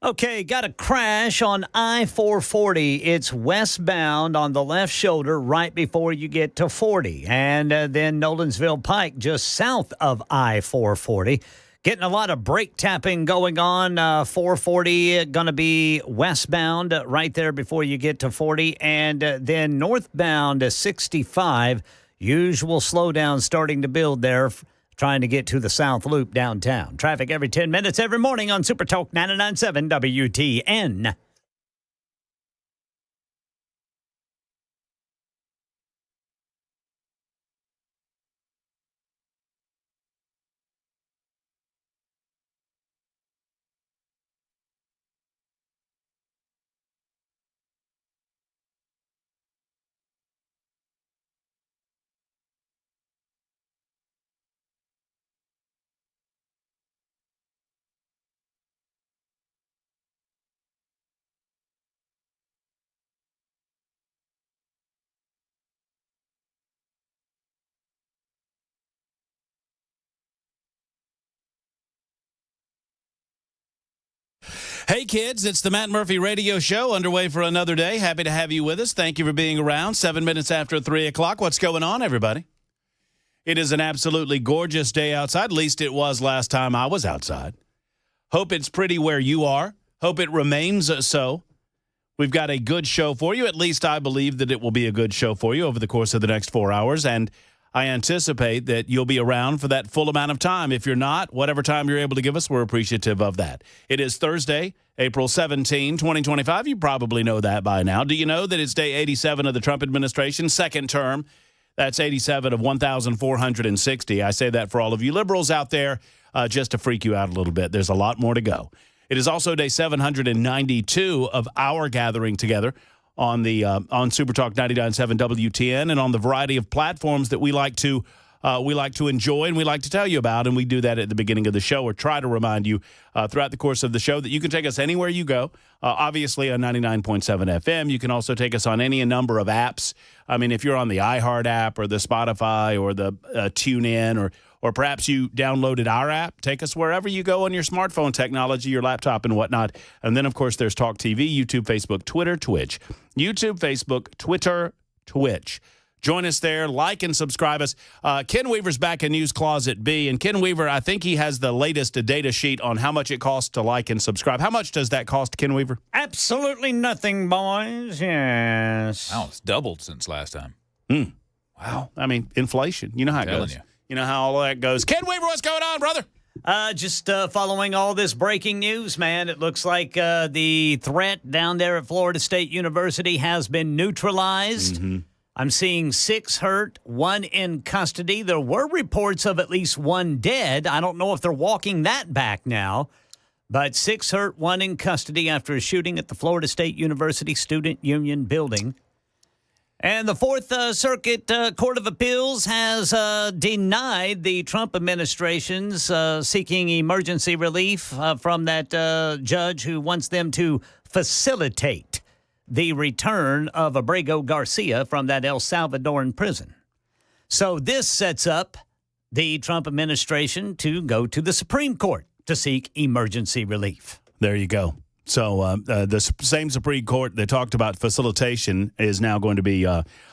Okay, got a crash on I-440. It's westbound on the left shoulder right before you get to 40. And then Nolensville Pike just south of I-440. Getting a lot of brake tapping going on. 440 going to be westbound right there before you get to 40. And then northbound 65. Usual slowdown starting to build there. Trying to get to the South Loop downtown. Traffic every 10 minutes every morning on Super Talk 99.7 WTN. Hey, kids, it's the Matt Murphy Radio Show underway for another day. Happy to have you with us. Thank you for being around. 7 minutes after 3 o'clock. What's going on, everybody? It is an absolutely gorgeous day outside. At least it was last time I was outside. Hope it's pretty where you are. Hope it remains so. We've got a good show for you. At least I believe that it will be a good show for you over the course of the next 4 hours. And I anticipate that you'll be around for that full amount of time. If you're not, whatever time you're able to give us, we're appreciative of that. It is Thursday, April 17, 2025. You probably know that by now. Do you know that it's day 87 of the Trump administration, second term? That's 87 of 1,460. I say that for all of you liberals out there, just to freak you out a little bit. There's a lot more to go. It is also day 792 of our gathering together on the on Super Talk 99.7 WTN and on the variety of platforms that we like to enjoy and we like to tell you about. And we do that at the beginning of the show or try to remind you throughout the course of the show that you can take us anywhere you go. Obviously on 99.7 FM. You can also take us on any number of apps. I mean, if you're on the iHeart app or the Spotify or the TuneIn or perhaps you downloaded our app, take us wherever you go on your smartphone technology, your laptop and whatnot. And then, of course, there's Talk TV, YouTube, Facebook, Twitter, Twitch. YouTube, Facebook, Twitter, Twitch. Join us there. Like and subscribe us. Ken Weaver's back in News Closet B. And Ken Weaver, I think he has the latest data sheet on how much it costs to like and subscribe. How much does that cost, Ken Weaver? Absolutely nothing, boys. Yes. Wow, it's doubled since last time. Wow. I mean, inflation. You know how it goes. You know how all that goes. Ken Weaver, what's going on, brother? Just following all this breaking news, man. It looks like the threat down there at Florida State University has been neutralized. Mm-hmm. I'm seeing 6 hurt, 1 in custody. There were reports of at least 1 dead. I don't know if they're walking that back now. But 6 hurt, 1 in custody after a shooting at the Florida State University Student Union building. And the Fourth Circuit Court of Appeals has denied the Trump administration's seeking emergency relief from that judge who wants them to facilitate the return of Abrego Garcia from that El Salvadoran prison. So this sets up the Trump administration to go to the Supreme Court to seek emergency relief. There you go. So the same Supreme Court that talked about facilitation is now going to be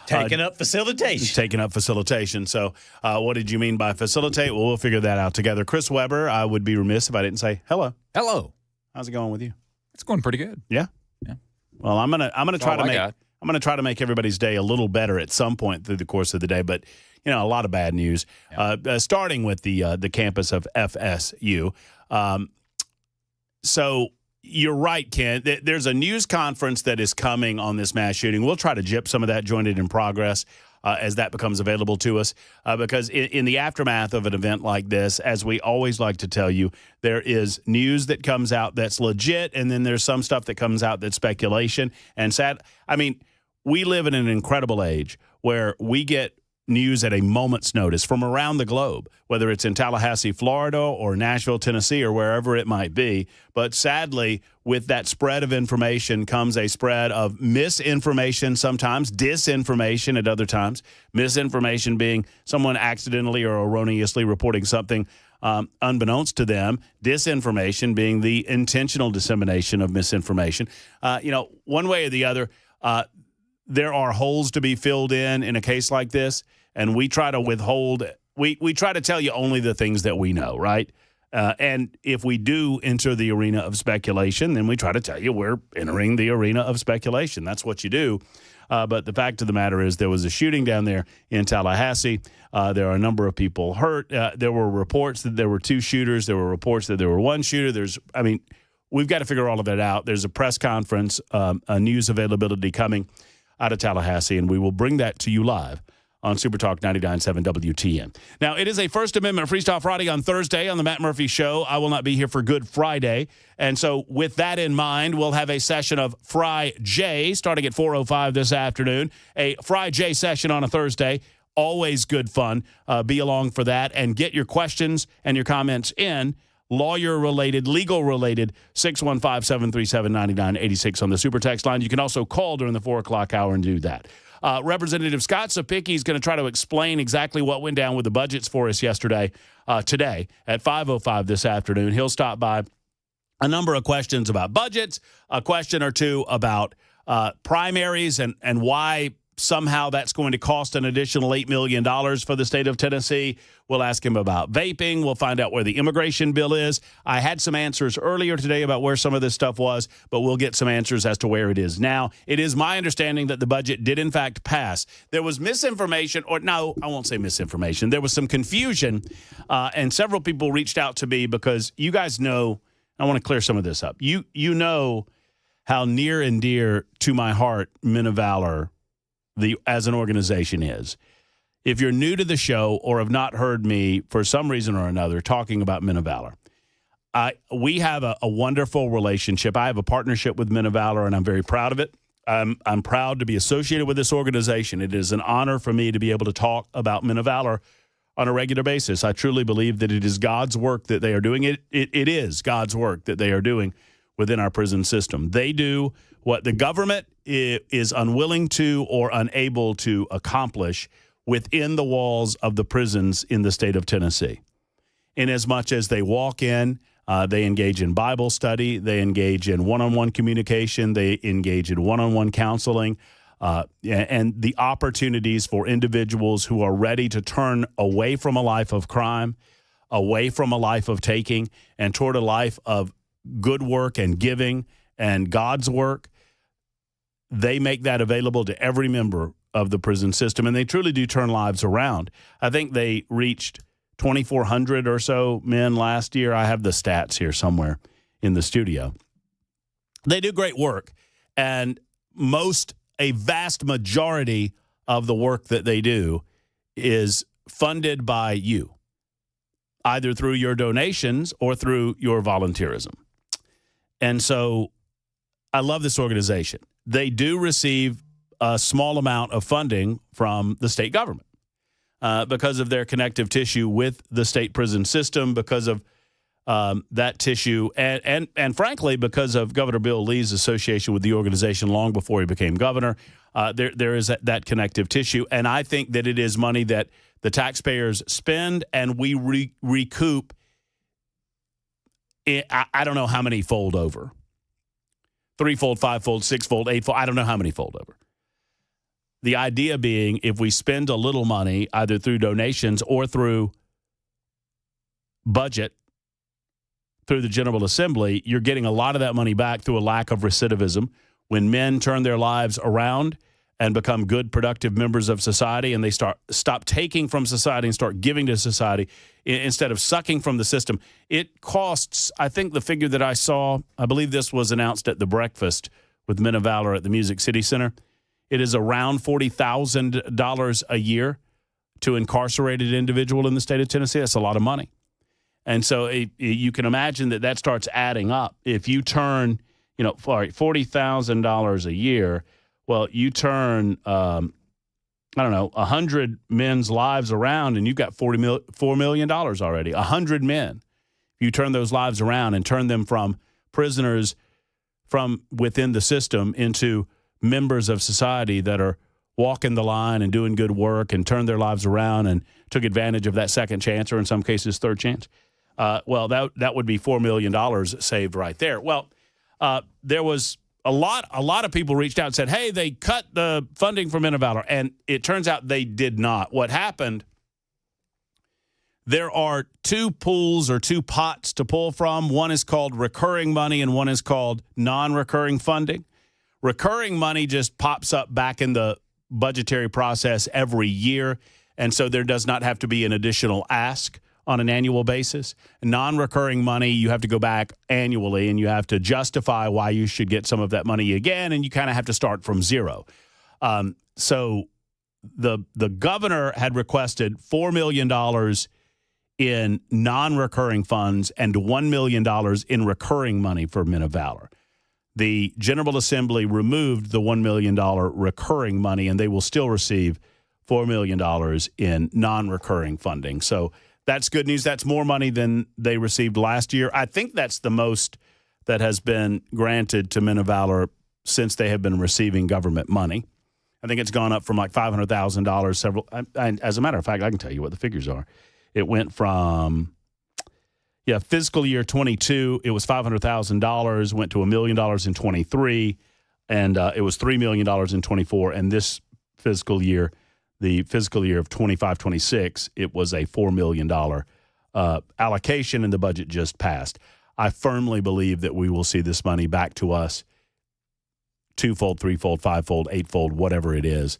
taking up facilitation. Taking up facilitation. So what did you mean by facilitate? Well, we'll figure that out together. Chris Weber, I would be remiss if I didn't say hello. Hello. How's it going with you? It's going pretty good. Yeah. Yeah. Well, I'm gonna try to make everybody's day a little better at some point through the course of the day. But a lot of bad news. Yeah. Starting with the campus of FSU. So. You're right, Ken. There's a news conference that is coming on this mass shooting. We'll try to gyp some of that jointed in progress as that becomes available to us. Because in the aftermath of an event like this, as we always like to tell you, there is news that comes out that's legit, and then there's some stuff that comes out that's speculation. And we live in an incredible age where we get news at a moment's notice from around the globe, whether it's in Tallahassee, Florida, or Nashville, Tennessee, or wherever it might be. But sadly, with that spread of information comes a spread of misinformation, sometimes disinformation at other times. Misinformation being someone accidentally or erroneously reporting something unbeknownst to them, disinformation being the intentional dissemination of misinformation. One way or the other, there are holes to be filled in a case like this, and we try to withhold. We try to tell you only the things that we know, right? And if we do enter the arena of speculation, then we try to tell you we're entering the arena of speculation. That's what you do. But the fact of the matter is there was a shooting down there in Tallahassee. There are a number of people hurt. There were reports that there were 2 shooters. There were reports that there were 1 shooter. We've got to figure all of that out. There's a press conference, a news availability coming out of Tallahassee, and we will bring that to you live on Super Talk 99.7 WTN. Now, it is a First Amendment Freestyle Friday on Thursday on the Matt Murphy Show. I will not be here for Good Friday. And so with that in mind, we'll have a session of Fri-Jay starting at 4:05 this afternoon. A Fri-Jay session on a Thursday. Always good fun. Be along for that and get your questions and your comments in. Lawyer-related, legal-related, 615-737-9986 on the Super Text line. You can also call during the 4 o'clock hour and do that. Representative Scott Sapicki is going to try to explain exactly what went down with the budgets for us today at 5:05 this afternoon. He'll stop by. A number of questions about budgets, a question or two about primaries and why somehow that's going to cost an additional $8 million for the state of Tennessee. We'll ask him about vaping. We'll find out where the immigration bill is. I had some answers earlier today about where some of this stuff was, but we'll get some answers as to where it is now. It is my understanding that the budget did, in fact, pass. There was misinformation, or no, I won't say misinformation. There was some confusion, and several people reached out to me because you guys know, I want to clear some of this up. You know how near and dear to my heart Men of Valor as an organization is. If you're new to the show or have not heard me for some reason or another talking about Men of Valor, we have a wonderful relationship. I have a partnership with Men of Valor, and I'm very proud of it. I'm proud to be associated with this organization. It is an honor for me to be able to talk about Men of Valor on a regular basis. I truly believe that it is God's work that they are doing. It is God's work that they are doing within our prison system. They do what the government is unwilling to or unable to accomplish within the walls of the prisons in the state of Tennessee. Inasmuch as they walk in, they engage in Bible study, they engage in one-on-one communication, they engage in one-on-one counseling, and the opportunities for individuals who are ready to turn away from a life of crime, away from a life of taking, and toward a life of good work and giving and God's work. They make that available to every member of the prison system, and they truly do turn lives around. I think they reached 2,400 or so men last year. I have the stats here somewhere in the studio. They do great work, and a vast majority of the work that they do is funded by you, either through your donations or through your volunteerism. And so I love this organization. They do receive a small amount of funding from the state government because of their connective tissue with the state prison system, because of that tissue, and frankly, because of Governor Bill Lee's association with the organization long before he became governor. There is that connective tissue, and I think that it is money that the taxpayers spend, and we recoup. I don't know how many fold over. 3-fold, 5-fold, 6-fold, 8-fold. I don't know how many fold over. The idea being, if we spend a little money, either through donations or through budget, through the General Assembly, you're getting a lot of that money back through a lack of recidivism. When men turn their lives around and become good, productive members of society, and they stop taking from society and start giving to society instead of sucking from the system, it costs, I think the figure that I saw, I believe this was announced at the breakfast with Men of Valor at the Music City Center, it is around $40,000 a year to incarcerate an individual in the state of Tennessee. That's a lot of money. And so you can imagine that starts adding up. If you turn, $40,000 a year, well, you turn, 100 men's lives around, and you've got $4 million already. 100 men. You turn those lives around and turn them from prisoners from within the system into members of society that are walking the line and doing good work and turned their lives around and took advantage of that second chance, or in some cases third chance. Well, that would be $4 million saved right there. Well, there was a lot of people reached out and said, hey, they cut the funding for Men of Valor. And it turns out they did not. What happened, there are two pools or two pots to pull from. One is called recurring money and one is called non-recurring funding. Recurring money just pops up back in the budgetary process every year, and so there does not have to be an additional ask on an annual basis. Non-recurring money, you have to go back annually, and you have to justify why you should get some of that money again, and you kind of have to start from zero. So the governor had requested $4 million in non-recurring funds and $1 million in recurring money for Men of Valor. The General Assembly removed the $1 million recurring money, and they will still receive $4 million in non-recurring funding. So that's good news. That's more money than they received last year. I think that's the most that has been granted to Men of Valor since they have been receiving government money. I think it's gone up from like $500,000 several. As a matter of fact, I can tell you what the figures are. It went from, fiscal year 22, it was $500,000, went to $1 million in 23, and it was $3 million in 24. And this fiscal year, the fiscal year of 25-26, it was a $4 million allocation, and the budget just passed. I firmly believe that we will see this money back to us twofold, threefold, fivefold, eightfold, whatever it is,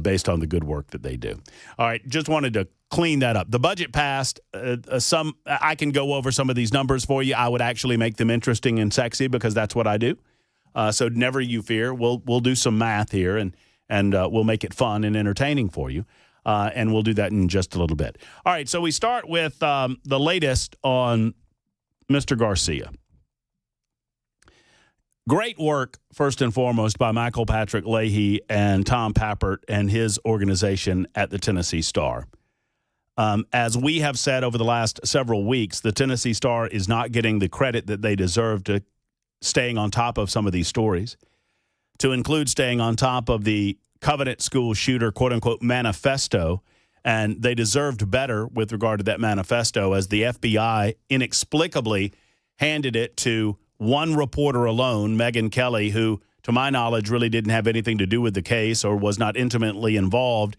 based on the good work that they do. All right, just wanted to clean that up. The budget passed. I can go over some of these numbers for you. I would actually make them interesting and sexy because that's what I do. So never you fear. We'll do some math here, and we'll make it fun and entertaining for you. And we'll do that in just a little bit. All right, so we start with the latest on Mr. Garcia. Great work, first and foremost, by Michael Patrick Leahy and Tom Pappert and his organization at the Tennessee Star. As we have said over the last several weeks, the Tennessee Star is not getting the credit that they deserve to staying on top of some of these stories, to include staying on top of the Covenant School shooter, quote-unquote, manifesto, and they deserved better with regard to that manifesto as the FBI inexplicably handed it to one reporter alone, Megyn Kelly, who, to my knowledge, really didn't have anything to do with the case or was not intimately involved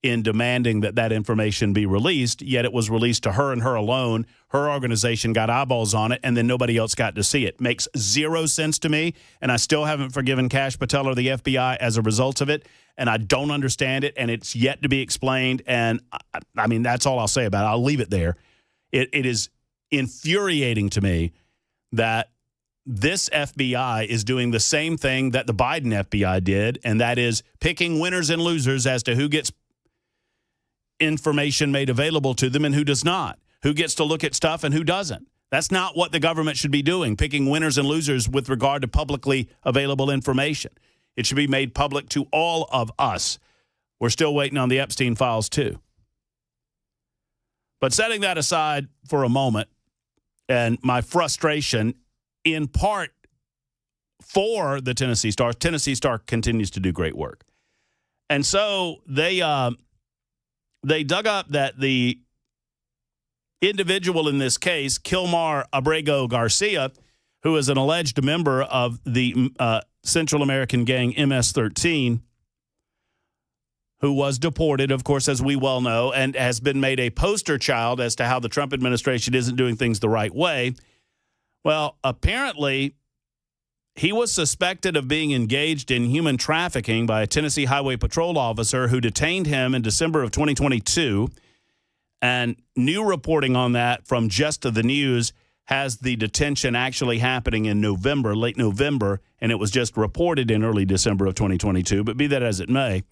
in demanding that that information be released, yet it was released to her and her alone. Her organization got eyeballs on it, and then nobody else got to see it. Makes zero sense to me, and I still haven't forgiven Cash Patel or the FBI as a result of it, and I don't understand it, and it's yet to be explained, and I mean, that's all I'll say about it. I'll leave it there. It is infuriating to me that this FBI is doing the same thing that the Biden FBI did, and that is picking winners and losers as to who gets information made available to them and who does not, who gets to look at stuff and who doesn't. That's not what the government should be doing, picking winners and losers with regard to publicly available information. It should be made public to all of us. We're still waiting on the Epstein files, too. But setting that aside for a moment, and my frustration, in part for the Tennessee Star continues to do great work. And so they dug up that the individual in this case, Kilmar Abrego Garcia, who is an alleged member of the Central American gang MS-13, who was deported, of course, as we well know, and has been made a poster child as to how the Trump administration isn't doing things the right way. Well, apparently, he was suspected of being engaged in human trafficking by a Tennessee Highway Patrol officer who detained him in December of 2022. And new reporting on that from Just the News has the detention actually happening in November, late November, and it was just reported in early December of 2022. But be that as it may,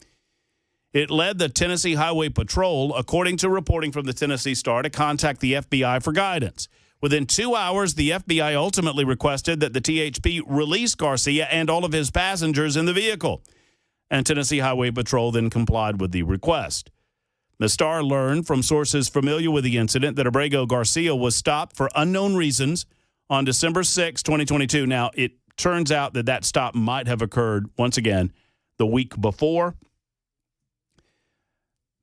it led the Tennessee Highway Patrol, according to reporting from the Tennessee Star, to contact the FBI for guidance. Within 2 hours, the FBI ultimately requested that the THP release Garcia and all of his passengers in the vehicle. And Tennessee Highway Patrol then complied with the request. The Star learned from sources familiar with the incident that Abrego Garcia was stopped for unknown reasons on December 6, 2022. Now, it turns out that that stop might have occurred, once again, the week before.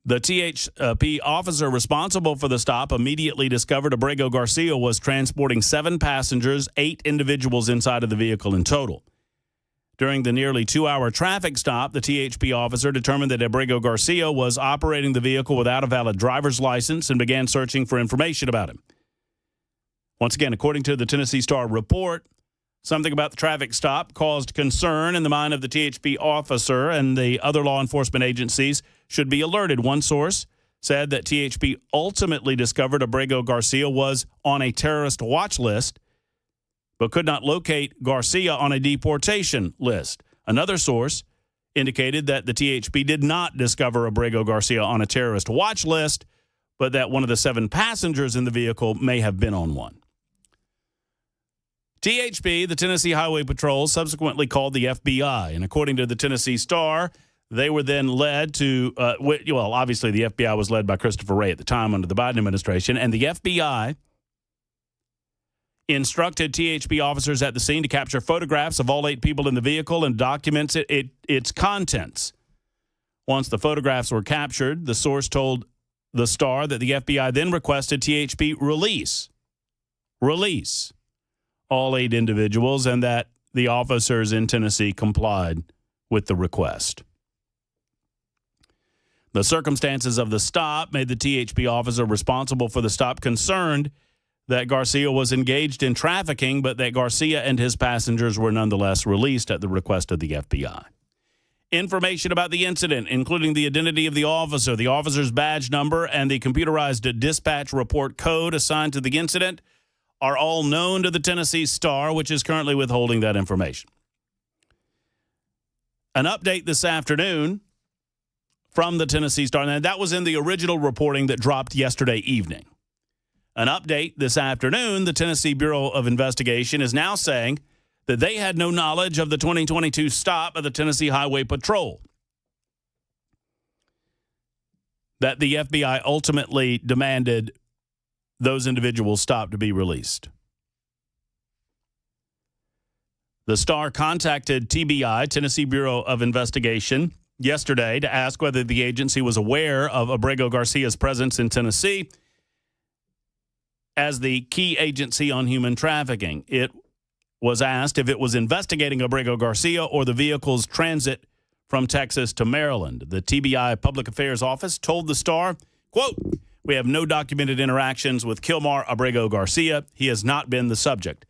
The THP officer responsible for the stop immediately discovered Abrego Garcia was transporting 7 passengers, 8 individuals inside of the vehicle in total. During the nearly 2-hour traffic stop, the THP officer determined that Abrego Garcia was operating the vehicle without a valid driver's license and began searching for information about him. Once again, according to the Tennessee Star report, something about the traffic stop caused concern in the mind of the THP officer, and the other law enforcement agencies should be alerted. One source said that THP ultimately discovered Abrego Garcia was on a terrorist watch list, but could not locate Garcia on a deportation list. Another source indicated that the THP did not discover Abrego Garcia on a terrorist watch list, but that one of the 7 passengers in the vehicle may have been on one. THP, the Tennessee Highway Patrol, subsequently called the FBI, and according to the Tennessee Star, they were then led to, obviously the FBI was led by Christopher Wray at the time under the Biden administration, and the FBI instructed THP officers at the scene to capture photographs of all 8 people in the vehicle and documents its contents. Once the photographs were captured, the source told the Star that the FBI then requested THP release all 8 individuals, and that the officers in Tennessee complied with the request. The circumstances of the stop made the THP officer responsible for the stop concerned that Garcia was engaged in trafficking, but that Garcia and his passengers were nonetheless released at the request of the FBI. Information about the incident, including the identity of the officer, the officer's badge number, and the computerized dispatch report code assigned to the incident, are all known to the Tennessee Star, which is currently withholding that information. An update this afternoon from the Tennessee Star, and that was in the original reporting that dropped yesterday evening. An update this afternoon, the Tennessee Bureau of Investigation is now saying that they had no knowledge of the 2022 stop of the Tennessee Highway Patrol, that the FBI ultimately demanded those individuals stop to be released. The Star contacted TBI, Tennessee Bureau of Investigation, yesterday to ask whether the agency was aware of Abrego Garcia's presence in Tennessee as the key agency on human trafficking. It was asked if it was investigating Abrego Garcia or the vehicle's transit from Texas to Maryland. The TBI Public Affairs Office told the Star, quote, "We have no documented interactions with Kilmar Abrego Garcia. He has not been the subject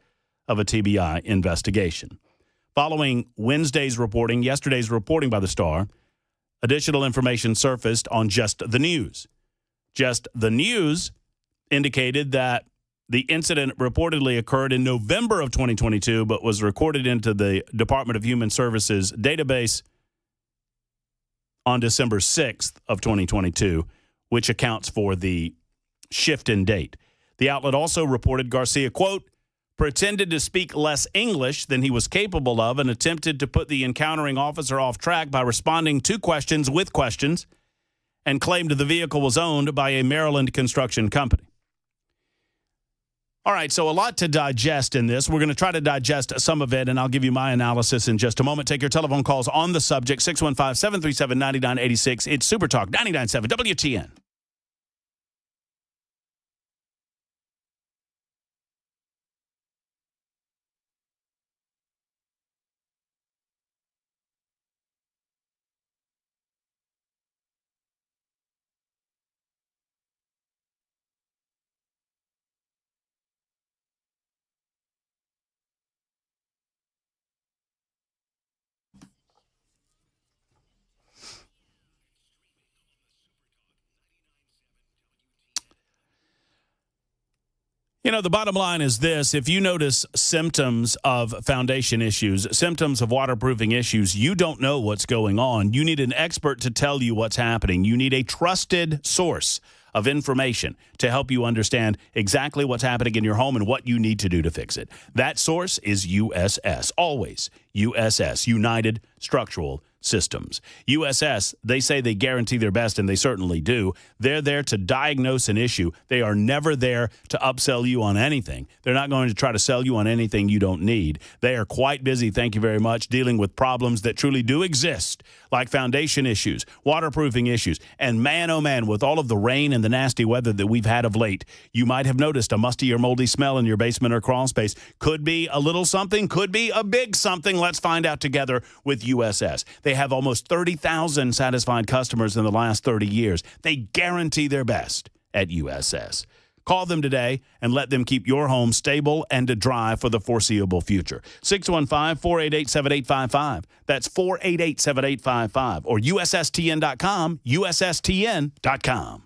of a TBI investigation." Following yesterday's reporting by the Star, additional information surfaced on Just the News. Just the News indicated that the incident reportedly occurred in November of 2022, but was recorded into the Department of Human Services database on December 6th of 2022, which accounts for the shift in date. The outlet also reported Garcia, quote, "pretended to speak less English than he was capable of and attempted to put the encountering officer off track by responding to questions with questions, and claimed the vehicle was owned by a Maryland construction company." All right, so a lot to digest in this. We're going to try to digest some of it, and I'll give you my analysis in just a moment. Take your telephone calls on the subject, 615-737-9986. It's Super Talk 99.7 WTN. You know, the bottom line is this. If you notice symptoms of foundation issues, symptoms of waterproofing issues, you don't know what's going on. You need an expert to tell you what's happening. You need a trusted source of information to help you understand exactly what's happening in your home and what you need to do to fix it. That source is USS. Always USS, United Structural systems. USS, they say they guarantee their best, and they certainly do. They're there to diagnose an issue. They are never there to upsell you on anything. They're not going to try to sell you on anything you don't need. They are quite busy, thank you very much, dealing with problems that truly do exist, like foundation issues, waterproofing issues. And man, oh man, with all of the rain and the nasty weather that we've had of late, you might have noticed a musty or moldy smell in your basement or crawl space. Could be a little something, could be a big something. Let's find out together with USS. They have almost 30,000 satisfied customers in the last 30 years. They guarantee their best at USS. Call them today and let them keep your home stable and dry for the foreseeable future. 615-488-7855. That's 488-7855 or USSTN.com, USSTN.com.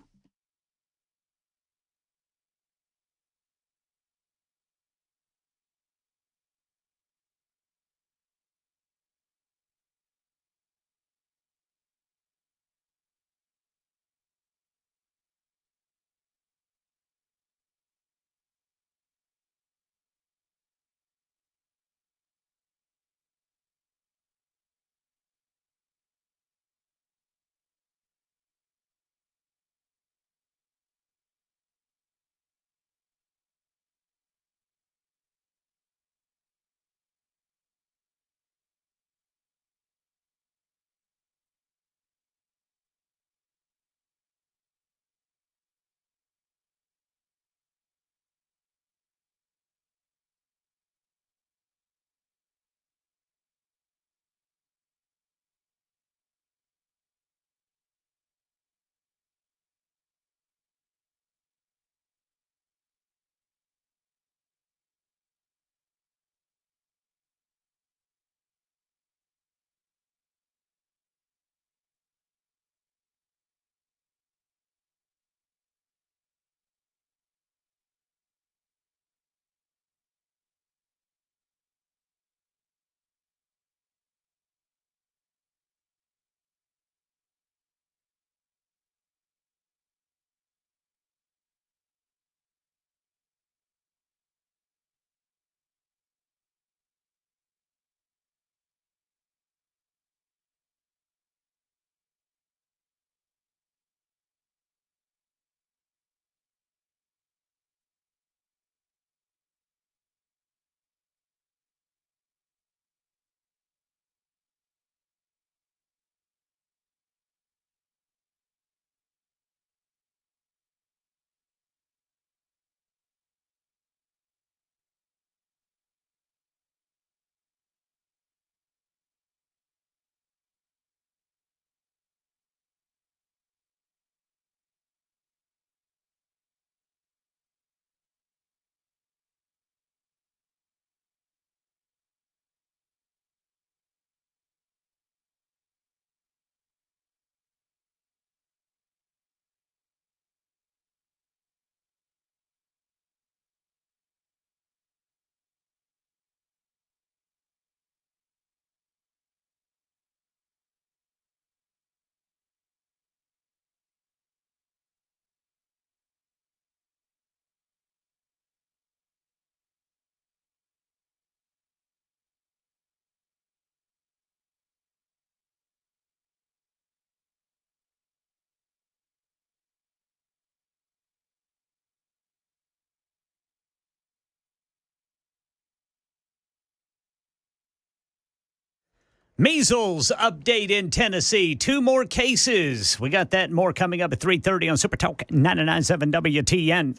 Measles update in Tennessee. 2 more cases. We got that and more coming up at 3:30 on Super Talk 99.7 WTN.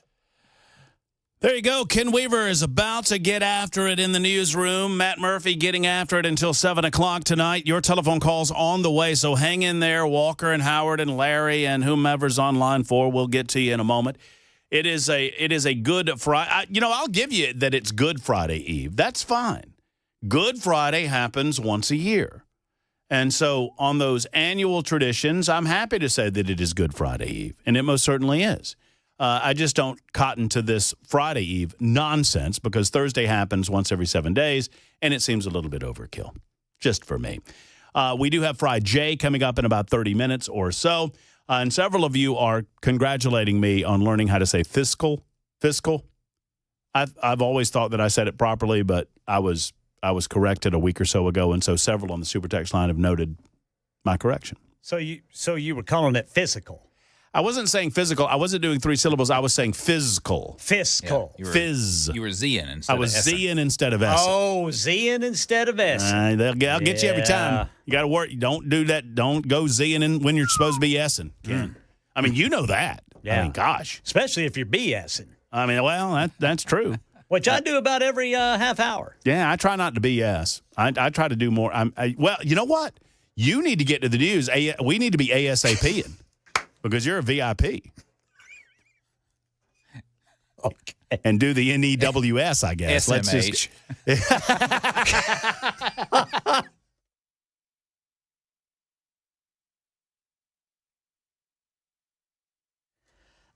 There you go. Ken Weaver is about to get after it in the newsroom. Matt Murphy getting after it until 7 o'clock tonight. Your telephone call's on the way, so hang in there. Walker and Howard and Larry and whomever's on line 4, we'll get to you in a moment. It is a good Friday. I'll give you that it's Good Friday Eve. That's fine. Good Friday happens once a year. And so on those annual traditions, I'm happy to say that it is Good Friday Eve, and it most certainly is. I just don't cotton to this Friday Eve nonsense because Thursday happens once every 7 days, and it seems a little bit overkill, just for me. We do have Fri-Jay coming up in about 30 minutes or so, and several of you are congratulating me on learning how to say fiscal. I've always thought that I said it properly, but I was corrected a week or so ago, and so several on the Super Text line have noted My correction. So you were calling it physical. I wasn't saying physical. I wasn't doing 3 syllables. I was saying physical. Fiscal. Yeah, Fizz. You were Z-ing instead I was of S-ing. Z-ing instead of S. Oh, Z-ing instead of S. They'll get you every time. Yeah. You got to work. Don't do that. Don't go Z-ing in when you're supposed to be S-ing. I mean, you know that. Yeah. I mean, gosh. Especially if you're BSing, I mean, well, that's true. which I do about every half hour. Yeah, I try not to BS. I try to do more. Well, you know what? You need to get to the news. We need to be ASAPing because you're a VIP. Okay. And do the NEWS, I guess. SMH.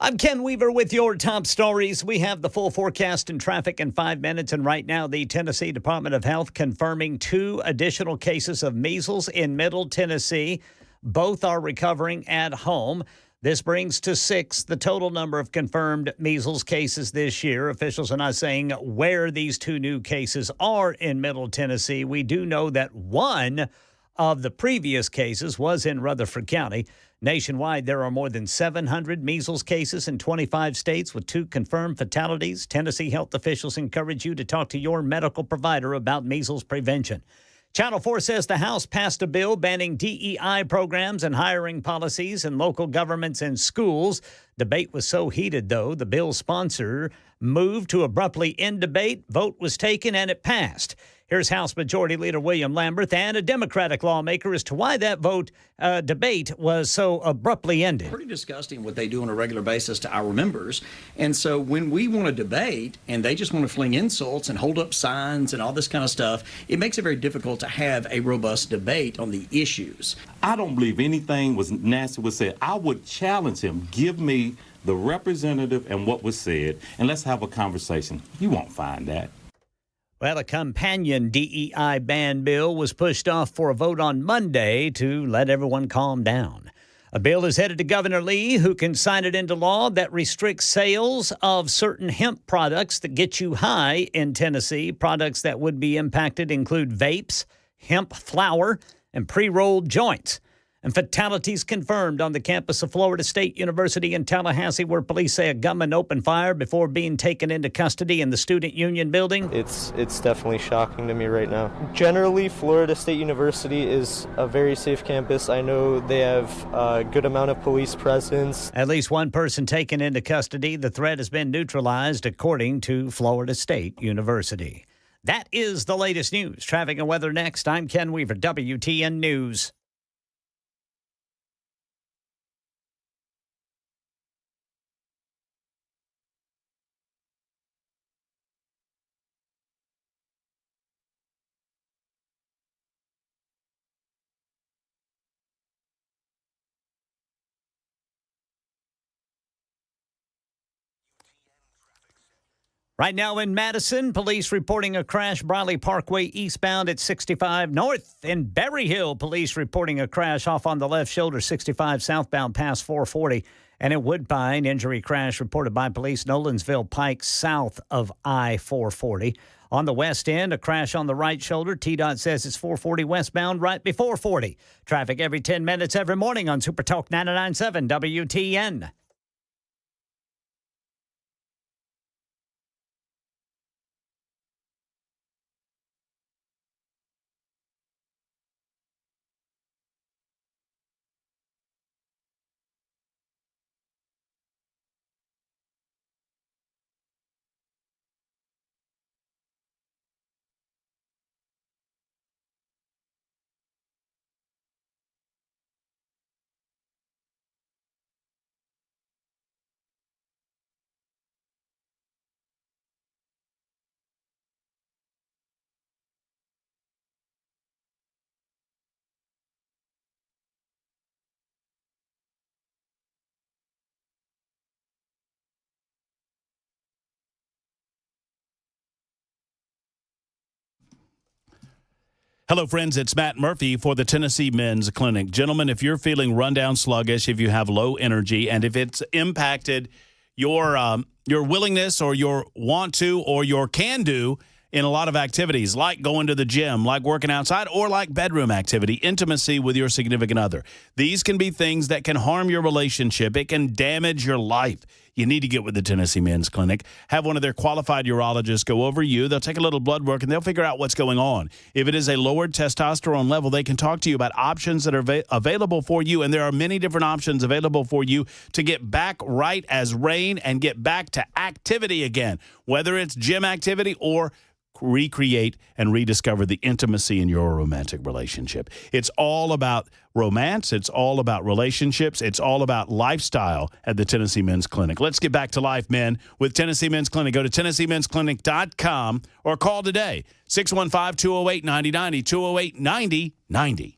I'm Ken Weaver with your top stories. We have the full forecast and traffic in 5 minutes. And right now, the Tennessee Department of Health confirming 2 additional cases of measles in Middle Tennessee. Both are recovering at home. This brings to 6 the total number of confirmed measles cases this year. Officials are not saying where these 2 new cases are in Middle Tennessee. We do know that one of the previous cases was in Rutherford County. Nationwide, there are more than 700 measles cases in 25 states with 2 confirmed fatalities. Tennessee health officials encourage you to talk to your medical provider about measles prevention. Channel 4 says the House passed a bill banning DEI programs and hiring policies in local governments and schools. Debate was so heated, though, the bill's sponsor moved to abruptly end debate. Vote was taken, and it passed. Here's House Majority Leader William Lamberth and a Democratic lawmaker as to why that debate was so abruptly ended. Pretty disgusting what they do on a regular basis to our members. And so when we want to debate and they just want to fling insults and hold up signs and all this kind of stuff, it makes it very difficult to have a robust debate on the issues. I don't believe anything was nasty was said. I would challenge him. Give me the representative and what was said, and let's have a conversation. You won't find that. Well, a companion DEI ban bill was pushed off for a vote on Monday to let everyone calm down. A bill is headed to Governor Lee, who can sign it into law that restricts sales of certain hemp products that get you high in Tennessee. Products that would be impacted include vapes, hemp flour, and pre-rolled joints. And fatalities confirmed on the campus of Florida State University in Tallahassee, where police say a gunman opened fire before being taken into custody in the Student Union building. It's definitely shocking to me right now. Generally, Florida State University is a very safe campus. I know they have a good amount of police presence. At least one person taken into custody. The threat has been neutralized, according to Florida State University. That is the latest news. Traffic and weather next. I'm Ken Weaver, WTN News. Right now in Madison, police reporting a crash Briley Parkway eastbound at 65 north. In Berry Hill, police reporting a crash off on the left shoulder 65 southbound past 440. And in Woodbine, injury crash reported by police Nolensville Pike south of I-440. On the west end, a crash on the right shoulder. TDOT says it's 440 westbound right before 40. Traffic every 10 minutes every morning on Super Talk 99.7 WTN. Hello, friends. It's Matt Murphy for the Tennessee Men's Clinic. Gentlemen, if you're feeling run down, sluggish, if you have low energy, and if it's impacted your willingness or your want to or your can do in a lot of activities, like going to the gym, like working outside, or like bedroom activity, intimacy with your significant other. These can be things that can harm your relationship. It can damage your life. You need to get with the Tennessee Men's Clinic. Have one of their qualified urologists go over you. They'll take a little blood work, and they'll figure out what's going on. If it is a lowered testosterone level, they can talk to you about options that are available for you, and there are many different options available for you to get back right as rain and get back to activity again, whether it's gym activity or recreate and rediscover the intimacy in your romantic relationship. It's all about romance. It's all about relationships. It's all about lifestyle at the Tennessee Men's Clinic. Let's get back to life, men, with Tennessee Men's Clinic. Go to TennesseeMen'sClinic.com or call today, 615-208-9090, 208-9090.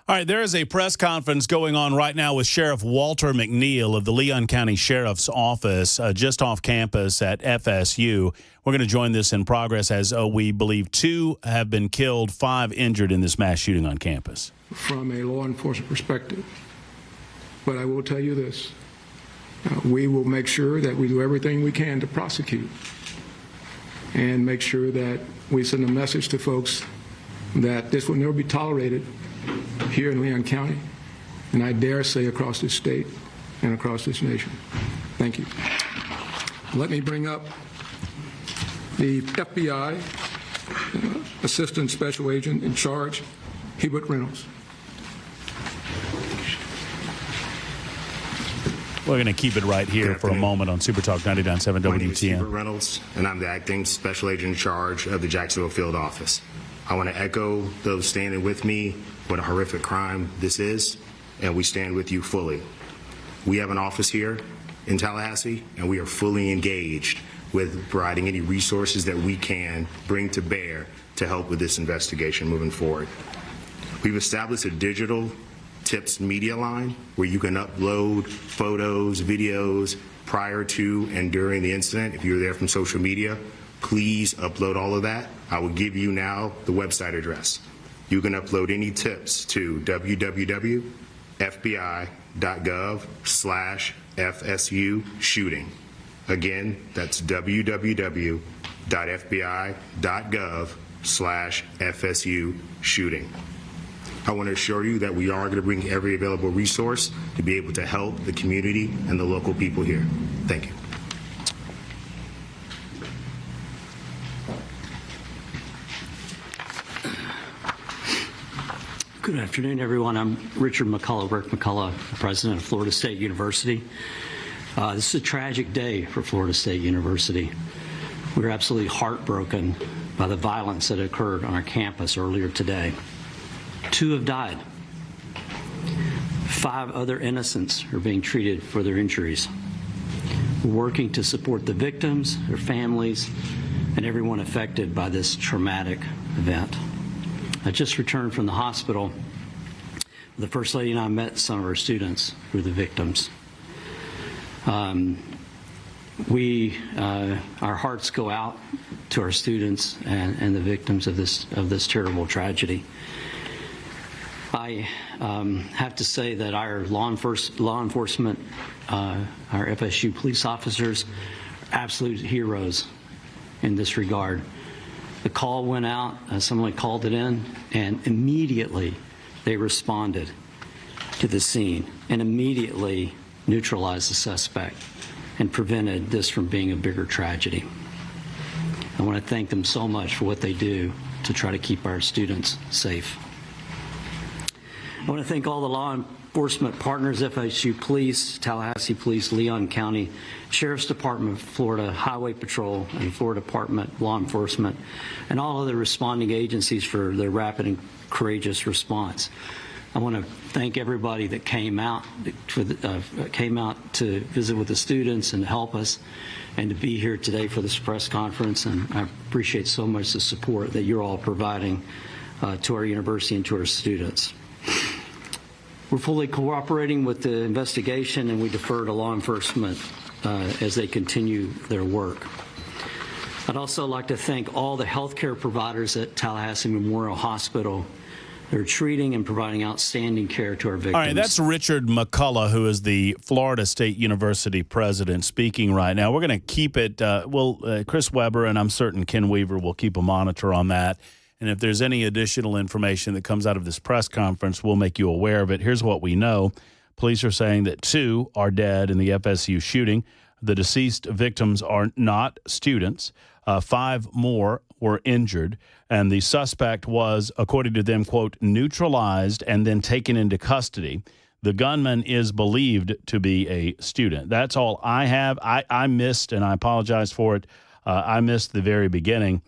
All right, there is a press conference going on right now with Sheriff Walter McNeil of the Leon County Sheriff's Office just off campus at FSU. We're going to join this in progress as we believe 2 have been killed, 5 injured in this mass shooting on campus. From a law enforcement perspective, but I will tell you this, we will make sure that we do everything we can to prosecute and make sure that we send a message to folks that this will never be tolerated here in Leon County, and I dare say across this state and across this nation. Thank you. Let me bring up the FBI Assistant Special Agent in charge, Hubert Reynolds. We're going to keep it right here for a moment on Super Talk 99.7 My name is Hubert WTN. Reynolds, and I'm the Acting Special Agent in charge of the Jacksonville Field Office. I want to echo those standing with me what a horrific crime this is, and we stand with you fully. We have an office here in Tallahassee, and we are fully engaged with providing any resources that we can bring to bear to help with this investigation moving forward. We've established a digital tips media line where you can upload photos, videos prior to and during the incident. If you're there from social media, please upload all of that. I will give you now the website address. You can upload any tips to www.fbi.gov/FSU shooting. Again, that's www.fbi.gov/FSU shooting. I want to assure you that we are going to bring every available resource to be able to help the community and the local people here. Thank you. Good afternoon, everyone. I'm Richard McCullough, Rick McCullough, president of Florida State University. This is a tragic day for Florida State University. We're absolutely heartbroken by the violence that occurred on our campus earlier today. 2 have died. 5 other innocents are being treated for their injuries. We're working to support the victims, their families, and everyone affected by this traumatic event. I just returned from the hospital. The First Lady and I met some of our students who were the victims. Our hearts go out to our students and the victims of this terrible tragedy. I have to say that our law enforcement, our FSU police officers, are absolute heroes in this regard. The call went out, someone called it in, and immediately they responded to the scene and immediately neutralized the suspect and prevented this from being a bigger tragedy. I want to thank them so much for what they do to try to keep our students safe. I want to thank all the law enforcement partners, FSU Police, Tallahassee Police, Leon County, Sheriff's Department, Florida Highway Patrol, and Florida Department of Law Enforcement, and all other responding agencies for their rapid and courageous response. I want to thank everybody that came out to visit with the students and help us, and to be here today for this press conference. And I appreciate so much the support that you're all providing to our university and to our students. We're fully cooperating with the investigation, and we defer to law enforcement as they continue their work. I'd also like to thank all the healthcare providers at Tallahassee Memorial Hospital. They're treating and providing outstanding care to our victims. All right, that's Richard McCullough, who is the Florida State University president, speaking right now. We're going to keep it. Chris Weber and I'm certain Ken Weaver will keep a monitor on that. And if there's any additional information that comes out of this press conference, we'll make you aware of it. Here's what we know. Police are saying that 2 are dead in the FSU shooting. The deceased victims are not students. 5 more were injured. And the suspect was, according to them, quote, neutralized and then taken into custody. The gunman is believed to be a student. That's all I have. I missed, and I apologize for it, I missed the very beginning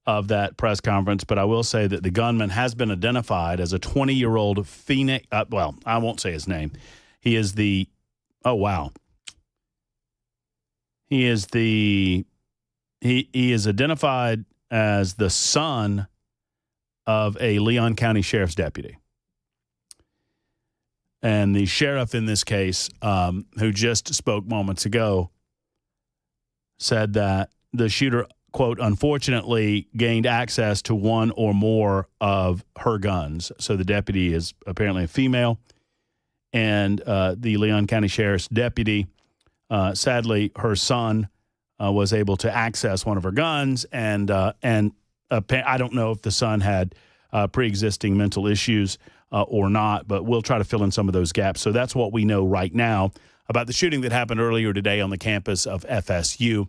of that press conference, but I will say that the gunman has been identified as a 20-year-old Phoenix. Well, I won't say his name. He is the. Oh wow. He is the. He is identified as the son of a Leon County Sheriff's deputy, and the sheriff in this case, who just spoke moments ago, said that the shooter, quote, unfortunately gained access to 1 or more of her guns. So the deputy is apparently a female. And the Leon County Sheriff's deputy, sadly, her son was able to access one of her guns. And I don't know if the son had pre-existing mental issues or not, but we'll try to fill in some of those gaps. So that's what we know right now about the shooting that happened earlier today on the campus of FSU.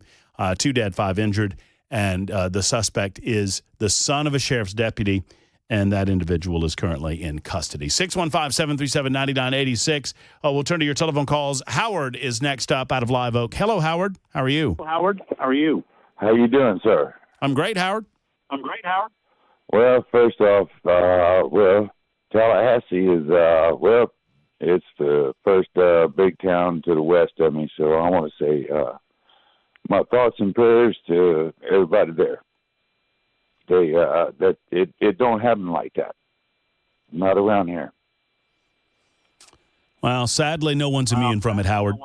2 dead, 5 injured. And the suspect is the son of a sheriff's deputy, and that individual is currently in custody. 615-737-9986. We'll turn to your telephone calls. Howard is next up out of Live Oak. Hello, Howard. How are you? Howard, how are you? How you doing, sir? I'm great, Howard. Well, first off, Tallahassee is, it's the first big town to the west of me, so I want to say my thoughts and prayers to everybody there. It don't happen like that. Not around here. Well, sadly, no one's immune from it, Howard.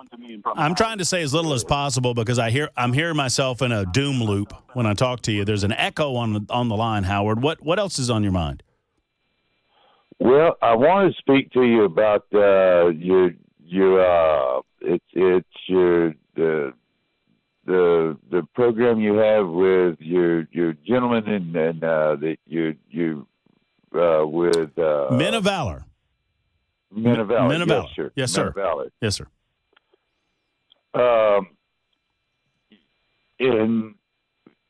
I'm trying to say as little as possible because I'm hearing myself in a doom loop when I talk to you. There's an echo on the line, Howard. What else is on your mind? Well, I want to speak to you about the program you have with your gentleman and that you with Men of Valor. Men of Valor. Men of Valor. Yes, sir. Yes, sir. Men of Valor. Yes, sir. And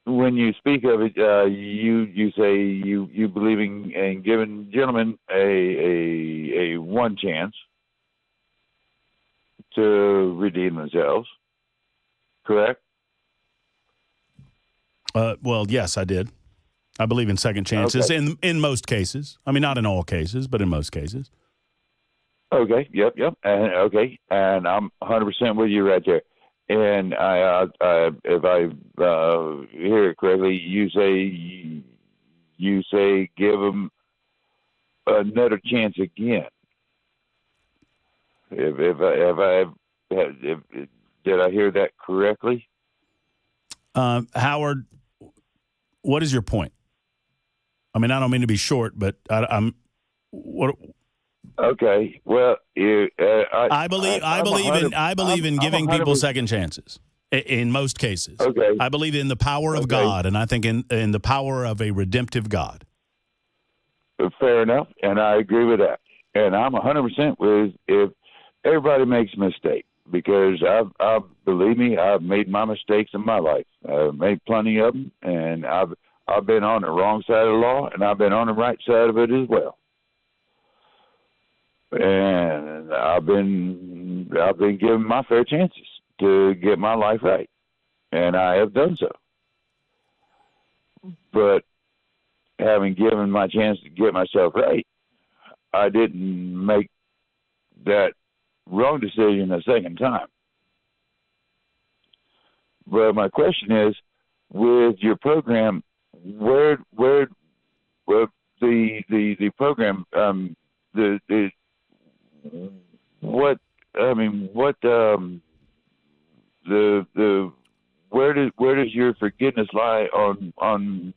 when you speak of it, you say you believe in giving gentlemen a one chance to redeem themselves, correct? Well, yes, I did. I believe in second chances in most cases. I mean, not in all cases, but in most cases. Okay. Yep. And I'm 100% with you right there. And if I hear it correctly, you say give them another chance again. If did I hear that correctly? Howard, what is your point? I mean, I don't mean to be short, but I'm. What? Okay. Well, I believe in giving people second chances in most cases. Okay. I believe in the power of God, and I think in the power of a redemptive God. Fair enough, and I agree with that. And I'm 100% with if everybody makes a mistake, because I believe me, I've made my mistakes in my life. I've made plenty of them, and I've been on the wrong side of the law, and I've been on the right side of it as well. And I've been given my fair chances to get my life right, and I have done so. But having given my chance to get myself right, I didn't make that wrong decision a second time. But my question is, with your program, where the program where does your forgiveness lie on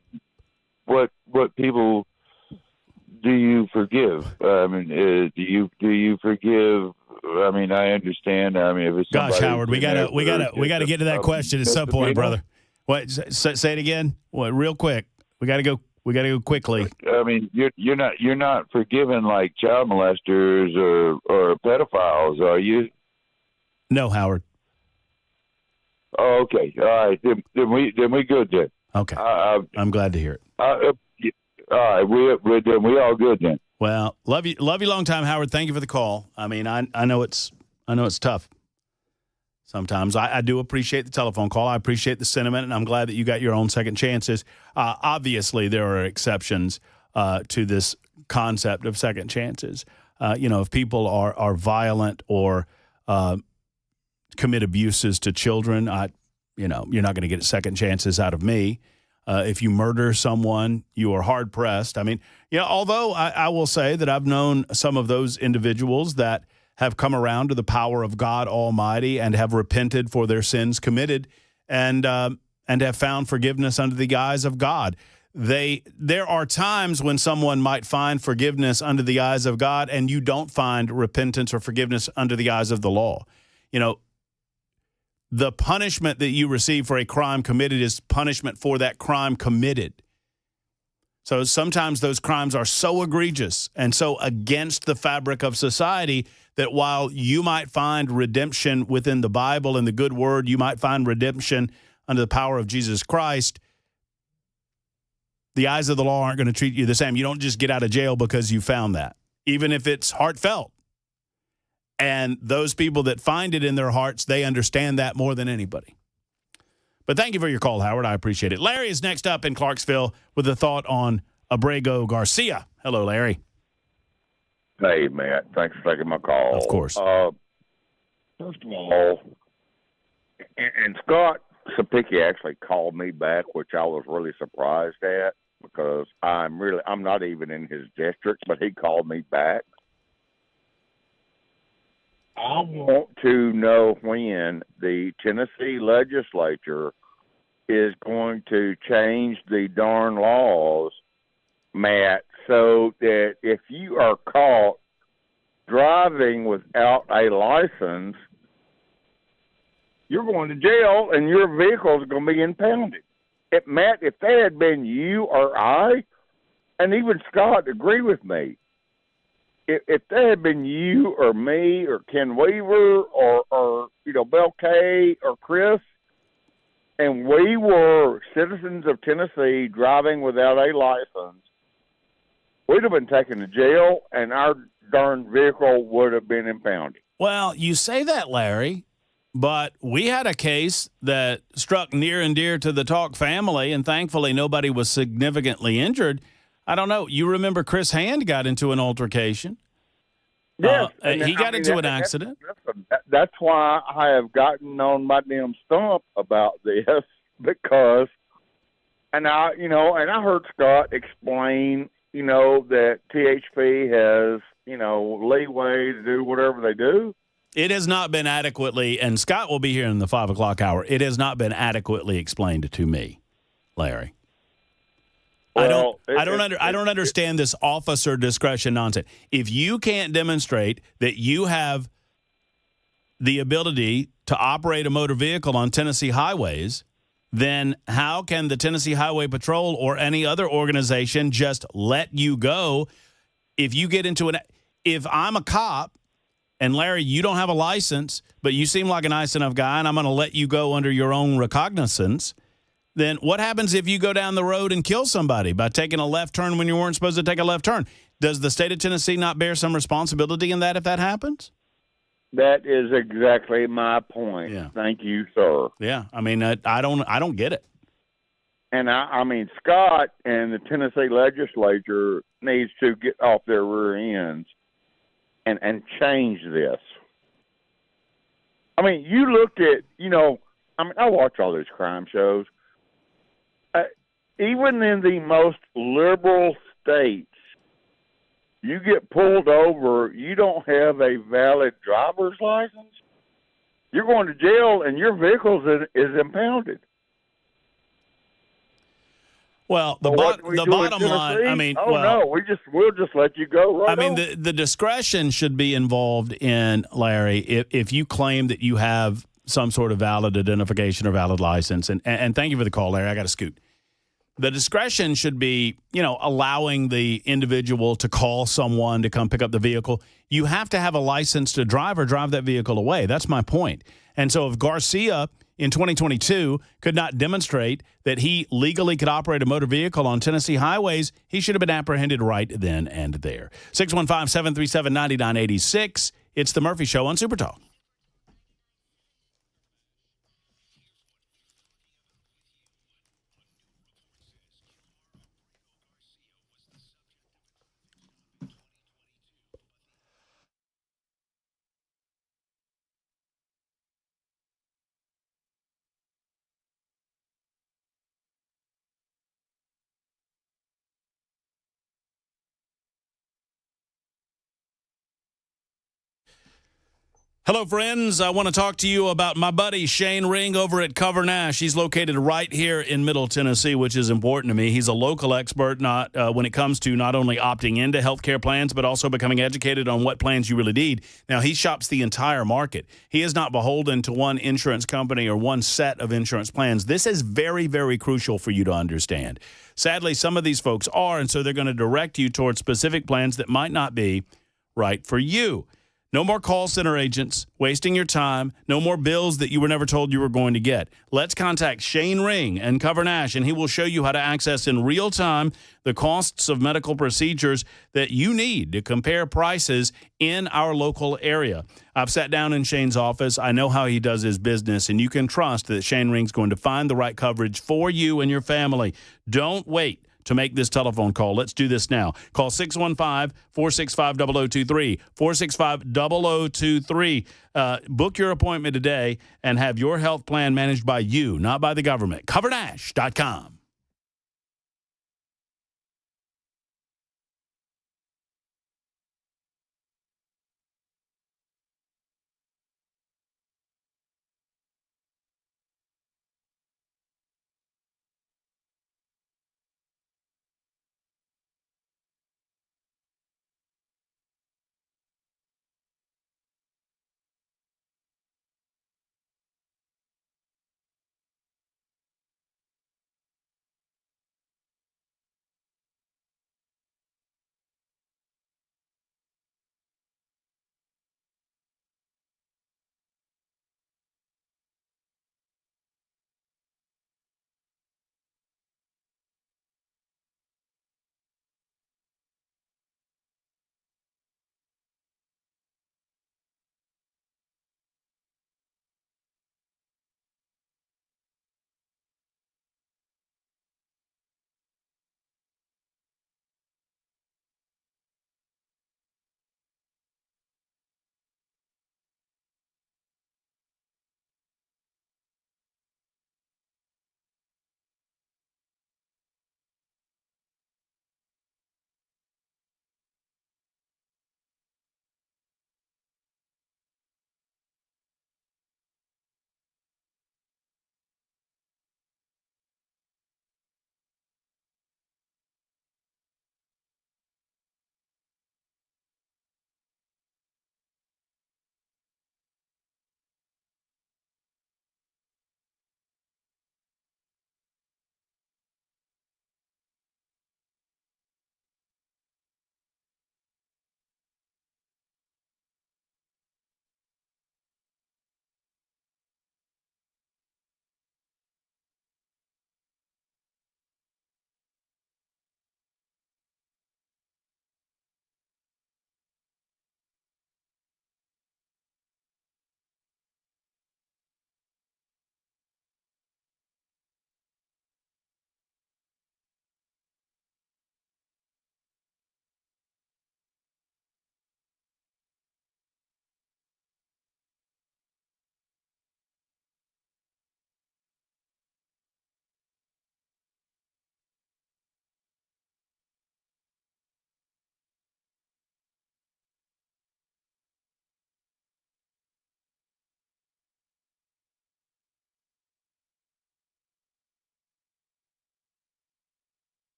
what people do you forgive? I mean, do you forgive? I mean, I understand. I mean, if it's gosh, Howard, we gotta get to that question at some point, brother. What? Say it again. What? Real quick. We gotta go quickly. I mean, you're not forgiving like child molesters or pedophiles, are you? No, Howard. Oh, okay. All right. Then we good then. Okay. I'm glad to hear it. All right. We all good then. Well, love you long time, Howard. Thank you for the call. I mean, I know it's tough. Sometimes I do appreciate the telephone call. I appreciate the sentiment, and I'm glad that you got your own second chances. Obviously, there are exceptions to this concept of second chances. If people are violent or commit abuses to children, you're not going to get second chances out of me. If you murder someone, you are hard pressed. I mean, although I will say that I've known some of those individuals that have come around to the power of God Almighty and have repented for their sins committed and have found forgiveness under the eyes of God. There are times when someone might find forgiveness under the eyes of God and you don't find repentance or forgiveness under the eyes of the law. The punishment that you receive for a crime committed is punishment for that crime committed. So sometimes those crimes are so egregious and so against the fabric of society that while you might find redemption within the Bible and the good word, you might find redemption under the power of Jesus Christ, the eyes of the law aren't going to treat you the same. You don't just get out of jail because you found that, even if it's heartfelt. And those people that find it in their hearts, they understand that more than anybody. But thank you for your call, Howard. I appreciate it. Larry is next up in Clarksville with a thought on Abrego Garcia. Hello, Larry. Hey, Matt. Thanks for taking my call. Of course. First of all, and Scott Sapicki actually called me back, which I was really surprised at because I'm not even in his district, but he called me back. I want to know when the Tennessee legislature is going to change the darn laws, Matt, so that if you are caught driving without a license, you're going to jail and your vehicle is going to be impounded. Matt, if that had been you or I, and even Scott agreed with me, if that had been you or me or Ken Weaver or Bill Kay or Chris, and we were citizens of Tennessee driving without a license, we'd have been taken to jail, and our darn vehicle would have been impounded. Well, you say that, Larry, but we had a case that struck near and dear to the Talk family, and thankfully nobody was significantly injured. I don't know. You remember Chris Hand got into an altercation. Yes, He got into an accident. That's why I have gotten on my damn stump about this because, and I heard Scott explain, that THP has, leeway to do whatever they do. It has not been adequately, and Scott will be here in the 5 o'clock hour. It has not been adequately explained to me, Larry. Well, I don't understand this officer discretion nonsense. If you can't demonstrate that you have the ability to operate a motor vehicle on Tennessee highways, then how can the Tennessee Highway Patrol or any other organization just let you go if you get into if I'm a cop and Larry, you don't have a license, but you seem like a nice enough guy and I'm going to let you go under your own recognizance, then what happens if you go down the road and kill somebody by taking a left turn when you weren't supposed to take a left turn? Does the state of Tennessee not bear some responsibility in that if that happens? That is exactly my point. Yeah. Thank you, sir. Yeah, I mean, I don't get it. And I mean, Scott and the Tennessee legislature needs to get off their rear ends and change this. I mean, you look at, I watch all these crime shows. Even in the most liberal states, you get pulled over, you don't have a valid driver's license, you're going to jail and your vehicle is impounded. Well, the bottom line, I mean, no, we'll just let you go. Right. I mean, the discretion should be involved in, Larry, if you claim that you have some sort of valid identification or valid license, and thank you for the call, Larry. I got to scoot. The discretion should be, allowing the individual to call someone to come pick up the vehicle. You have to have a license to drive or drive that vehicle away. That's my point. And so if Garcia in 2022 could not demonstrate that he legally could operate a motor vehicle on Tennessee highways, he should have been apprehended right then and there. 615-737-9986. It's the Murphy Show on Super Talk. Hello, friends. I want to talk to you about my buddy Shane Ring over at Cover Nash. He's located right here in Middle Tennessee, which is important to me. He's a local expert when it comes to not only opting into healthcare plans, but also becoming educated on what plans you really need. Now, he shops the entire market. He is not beholden to one insurance company or one set of insurance plans. This is very, very crucial for you to understand. Sadly, some of these folks are, and so they're going to direct you towards specific plans that might not be right for you. No more call center agents wasting your time. No more bills that you were never told you were going to get. Let's contact Shane Ring and Cover Nash, and he will show you how to access in real time the costs of medical procedures that you need to compare prices in our local area. I've sat down in Shane's office. I know how he does his business, and you can trust that Shane Ring's going to find the right coverage for you and your family. Don't wait to make this telephone call. Let's do this now. Call 615-465-0023, 465-0023. Book your appointment today and have your health plan managed by you, not by the government. CoverNash.com.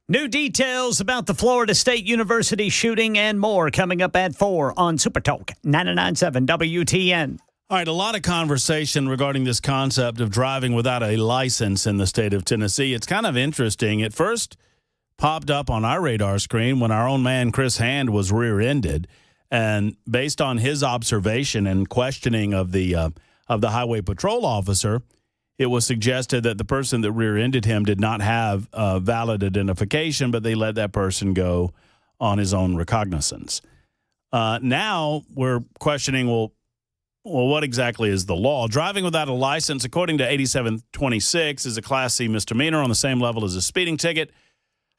New details about the Florida State University shooting and more coming up at 4 on Super Talk 99.7 WTN. All right, a lot of conversation regarding this concept of driving without a license in the state of Tennessee. It's kind of interesting. It first popped up on our radar screen when our own man Chris Hand was rear-ended, and based on his observation and questioning of the highway patrol officer, it was suggested that the person that rear-ended him did not have valid identification, but they let that person go on his own recognizance. Now we're questioning, well, what exactly is the law? Driving without a license, according to 8726, is a Class C misdemeanor on the same level as a speeding ticket.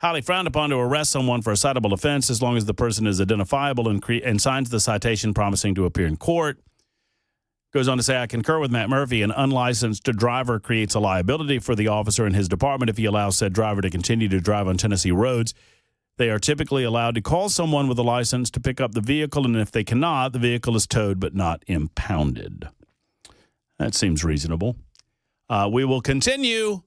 Highly frowned upon to arrest someone for a citable offense as long as the person is identifiable and signs the citation promising to appear in court. Goes on to say, I concur with Matt Murphy. An unlicensed driver creates a liability for the officer and his department if he allows said driver to continue to drive on Tennessee roads. They are typically allowed to call someone with a license to pick up the vehicle, and if they cannot, the vehicle is towed but not impounded. That seems reasonable. We will continue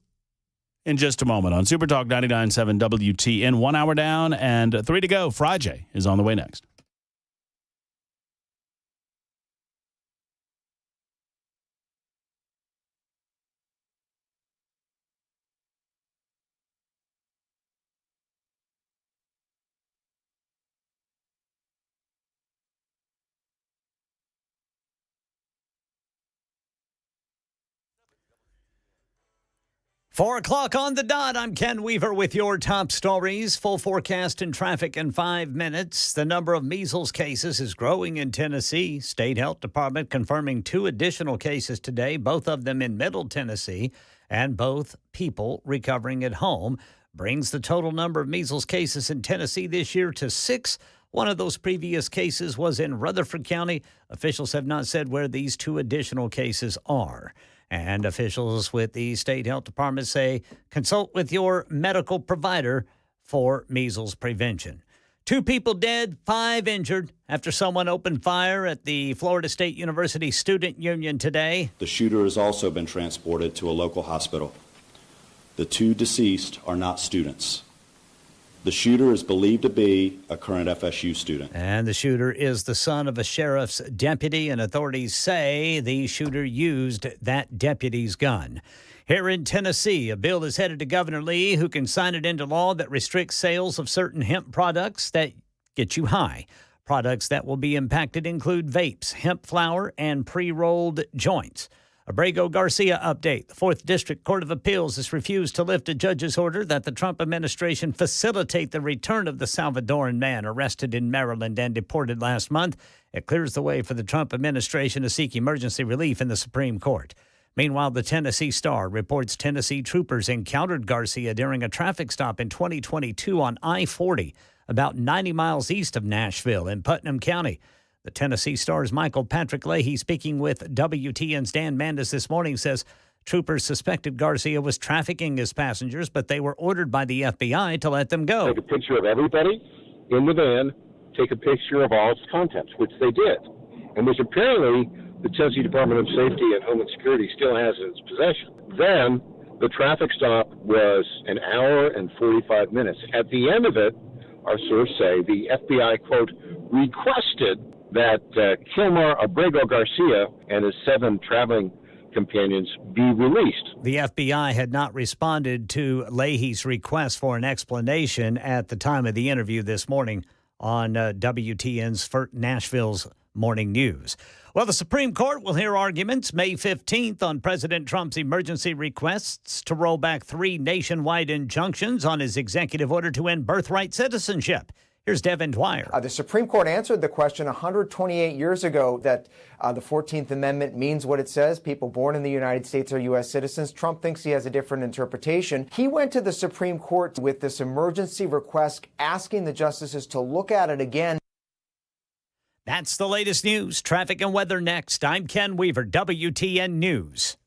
in just a moment on Super Talk 99.7 WTN. 1 hour down and 3 to go. Fri-Jay is on the way next. Four o'clock on the dot. I'm Ken Weaver with your top stories. Full forecast and traffic in 5 minutes. The number of measles cases is growing in Tennessee. State Health Department confirming 2 additional cases today, both of them in Middle Tennessee, and both people recovering at home. Brings the total number of measles cases in Tennessee this year to 6. One of those previous cases was in Rutherford County. Officials have not said where these 2 additional cases are. And officials with the State Health Department say consult with your medical provider for measles prevention. 2 people dead, 5 injured after someone opened fire at the Florida State University Student Union today. The shooter has also been transported to a local hospital. The 2 deceased are not students. The shooter is believed to be a current FSU student. And the shooter is the son of a sheriff's deputy, and authorities say the shooter used that deputy's gun. Here in Tennessee, a bill is headed to Governor Lee, who can sign it into law that restricts sales of certain hemp products that get you high. Products that will be impacted include vapes, hemp flower, and pre-rolled joints. Abrego Garcia update. The 4th District Court of Appeals has refused to lift a judge's order that the Trump administration facilitate the return of the Salvadoran man arrested in Maryland and deported last month. It clears the way for the Trump administration to seek emergency relief in the Supreme Court. Meanwhile, the Tennessee Star reports Tennessee troopers encountered Garcia during a traffic stop in 2022 on I-40, about 90 miles east of Nashville in Putnam County. The Tennessee Star's Michael Patrick Leahy, speaking with WTN's Dan Mandis this morning, says troopers suspected Garcia was trafficking his passengers, but they were ordered by the FBI to let them go. Take a picture of everybody in the van, take a picture of all its contents, which they did, and which apparently the Tennessee Department of Safety and Homeland Security still has in its possession. Then the traffic stop was an hour and 45 minutes. At the end of it, our sources say the FBI, quote, requested that Kilmar Abrego Garcia and his 7 traveling companions be released. The FBI had not responded to Leahy's request for an explanation at the time of the interview this morning on WTN's Nashville's Morning News. Well, the Supreme Court will hear arguments May 15th on President Trump's emergency requests to roll back 3 nationwide injunctions on his executive order to end birthright citizenship. Here's Devin Dwyer. The Supreme Court answered the question 128 years ago that the 14th Amendment means what it says. People born in the United States are U.S. citizens. Trump thinks he has a different interpretation. He went to the Supreme Court with this emergency request, asking the justices to look at it again. That's the latest news. Traffic and weather next. I'm Ken Weaver, WTN News.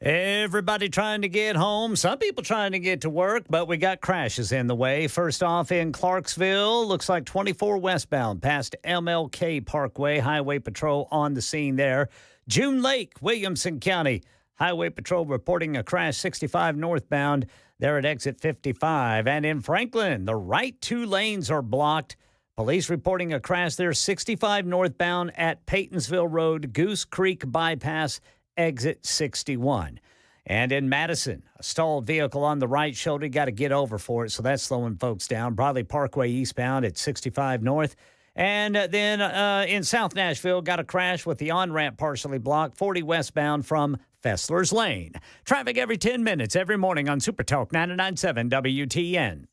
Everybody trying to get home. Some people trying to get to work, but we got crashes in the way. First off, in Clarksville, looks like 24 westbound past MLK Parkway. Highway Patrol on the scene there. June Lake, Williamson County. Highway Patrol reporting a crash 65 northbound there at exit 55. And in Franklin, the right two lanes are blocked. Police reporting a crash there 65 northbound at Paytonsville Road, Goose Creek Bypass, exit 61. And in Madison, a stalled vehicle on the right shoulder. Got to get over for it, so that's slowing folks down. Broadley Parkway eastbound at 65 north. And then in South Nashville, got a crash with the on-ramp partially blocked, 40 westbound from Fessler's Lane. Traffic every 10 minutes every morning on Super Talk 99.7 WTN.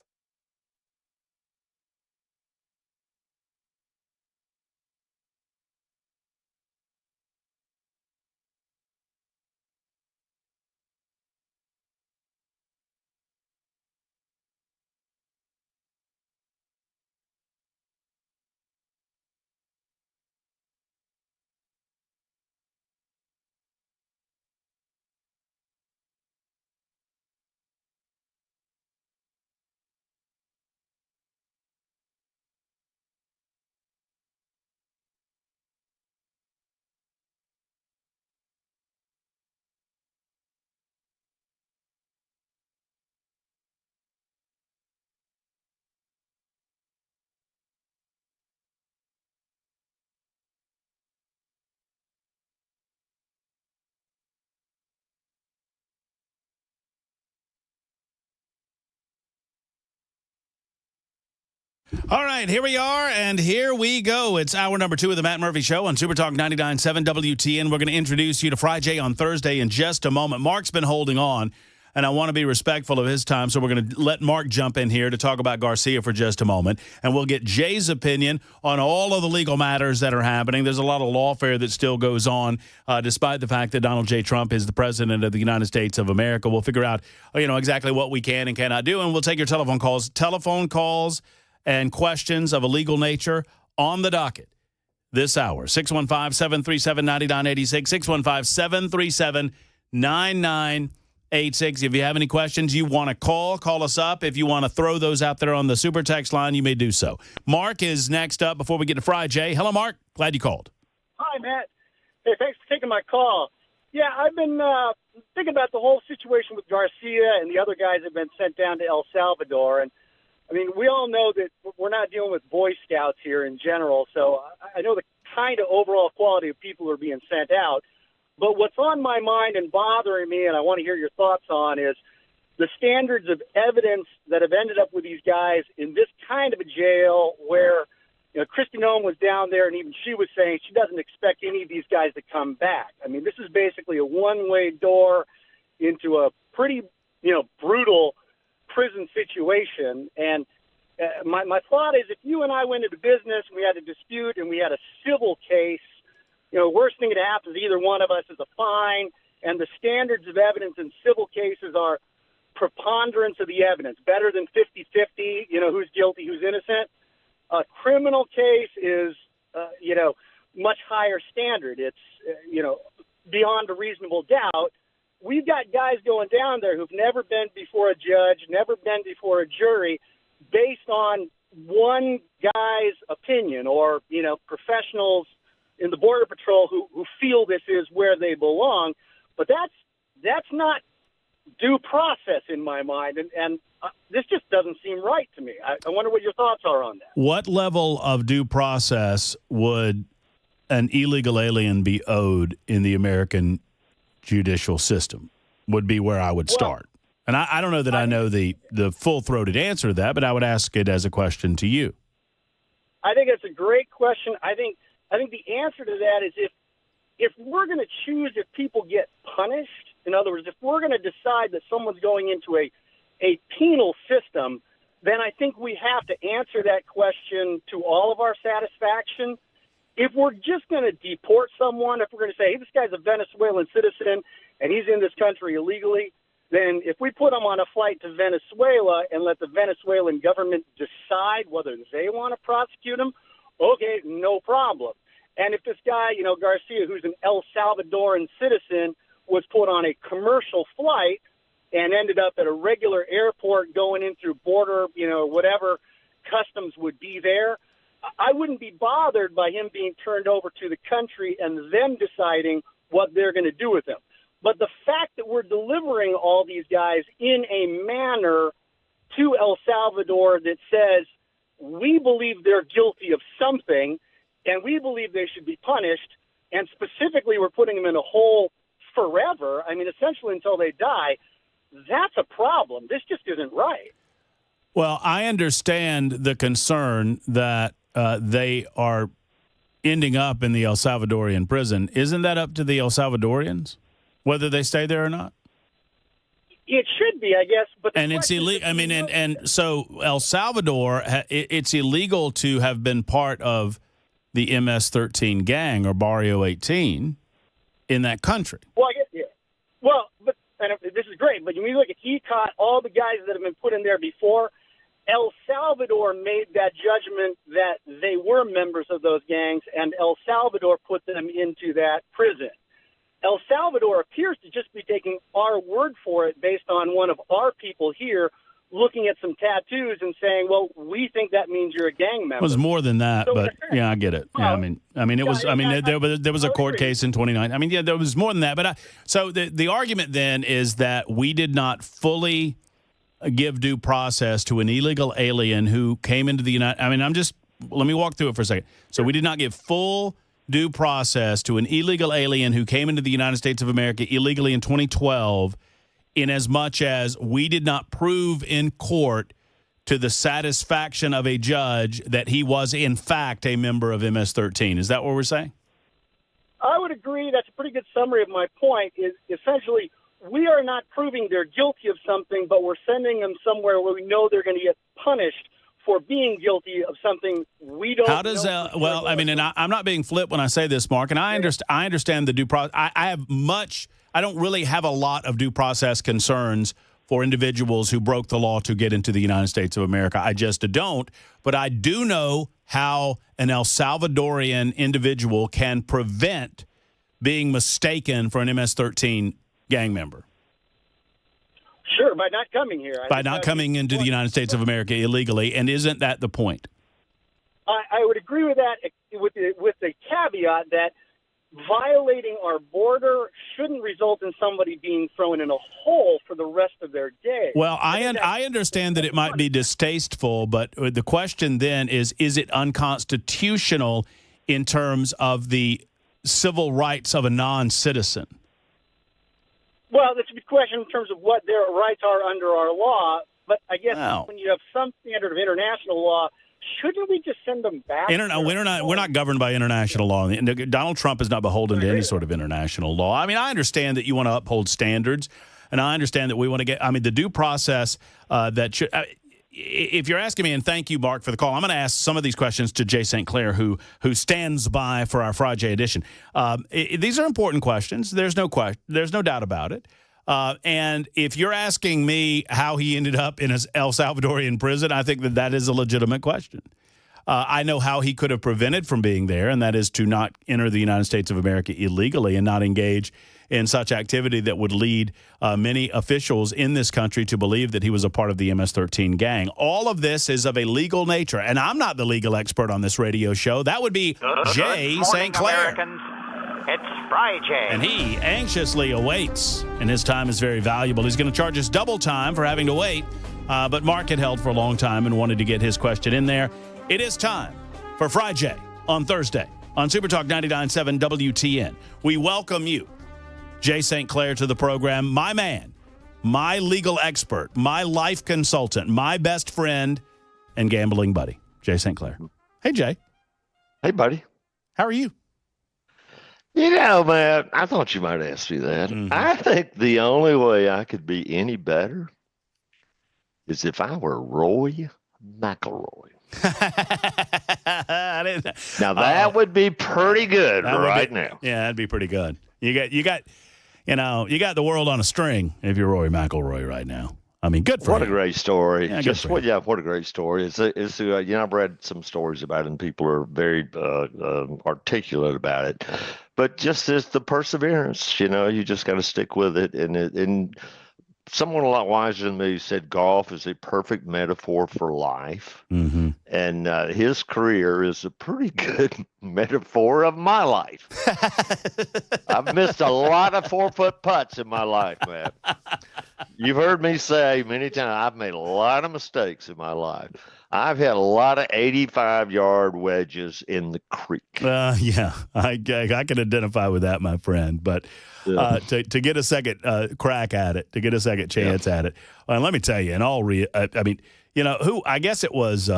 All right, here we are, and here we go. It's hour number 2 of the Matt Murphy Show on Super Talk 99.7 WTN. We're going to introduce you to Fri-Jay on Thursday in just a moment. Mark's been holding on, and I want to be respectful of his time, so we're going to let Mark jump in here to talk about Garcia for just a moment, and we'll get Jay's opinion on all of the legal matters that are happening. There's a lot of lawfare that still goes on, despite the fact that Donald J. Trump is the president of the United States of America. We'll figure out, exactly what we can and cannot do, and we'll take your telephone calls and questions of a legal nature on the docket this hour. 615-737-9986, 615-737-9986. If you have any questions you want to call us up. If you want to throw those out there on the super text line, you may do so. Mark is next up before we get to Fri-Jay. Hello, Mark. Glad you called. Hi, Matt. Hey, thanks for taking my call. Yeah, I've been thinking about the whole situation with Garcia and the other guys that have been sent down to El Salvador. And I mean, we all know that we're not dealing with Boy Scouts here in general, so I know the kind of overall quality of people who are being sent out. But what's on my mind and bothering me, and I want to hear your thoughts on, is the standards of evidence that have ended up with these guys in this kind of a jail where, Kristi Noem was down there, and even she was saying she doesn't expect any of these guys to come back. I mean, this is basically a one-way door into a pretty, brutal prison situation. And my thought is, if you and I went into business and we had a dispute and we had a civil case, worst thing that happens is either one of us is a fine, and the standards of evidence in civil cases are preponderance of the evidence, better than 50-50, who's guilty, who's innocent. A criminal case is, much higher standard. It's, beyond a reasonable doubt. We've got guys going down there who've never been before a judge, never been before a jury, based on one guy's opinion or, professionals in the Border Patrol who feel this is where they belong. But that's not due process in my mind, and this just doesn't seem right to me. I wonder what your thoughts are on that. What level of due process would an illegal alien be owed in the American judicial system would be where I would start. And I don't know that I know the full-throated answer to that, but I would ask it as a question to you. I think it's a great question. I think the answer to that is if we're going to choose if people get punished, in other words, if we're going to decide that someone's going into a penal system, then I think we have to answer that question to all of our satisfaction. If we're just going to deport someone, if we're going to say, hey, this guy's a Venezuelan citizen and he's in this country illegally, then if we put him on a flight to Venezuela and let the Venezuelan government decide whether they want to prosecute him, okay, no problem. And if this guy, Garcia, who's an El Salvadoran citizen, was put on a commercial flight and ended up at a regular airport going in through border, whatever customs would be there, I wouldn't be bothered by him being turned over to the country and them deciding what they're going to do with him. But the fact that we're delivering all these guys in a manner to El Salvador that says we believe they're guilty of something and we believe they should be punished, and specifically we're putting them in a hole forever, essentially until they die, that's a problem. This just isn't right. Well, I understand the concern that they are ending up in the El Salvadorian prison. Isn't that up to the El Salvadorians, whether they stay there or not? It should be, I guess. But and it's illegal. And so El Salvador, it's illegal to have been part of the MS-13 gang or Barrio 18 in that country. Well, I guess, yeah. Well, and this is great, but when you look at ECOT, all the guys that have been put in there before, El Salvador made that judgment that they were members of those gangs, and El Salvador put them into that prison. El Salvador appears to just be taking our word for it based on one of our people here looking at some tattoos and saying, well, we think that means you're a gang member. It was more than that, but yeah, I get it. Yeah, there was a court case in 2019. There was more than that. But so the argument then is that we did not fully give due process to an illegal alien who came into the United. Let me walk through it for a second. So we did not give full due process to an illegal alien who came into the United States of America illegally in 2012, in as much as we did not prove in court to the satisfaction of a judge that he was in fact a member of MS-13. Is that what we're saying? I would agree. That's a pretty good summary of my point. Is essentially we are not proving they're guilty of something, but we're sending them somewhere where we know they're going to get punished for being guilty of something we don't. How does that? Well, and I'm not being flip when I say this, Mark, and I understand the due process. I don't really have a lot of due process concerns for individuals who broke the law to get into the United States of America. I just don't. But I do know how an El Salvadorian individual can prevent being mistaken for an MS-13 gang member. Sure, by not coming here. By not coming into the United States of America illegally, and isn't that the point? I would agree with that with the caveat that violating our border shouldn't result in somebody being thrown in a hole for the rest of their day. Well, I understand that it might be distasteful, but the question then is it unconstitutional in terms of the civil rights of a non-citizen? Well, that's a good question in terms of what their rights are under our law. But I guess when you have some standard of international law, shouldn't we just send them back? We're not governed by international law. Donald Trump is not beholden to any sort of international law. I understand that you want to uphold standards, and I understand that we want to get. The due process that should. If you're asking me, and thank you, Mark, for the call, I'm going to ask some of these questions to Jay St. Clair, who stands by for our Fri-Jay edition. These are important questions. There's no doubt about it. And if you're asking me how he ended up in an El Salvadorian prison, I think that is a legitimate question. I know how he could have prevented from being there, and that is to not enter the United States of America illegally and not engage in such activity that would lead many officials in this country to believe that he was a part of the MS-13 gang. All of this is of a legal nature, and I'm not the legal expert on this radio show. That would be Jay St. Clair. Americans. It's Fri-Jay. And he anxiously awaits, and his time is very valuable. He's going to charge us double time for having to wait, but Mark had held for a long time and wanted to get his question in there. It is time for Fri-Jay on Thursday on Super Talk 99.7 WTN. We welcome you, Jay St. Clair, to the program. My man, my legal expert, my life consultant, my best friend, and gambling buddy, Jay St. Clair. Hey, Jay. Hey, buddy. How are you? Man, I thought you might ask me that. Mm-hmm. I think the only way I could be any better is if I were Roy McIlroy. Now that would be pretty good now. Yeah, that'd be pretty good. You got the world on a string if you're Roy McIlroy right now. I mean, good for What him. a great story. Yeah, Just what a great story. I've read some stories about it, and people are very articulate about it. But just as the perseverance, you just got to stick with it. And someone a lot wiser than me said golf is a perfect metaphor for life. Mm-hmm. And his career is a pretty good metaphor of my life. I've missed a lot of 4-foot putts in my life, man. You've heard me say many times, I've made a lot of mistakes in my life. I've had a lot of 85-yard wedges in the creek. Yeah, I can identify with that, my friend. But to get a second crack at it, to get a second chance at it, and let me tell you, I mean, who I guess it was.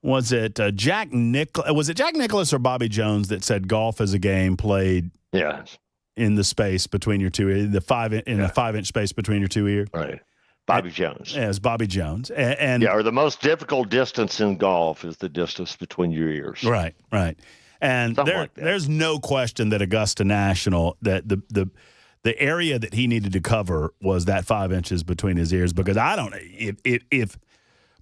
Was it Jack Nicklaus or Bobby Jones that said golf is a game played? In the space between your two ears, the 5-inch space between your two ears. Right. Bobby Jones. Yeah, it's Bobby Jones. And or the most difficult distance in golf is the distance between your ears. Right. And there's no question that Augusta National, that the area that he needed to cover was that 5 inches between his ears, because I don't know if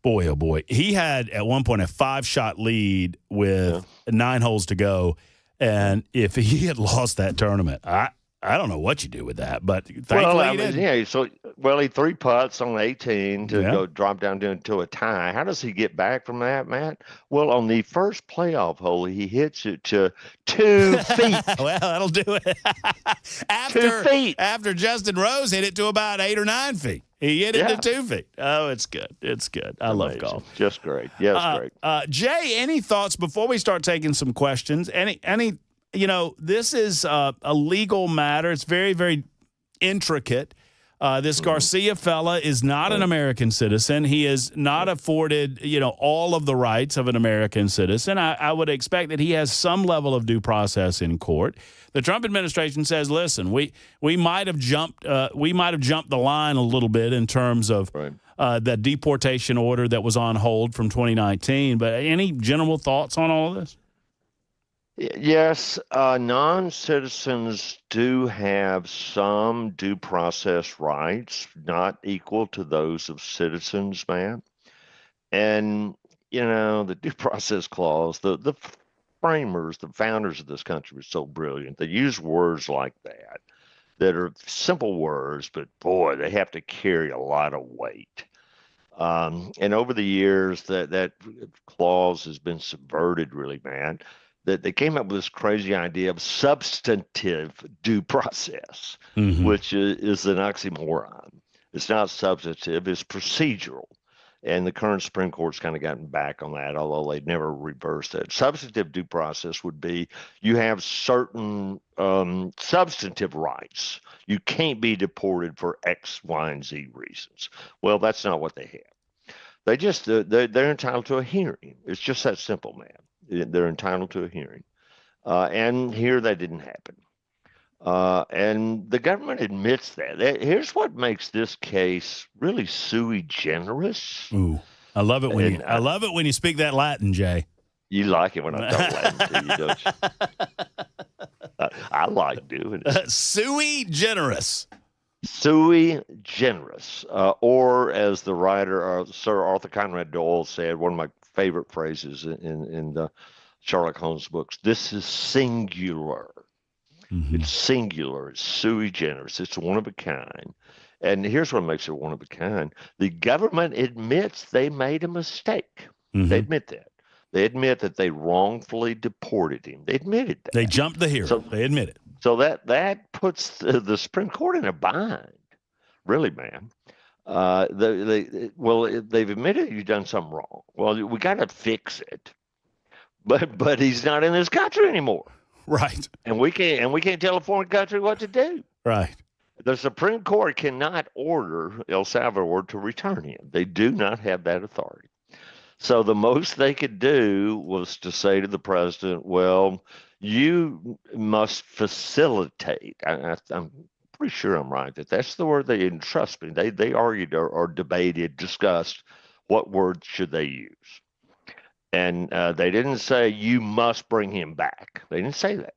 boy, oh boy, he had at one point a 5-shot lead with 9 holes to go. And if he had lost that tournament, I don't know what you do with that. But thankfully he did. He 3 putts on 18 to go drop down into a tie. How does he get back from that, Matt? Well, on the first playoff hole, he hits it to 2 feet. Well, that'll do it. 2 feet. After Justin Rose hit it to about 8 or 9 feet. He hit it to 2 feet. Oh, it's good. It's good. I love golf. Just great. Yeah, it's great. Jay, any thoughts before we start taking some questions? Any this is a legal matter. It's very, very intricate. This Garcia fella is not an American citizen. He is not afforded, all of the rights of an American citizen. I would expect that he has some level of due process in court. The Trump administration says, listen, we might have jumped the line a little bit in terms of that deportation order that was on hold from 2019. But any general thoughts on all of this? Yes, non-citizens do have some due process rights, not equal to those of citizens, man. And, the due process clause, the framers, the founders of this country were so brilliant. They use words like that are simple words, but boy, they have to carry a lot of weight. And over the years, that clause has been subverted, really, man. That they came up with this crazy idea of substantive due process, which is an oxymoron. It's not substantive, it's procedural. And the current Supreme Court's kind of gotten back on that, although they'd never reversed it. Substantive due process would be you have certain substantive rights. You can't be deported for X, Y, and Z reasons. Well, that's not what they have. They just, they're entitled to a hearing. It's just that simple, man. They're entitled to a hearing. And here that didn't happen. And the government admits that. Here's what makes this case really sui generis. Ooh, I love it when you speak that Latin, Jay. You like it when I talk Latin to you, don't you? I like doing it. Sui generis. Sui generis. Or as the writer, Sir Arthur Conan Doyle said, one of my favorite phrases in the Sherlock Holmes books, this is singular. It's singular. It's sui generis. It's one of a kind. And here's what makes it one of a kind. The government admits they made a mistake. They admit that. They admit that they wrongfully deported him. They admitted that. They jumped the hearing. They admit it. So that puts the Supreme Court in a bind. Really, man. They've admitted you've done something wrong. Well, we got to fix it. But he's not in this country anymore. Right. And we can't tell a foreign country what to do. Right. The Supreme Court cannot order El Salvador to return him. They do not have that authority. So the most they could do was to say to the president, well, you must facilitate. I'm pretty sure I'm right that's the word they entrust me. They argued or debated, discussed what word should they use. And they didn't say you must bring him back. They didn't say that.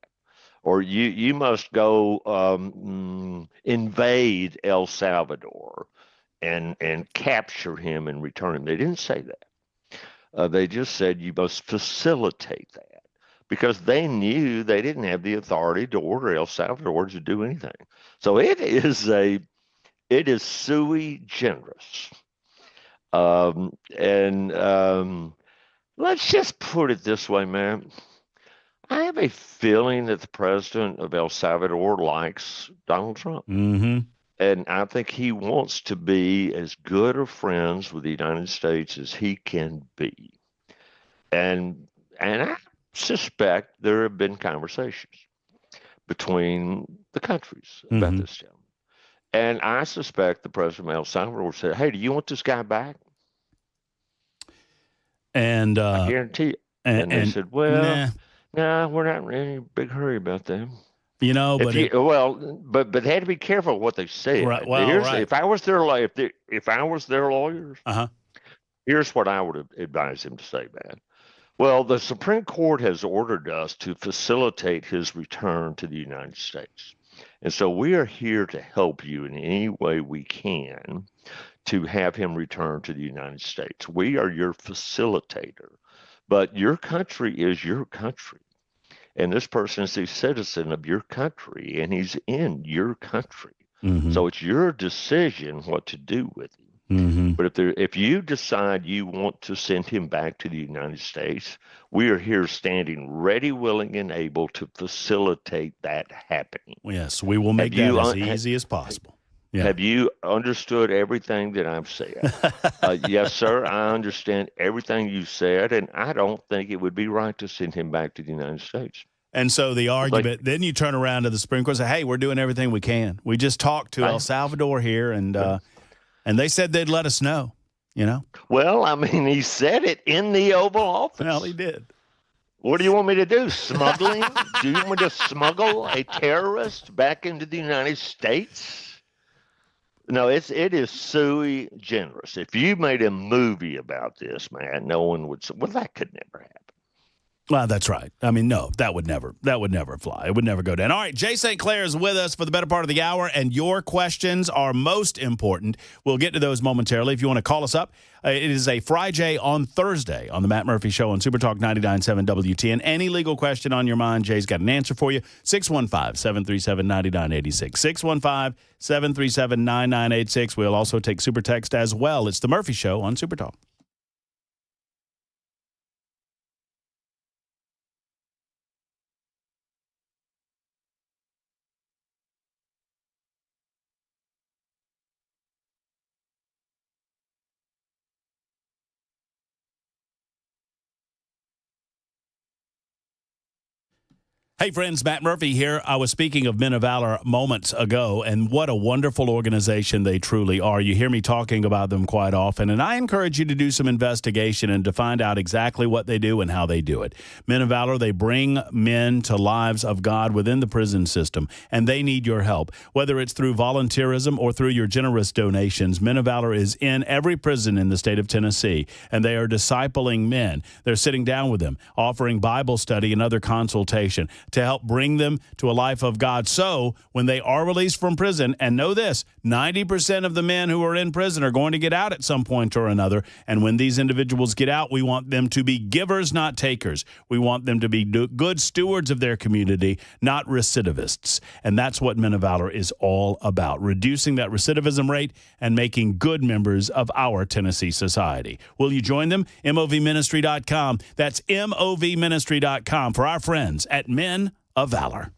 Or you must go invade El Salvador and capture him and return him. They didn't say that. They just said you must facilitate that because they knew they didn't have the authority to order El Salvador to do anything. So it is sui generis. Let's just put it this way, man. I have a feeling that the president of El Salvador likes Donald Trump. Mm-hmm. And I think he wants to be as good of friends with the United States as he can be. And I suspect there have been conversations between the countries about this gentleman. And I suspect the president of El Salvador said, hey, do you want this guy back? And I guarantee it. And they said, well, nah, we're not in any big hurry about that. You know, but but they had to be careful what they said. Right, well, right. If I was their lawyers, here's what I would advise him to say, man. Well, the Supreme Court has ordered us to facilitate his return to the United States. And so we are here to help you in any way we can to have him return to the United States. We are your facilitator, but your country is your country. And this person is a citizen of your country, and he's in your country. So it's your decision what to do with him. But if you decide you want to send him back to the United States, we are here standing ready, willing, and able to facilitate that happening. Yes, we will make that as easy as possible. Yeah. Have you understood everything that I've said? Yes, sir. I understand everything you said, and I don't think it would be right to send him back to the United States. And so the argument, then you turn around to the Supreme Court and say, hey, we're doing everything we can. We just talked to El Salvador here, and they said they'd let us know, you know? Well, I mean, he said it in the Oval Office. Well, he did. What do you want me to do? Smuggling? Do you want me to smuggle a terrorist back into the United States? No, it is sui generis. If you made a movie about this, man, no one would say, well, that could never happen. Well, that's right. I mean, no, that would never fly. It would never go down. All right, Jay St. Clair is with us for the better part of the hour, and your questions are most important. We'll get to those momentarily. If you want to call us up, it is a Fri-Jay on Thursday on the Matt Murphy Show on Super Talk 99.7 WTN. Any legal question on your mind, Jay's got an answer for you. 615-737-9986. 615-737-9986. We'll also take Super Text as well. It's the Murphy Show on Super Talk. Hey, friends, Matt Murphy here. I was speaking of Men of Valor moments ago, and what a wonderful organization they truly are. You hear me talking about them quite often, and I encourage you to do some investigation and to find out exactly what they do and how they do it. Men of Valor, they bring men to lives of God within the prison system, and they need your help. Whether it's through volunteerism or through your generous donations, Men of Valor is in every prison in the state of Tennessee, and they are discipling men. They're sitting down with them, offering Bible study and other consultation to help bring them to a life of God. So when they are released from prison, and know this, 90% of the men who are in prison are going to get out at some point or another. And when these individuals get out, we want them to be givers, not takers. We want them to be good stewards of their community, not recidivists. And that's what Men of Valor is all about, reducing that recidivism rate and making good members of our Tennessee society. Will you join them? MOVministry.com. That's MOVministry.com for our friends at Men of Valor.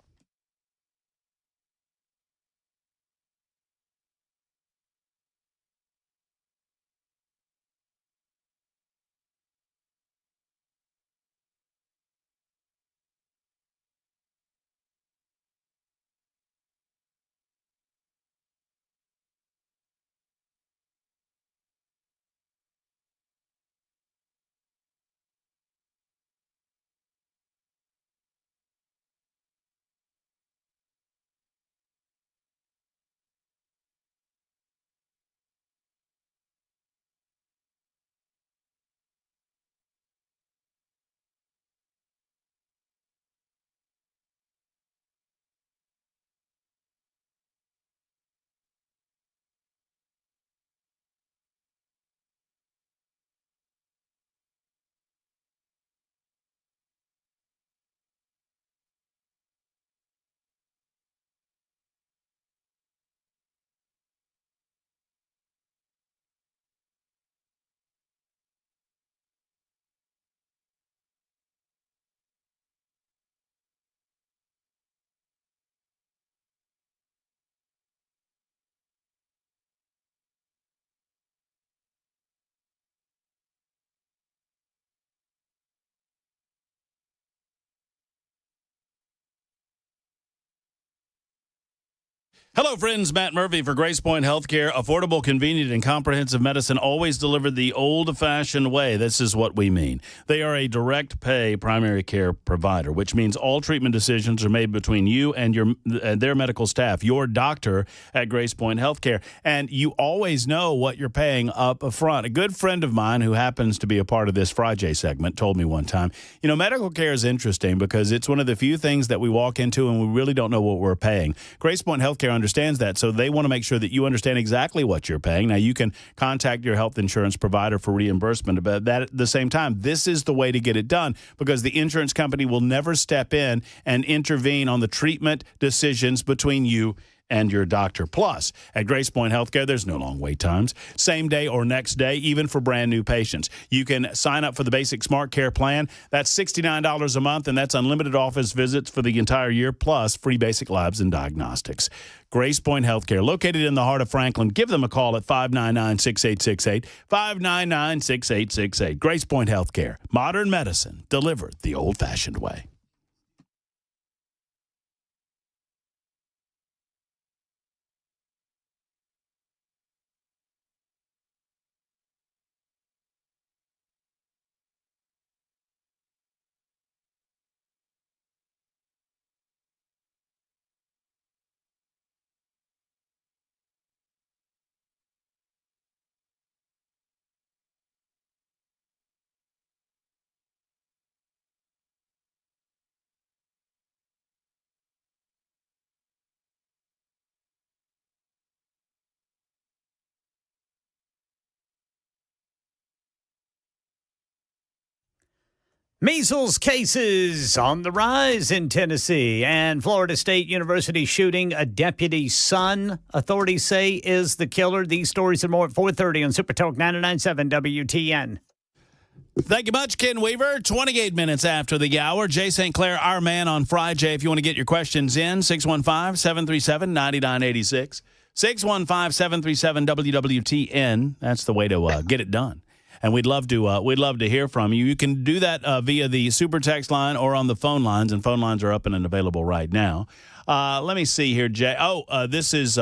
Hello, friends. Matt Murphy for Grace Point Healthcare. Affordable, convenient, and comprehensive medicine always delivered the old-fashioned way. This is what we mean. They are a direct pay primary care provider, which means all treatment decisions are made between you and their medical staff, your doctor at Grace Point Healthcare. And you always know what you're paying up front. A good friend of mine who happens to be a part of this Fri-Jay segment told me one time, medical care is interesting because it's one of the few things that we walk into and we really don't know what we're paying. Grace Point Healthcare understands that, so they want to make sure that you understand exactly what you're paying. Now, you can contact your health insurance provider for reimbursement, but that at the same time, this is the way to get it done because the insurance company will never step in and intervene on the treatment decisions between you and your doctor. Plus, at Grace Point Healthcare, there's no long wait times. Same day or next day, even for brand new patients. You can sign up for the basic Smart Care plan. That's $69 a month, and that's unlimited office visits for the entire year, plus free basic labs and diagnostics. Grace Point Healthcare, located in the heart of Franklin. Give them a call at 599-6868, 599-6868. Grace Point Healthcare, modern medicine delivered the old-fashioned way. Measles cases on the rise in Tennessee, and Florida State University shooting a deputy's son, authorities say, is the killer. These stories and more at 4:30 on Super Talk 99.7 WTN. Thank you much, Ken Weaver. 28 minutes after the hour. Jay St. Clair, our man on Fri-Jay. If you want to get your questions in, 615-737-9986. 615-737-WWTN. That's the way to get it done. And we'd love to hear from you. You can do that via the super text line or on the phone lines, and phone lines are up and available right now. Let me see here, Jay. This is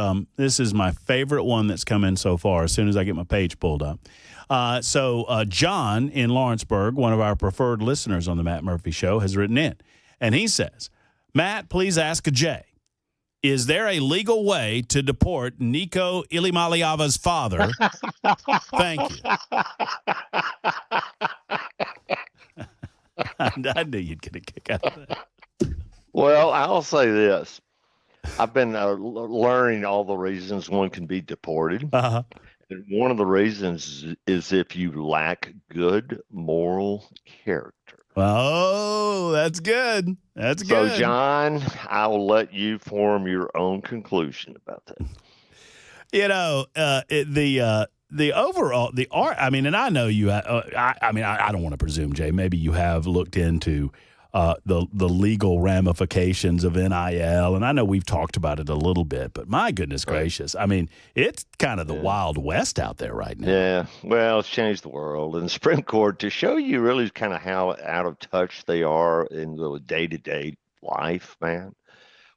my favorite one that's come in so far. As soon as I get my page pulled up, so John in Lawrenceburg, one of our preferred listeners on the Matt Murphy Show, has written in, and he says, "Matt, please ask Jay. Is there a legal way to deport Nico Ilimaliava's father?" Thank you. I knew you'd get a kick out of that. Well, I'll say this. I've been learning all the reasons one can be deported. Uh-huh. And one of the reasons is if you lack good moral character. Oh, that's good. That's good. So, John, I will let you form your own conclusion about that. The overall, the art, and I know you, I don't want to presume, Jay, maybe you have looked into the legal ramifications of NIL, and I know we've talked about it a little bit, but my goodness gracious, it's kind of the Wild West out there right now. Yeah, well, it's changed the world. And the Supreme Court, to show you really kind of how out of touch they are in the day-to-day life, man,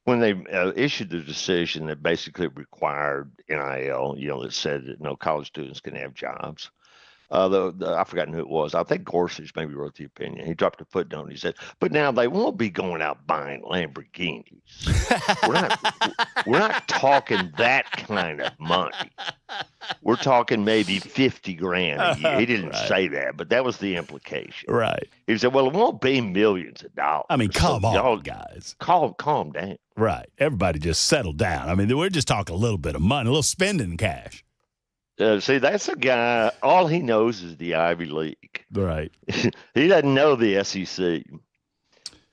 when they issued the decision that basically required NIL, that said that no college students can have jobs. I've forgotten who it was. I think Gorsuch maybe wrote the opinion. He dropped a footnote and he said, but now they won't be going out buying Lamborghinis. we're not talking that kind of money. We're talking maybe $50,000 a year. He didn't say that, but that was the implication. Right. He said, well, it won't be millions of dollars. Come on, guys. Calm down. Right. Everybody just settle down. We're just talking a little bit of money, a little spending cash. See, that's a guy, all he knows is the Ivy League. Right. He doesn't know the SEC.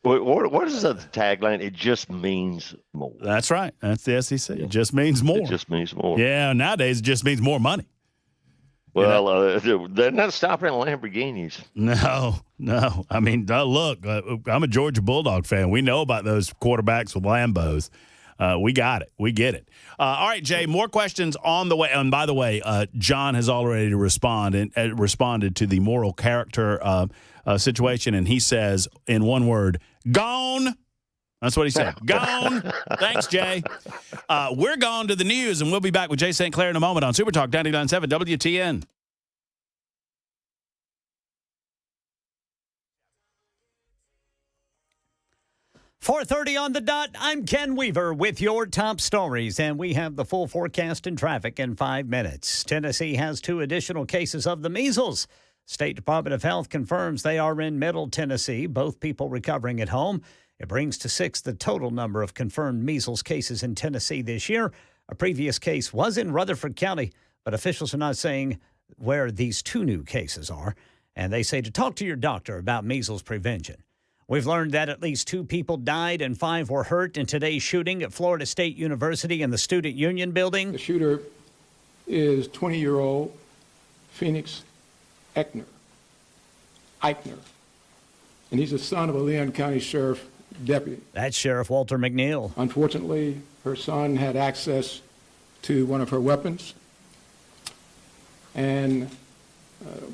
What is the tagline? It just means more. That's right. That's the SEC. Yeah. It just means more. It just means more. Yeah, nowadays it just means more money. Well, they're not stopping at Lamborghinis. No. Look, I'm a Georgia Bulldog fan. We know about those quarterbacks with Lambos. We got it. We get it. All right, Jay, more questions on the way. And by the way, John has already responded to the moral character situation, and he says, in one word, gone. That's what he said. Gone. Thanks, Jay. We're gone to the news, and we'll be back with Jay St. Clair in a moment on Super Talk 99.7 WTN. .30 on the dot. I'm Ken Weaver with your top stories, and we have the full forecast and traffic in 5 minutes. Tennessee has 2 additional cases of the measles. State Department of Health confirms they are in Middle Tennessee, both people recovering at home. It brings to 6 the total number of confirmed measles cases in Tennessee this year. A previous case was in Rutherford County, but officials are not saying where these 2 new cases are, and they say to talk to your doctor about measles prevention. We've learned that at least 2 people died and 5 were hurt in today's shooting at Florida State University in the Student Union building. The shooter is 20-year-old Phoenix Eichner. And he's the son of a Leon County Sheriff deputy. That's Sheriff Walter McNeil. Unfortunately, her son had access to one of her weapons, and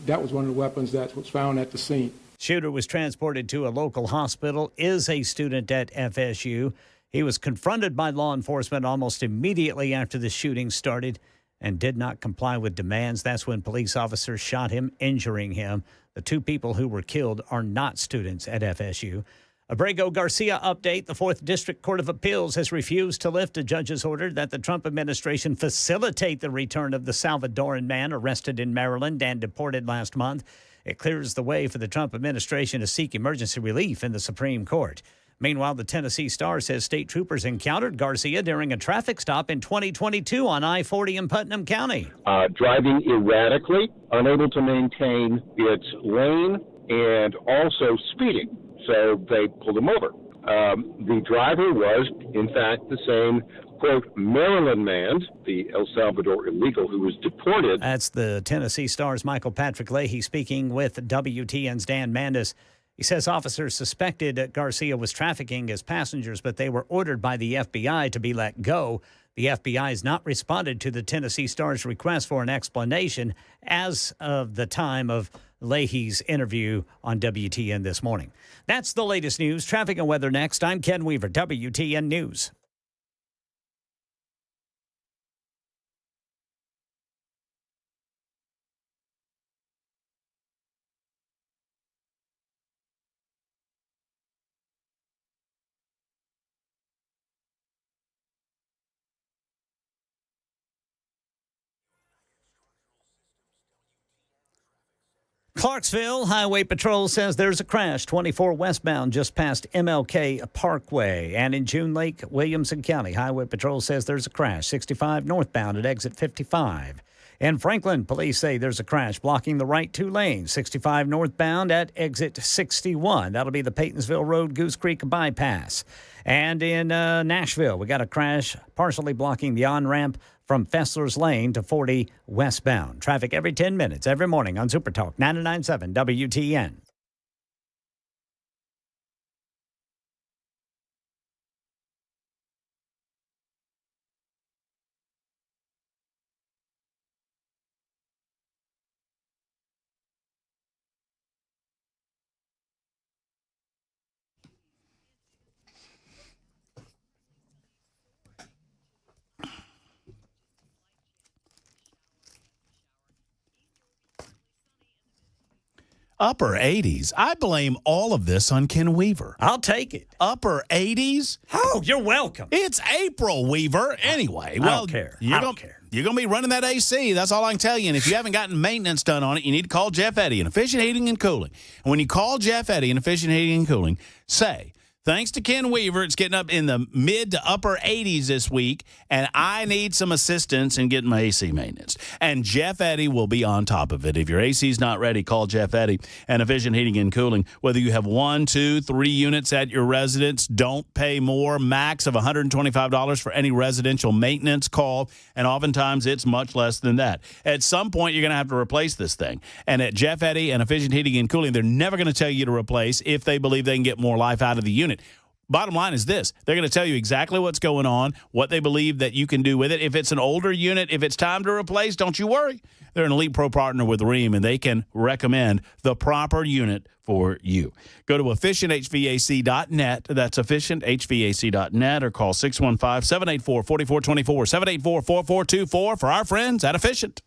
that was one of the weapons that was found at the scene. Shooter was transported to a local hospital, is a student at FSU. He was confronted by law enforcement almost immediately after the shooting started and did not comply with demands. That's when police officers shot him, injuring him. The 2 people who were killed are not students at FSU. Abrego Garcia update. The 4th District Court of Appeals has refused to lift a judge's order that the Trump administration facilitate the return of the Salvadoran man arrested in Maryland and deported last month. It clears the way for the Trump administration to seek emergency relief in the Supreme Court. Meanwhile, the Tennessee Star says state troopers encountered Garcia during a traffic stop in 2022 on I-40 in Putnam County. Driving erratically, unable to maintain its lane, and also speeding. So they pulled him over. The driver was, in fact, the same, quote, Maryland man, the El Salvador illegal who was deported. That's the Tennessee Star's Michael Patrick Leahy speaking with WTN's Dan Mandis. He says officers suspected Garcia was trafficking his passengers, but they were ordered by the FBI to be let go. The FBI has not responded to the Tennessee Star's request for an explanation as of the time of Leahy's interview on WTN this morning. That's the latest news. Traffic and weather next. I'm Ken Weaver, WTN News. Clarksville Highway Patrol says there's a crash 24 westbound just past MLK Parkway. And in June Lake, Williamson County, Highway Patrol says there's a crash 65 northbound at exit 55. In Franklin, police say there's a crash blocking the right 2 lanes, 65 northbound at exit 61. That'll be the Paytonsville Road Goose Creek bypass. And in Nashville, we got a crash partially blocking the on-ramp from Fessler's Lane to 40 westbound. Traffic every 10 minutes, every morning on Super Talk 99.7 WTN. Upper 80s. I blame all of this on Ken Weaver. I'll take it. Upper 80s? Oh, you're welcome. It's April, Weaver. Anyway, I don't care. I don't care. You're going to be running that AC. That's all I can tell you. And if you haven't gotten maintenance done on it, you need to call Jeff Eddy in Efficient Heating and Cooling. And when you call Jeff Eddy in Efficient Heating and Cooling, say, thanks to Ken Weaver, it's getting up in the mid to upper 80s this week, and I need some assistance in getting my AC maintenance. And Jeff Eddy will be on top of it. If your AC is not ready, call Jeff Eddy and Efficient Heating and Cooling. Whether you have 1, 2, 3 units at your residence, don't pay more. Max of $125 for any residential maintenance call, and oftentimes it's much less than that. At some point, you're going to have to replace this thing. And at Jeff Eddy and Efficient Heating and Cooling, they're never going to tell you to replace if they believe they can get more life out of the unit. bottom line is this. They're going to tell you exactly what's going on, what they believe that you can do with it. If it's an older unit, if it's time to replace, don't you worry. They're an Elite Pro partner with Rheem, and they can recommend the proper unit for you. Go to efficienthvac.net. That's efficienthvac.net, or call 615-784-4424, 784-4424 for our friends at Efficient.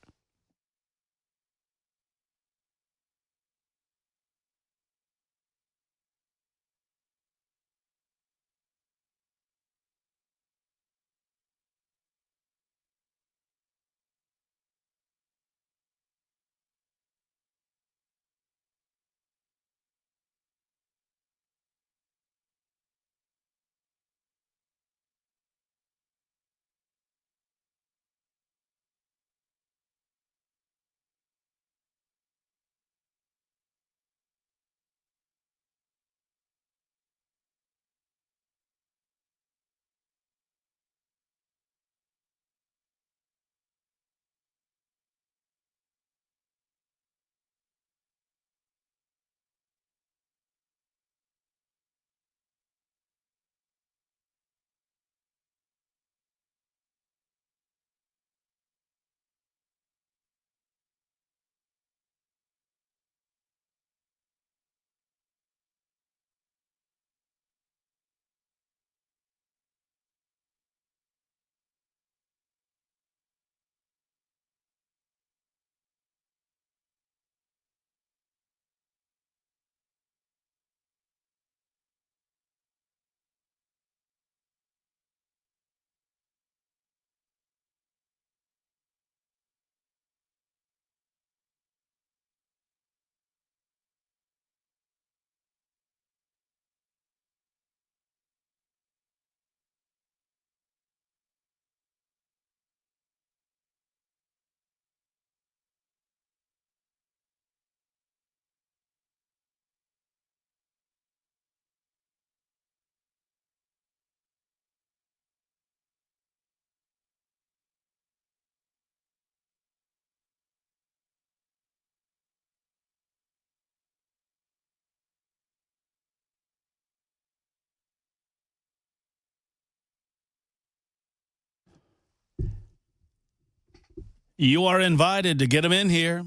You are invited to get them in here.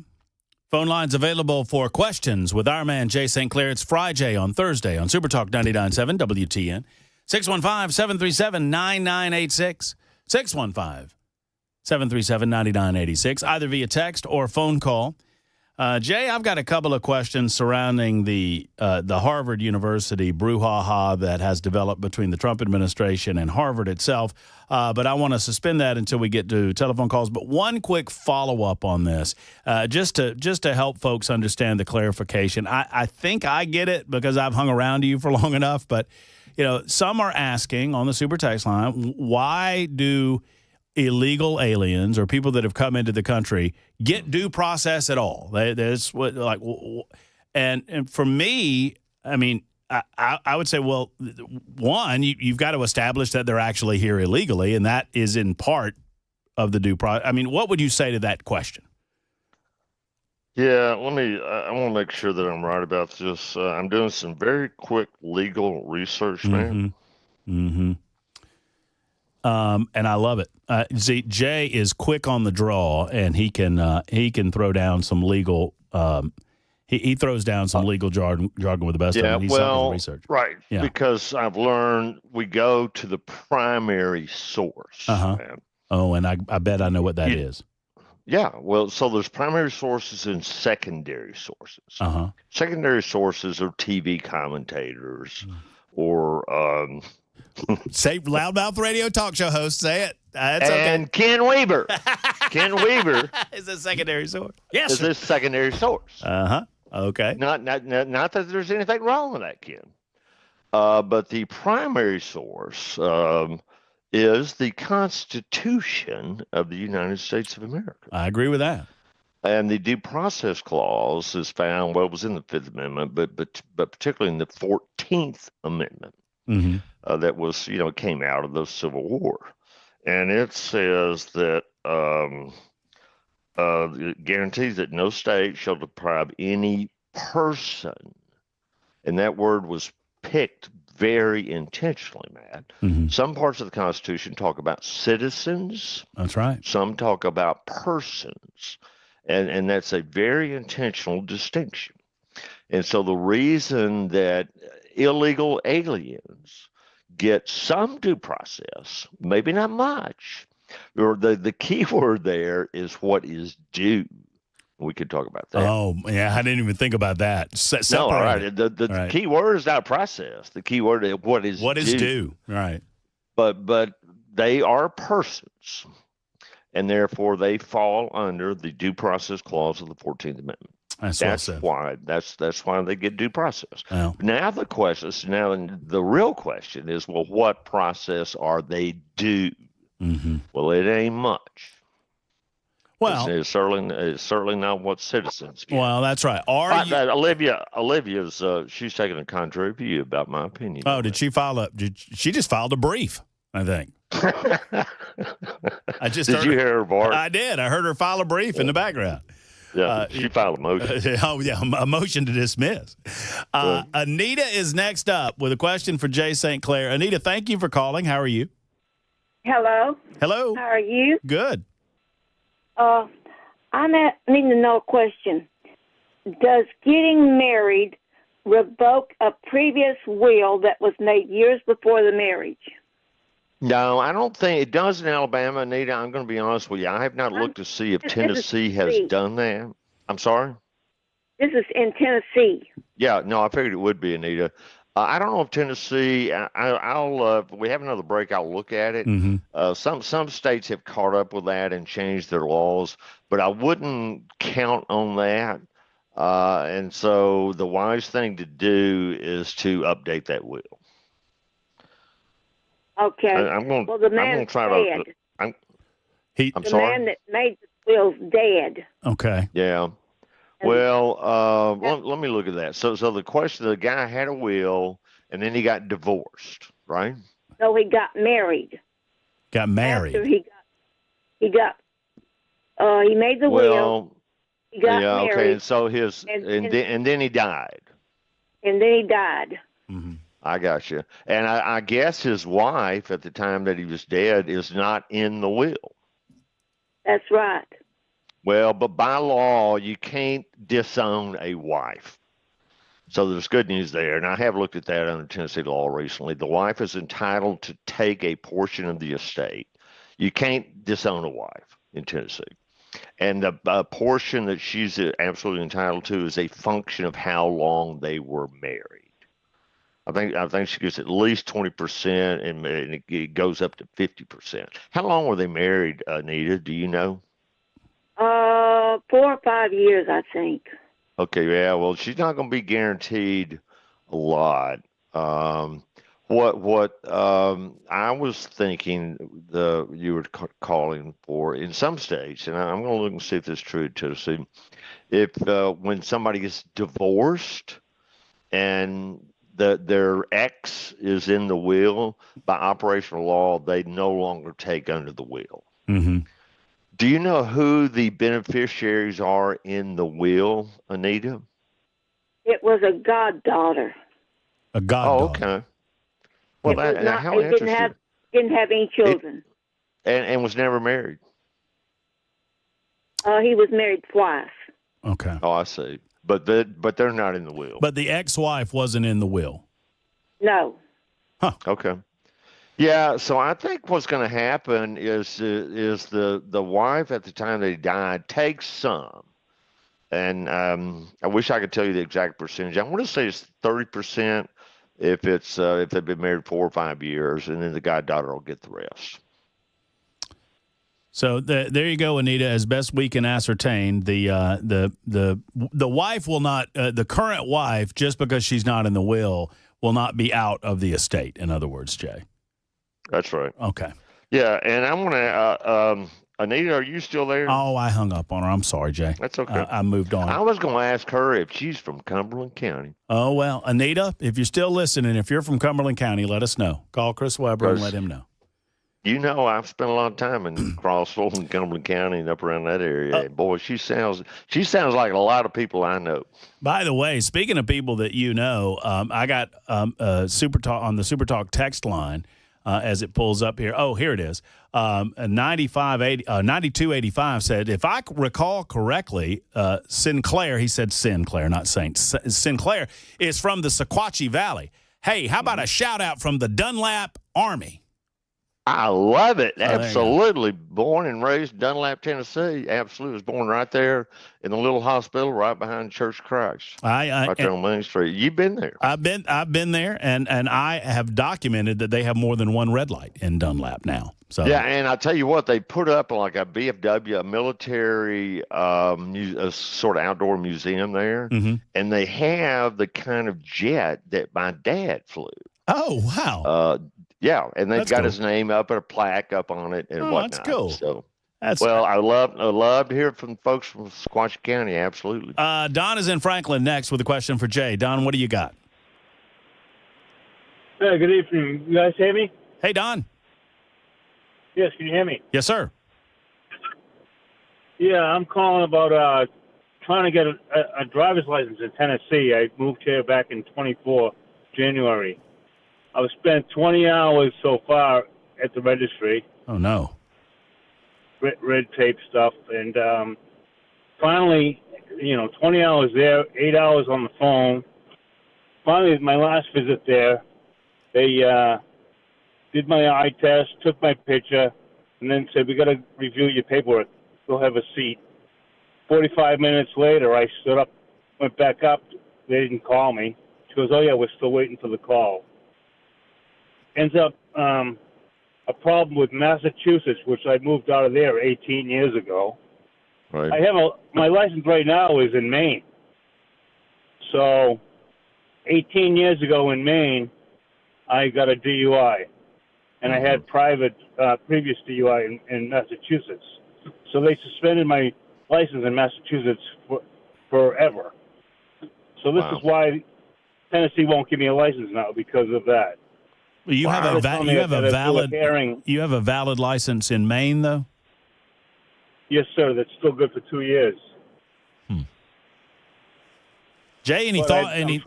Phone lines available for questions with our man, Jay St. Clair. It's Fri-Jay on Thursday on Super Talk 99.7 WTN. 615-737-9986. 615-737-9986, either via text or phone call. Jay, I've got a couple of questions surrounding the Harvard University brouhaha that has developed between the Trump administration and Harvard itself, but I want to suspend that until we get to telephone calls. But one quick follow-up on this, just to help folks understand the clarification. I think I get it because I've hung around you for long enough, but some are asking on the super text line, why do illegal aliens or people that have come into the country get due process at all? There's what, like, and for me, I mean, I would say, well, one, you've got to establish that they're actually here illegally, and that is in part of the due process. I mean, what would you say to that question? Yeah, I want to make sure that I'm right about this. I'm doing some very quick legal research, man. Mm-hmm. And I love it. See, Jay is quick on the draw, and he can throw down some legal. He throws down some legal jargon with the best of them. He's done his research, right? Yeah. Because I've learned we go to the primary source. Man. Oh, and I bet I know what that is. Yeah, well, so there's primary sources and secondary sources. Secondary sources are TV commentators or say loudmouth radio talk show host. Say it. That's and okay. Ken Weaver. Ken Weaver is a secondary source. Yes, is a secondary source. Okay. Not that there's anything wrong with that, Ken. But the primary source is the Constitution of the United States of America. I agree with that. And the due process clause is found, well, it was in the Fifth Amendment, but particularly in the 14th Amendment. That was, it came out of the Civil War. And it says that it guarantees that no state shall deprive any person, and that word was picked very intentionally, Matt. Some parts of the Constitution talk about citizens. That's right. Some talk about persons. And that's a very intentional distinction. And so the reason that illegal aliens get some due process, maybe not much, or the key word there is what is due. We could talk about that. Oh, yeah, I didn't even think about that. No, all right. The key word is not process. The key word is what is due. Right. But they are persons, and therefore they fall under the due process clause of the 14th Amendment. That's why they get due process. Oh. Now the real question is, well, what process are they due? Well, it ain't much. Well, it's certainly not what citizens get. Well, that's right. Olivia's she's taking a contrary view about my opinion. Oh, did she she just filed a brief, I think. Did you hear her, Bart? I did. I heard her file a brief in the background. Yeah, she filed a motion. A motion to dismiss. Anita is next up with a question for Jay St. Clair. Anita, thank you for calling. How are you? Hello. Hello. How are you? Good. I'm needing to know a question. Does getting married revoke a previous will that was made years before the marriage? No, I don't think it does in Alabama, Anita. I'm going to be honest with you. I have not looked to see if Tennessee has done that. I'm sorry? This is in Tennessee. Yeah, no, I figured it would be, Anita. I don't know if Tennessee. I'll. If we have another break, I'll look at it. Some states have caught up with that and changed their laws, but I wouldn't count on that. And so the wise thing to do is to update that will. Okay. Well, the man's dead. I'm the sorry. man that made the will's dead. Okay. Yeah. Well, let me look at that. So the question: the guy had a will, and then he got divorced, right? No, he got married. Got married. After he made the will. He got married. Okay. And so and then he died. And then he died. I got you. And I guess his wife at the time that he was dead is not in the will. That's right. Well, but by law, you can't disown a wife. So there's good news there. And I have looked at that under Tennessee law recently. The wife is entitled to take a portion of the estate. You can't disown a wife in Tennessee. And the portion that she's absolutely entitled to is a function of how long they were married. I think she gets at least 20%, and it goes up to 50%. How long were they married, Anita? Do you know? 4 or 5 years, I think. Okay, yeah. Well, she's not going to be guaranteed a lot. What I was thinking you were calling for in some states, and I'm going to look and see if this is true in Tennessee. If when somebody gets divorced and their ex is in the will, by operational law, they no longer take under the will. Do you know who the beneficiaries are in the will, Anita? It was a goddaughter. A goddaughter. Oh, okay. Well, how he interesting. Didn't have any children. And was never married. He was married twice. Okay. Oh, I see. But they're not in the will. But the ex-wife wasn't in the will. No. Huh. Okay. Yeah, so I think what's going to happen is the wife at the time that he died takes some, and I wish I could tell you the exact percentage. I want to say it's 30% if they've been married 4 or 5 years, and then the goddaughter will get the rest. So there you go, Anita. As best we can ascertain, the wife will not the current wife, just because she's not in the will, will not be out of the estate. In other words, Jay. That's right. Okay. Yeah, and I want to, Anita, are you still there? Oh, I hung up on her. I'm sorry, Jay. That's okay. I moved on. I was going to ask her if she's from Cumberland County. Oh, well, Anita, if you're still listening, if you're from Cumberland County, let us know. Call Chris Weber and let him know. You know, I've spent a lot of time in Crossville and Cumberland County and up around that area. Boy, she sounds like a lot of people I know. By the way, speaking of people that you know, I got Super Talk on the Super Talk text line as it pulls up here. Oh, here it is. 9285 said, if I recall correctly, Sinclair, he said Sinclair, not Saint. Sinclair is from the Sequatchie Valley. Hey, how about a shout out from the Dunlap Army? I love it. Absolutely. Born and raised in Dunlap, Tennessee. Absolutely. Was born right there in the little hospital right behind Church of Christ. Right there on Main Street. You've been there. I've been there, and I have documented that they have more than one red light in Dunlap now. So yeah, and I tell you what, they put up like a BFW, a military a sort of outdoor museum there, and they have the kind of jet that my dad flew. Oh, wow. Yeah, and they've got cool. his name up and a plaque up on it and whatnot. That's cool. So, I love to hear from folks from Sequatchie County. Absolutely. Don is in Franklin next with a question for Jay. Don, what do you got? Hey, good evening. You guys hear me? Hey, Don. Yes, can you hear me? Yes, sir. Yeah, I'm calling about trying to get a driver's license in Tennessee. I moved here back in 24 January. I've spent 20 hours so far at the registry. Oh, no. Red tape stuff. And finally, 20 hours there, 8 hours on the phone. Finally, my last visit there, they did my eye test, took my picture, and then said, we got to review your paperwork. Go have a seat. 45 minutes later, I stood up, went back up. They didn't call me. She goes, oh, yeah, we're still waiting for the call. Ends up a problem with Massachusetts, which I moved out of there 18 years ago. Right. I have my license right now is in Maine. So 18 years ago in Maine, I got a DUI, and I had previous DUI in Massachusetts. So they suspended my license in Massachusetts forever. So this is why Tennessee won't give me a license now, because of that. You have a valid license in Maine, though? Yes, sir. That's still good for 2 years. Jay, any thought? Jay, any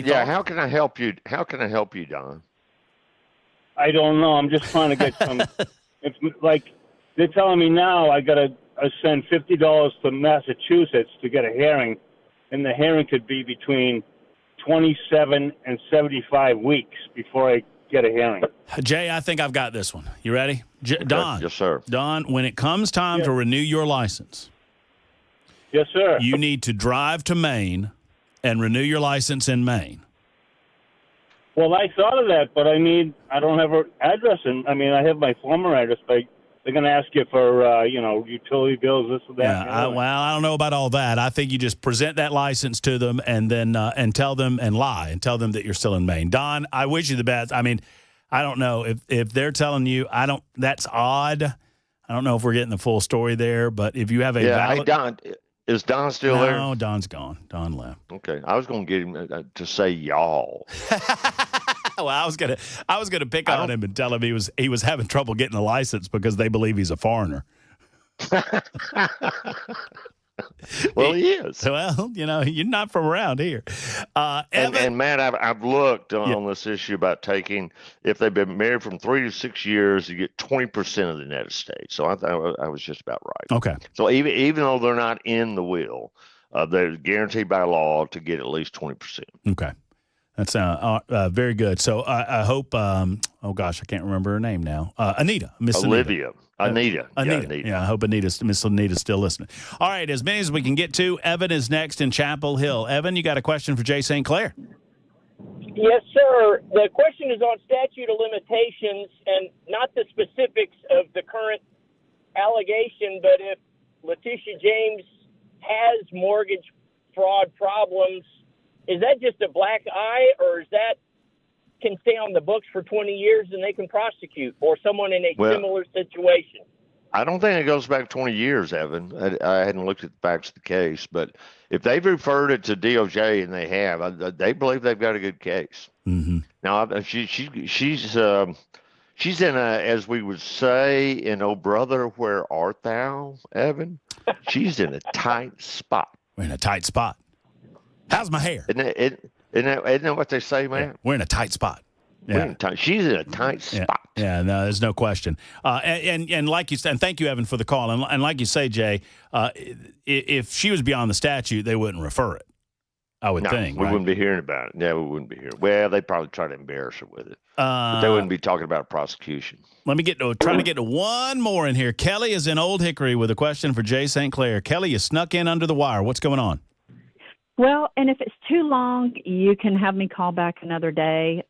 yeah. How can I help you? How can I help you, Don? I don't know. I'm just trying to get some. It's like they're telling me now I got to send $50 to Massachusetts to get a hearing, and the hearing could be between 27 and 75 weeks before I get a hearing. Jay, I think I've got this one. You ready? Don. Yes, sir. Don, when it comes time to renew your license. Yes, sir. You need to drive to Maine and renew your license in Maine. Well, I thought of that, but I don't have an address. I have my former address, but they're going to ask you for, utility bills, this or that. Yeah, I don't know about all that. I think you just present that license to them and then and tell them and lie and tell them that you're still in Maine. Don, I wish you the best. I don't know if they're telling you. That's odd. I don't know if we're getting the full story there, but if you have a valid. Hey, Don, is Don still there? No, Don's gone. Don left. Okay, I was going to get him to say y'all. Well, I was gonna pick on him and tell him he was having trouble getting a license because they believe he's a foreigner. Well, he is. Well, you're not from around here. Evan, and Matt, I've looked on this issue about taking, if they've been married from 3 to 6 years, you get 20% of the net estate. So I thought I was just about right. Okay. So even though they're not in the will, they're guaranteed by law to get at least 20%. Okay. That's very good. So I hope, oh gosh, I can't remember her name now. Anita, Miss Olivia. Anita. Yeah, I hope Miss Anita's still listening. All right, as many as we can get to. Evan is next in Chapel Hill. Evan, you got a question for Jay St. Clair? Yes, sir. The question is on statute of limitations and not the specifics of the current allegation, but if Letitia James has mortgage fraud problems, is that just a black eye, or is that can stay on the books for 20 years and they can prosecute, or someone in a similar situation? I don't think it goes back 20 years, Evan. I hadn't looked at the facts of the case, but if they've referred it to DOJ, and they have, they believe they've got a good case. Mm-hmm. Now, She's in a, as we would say in "Oh Brother, Where Art Thou," Evan. She's in a tight spot. We're in a tight spot. How's my hair? Isn't that what they say, man? Yeah, we're in a tight spot. Yeah. She's in a tight spot. Yeah, no, there's no question. And like you said, and thank you, Evan, for the call. And like you say, Jay, if she was beyond the statute, they wouldn't refer it, I would think. We wouldn't be hearing about it. Yeah, we wouldn't be hearing. Well, they'd probably try to embarrass her with it. But they wouldn't be talking about prosecution. Let me try to get to one more in here. Kelly is in Old Hickory with a question for Jay St. Clair. Kelly, you snuck in under the wire. What's going on? Well, and if it's too long, you can have me call back another day.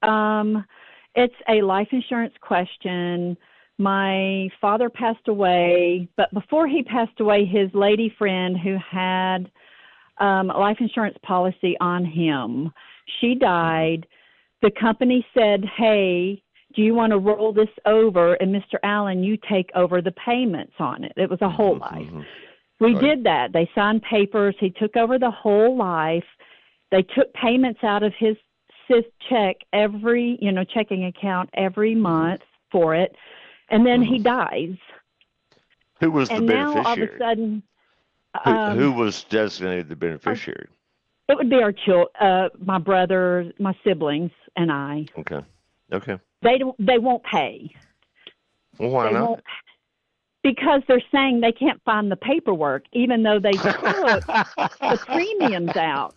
It's a life insurance question. My father passed away, but before he passed away, his lady friend who had a life insurance policy on him, she died. The company said, hey, do you want to roll this over? And Mr. Allen, you take over the payments on it. It was a whole life. We did that. They signed papers. He took over the whole life. They took payments out of his check checking account every month for it. And then he dies. Who was the beneficiary? And now all of a sudden... who was designated the beneficiary? It would be our my brother, my siblings, and I. Okay. They won't pay. Well, why not? Because they're saying they can't find the paperwork, even though they took the premiums out.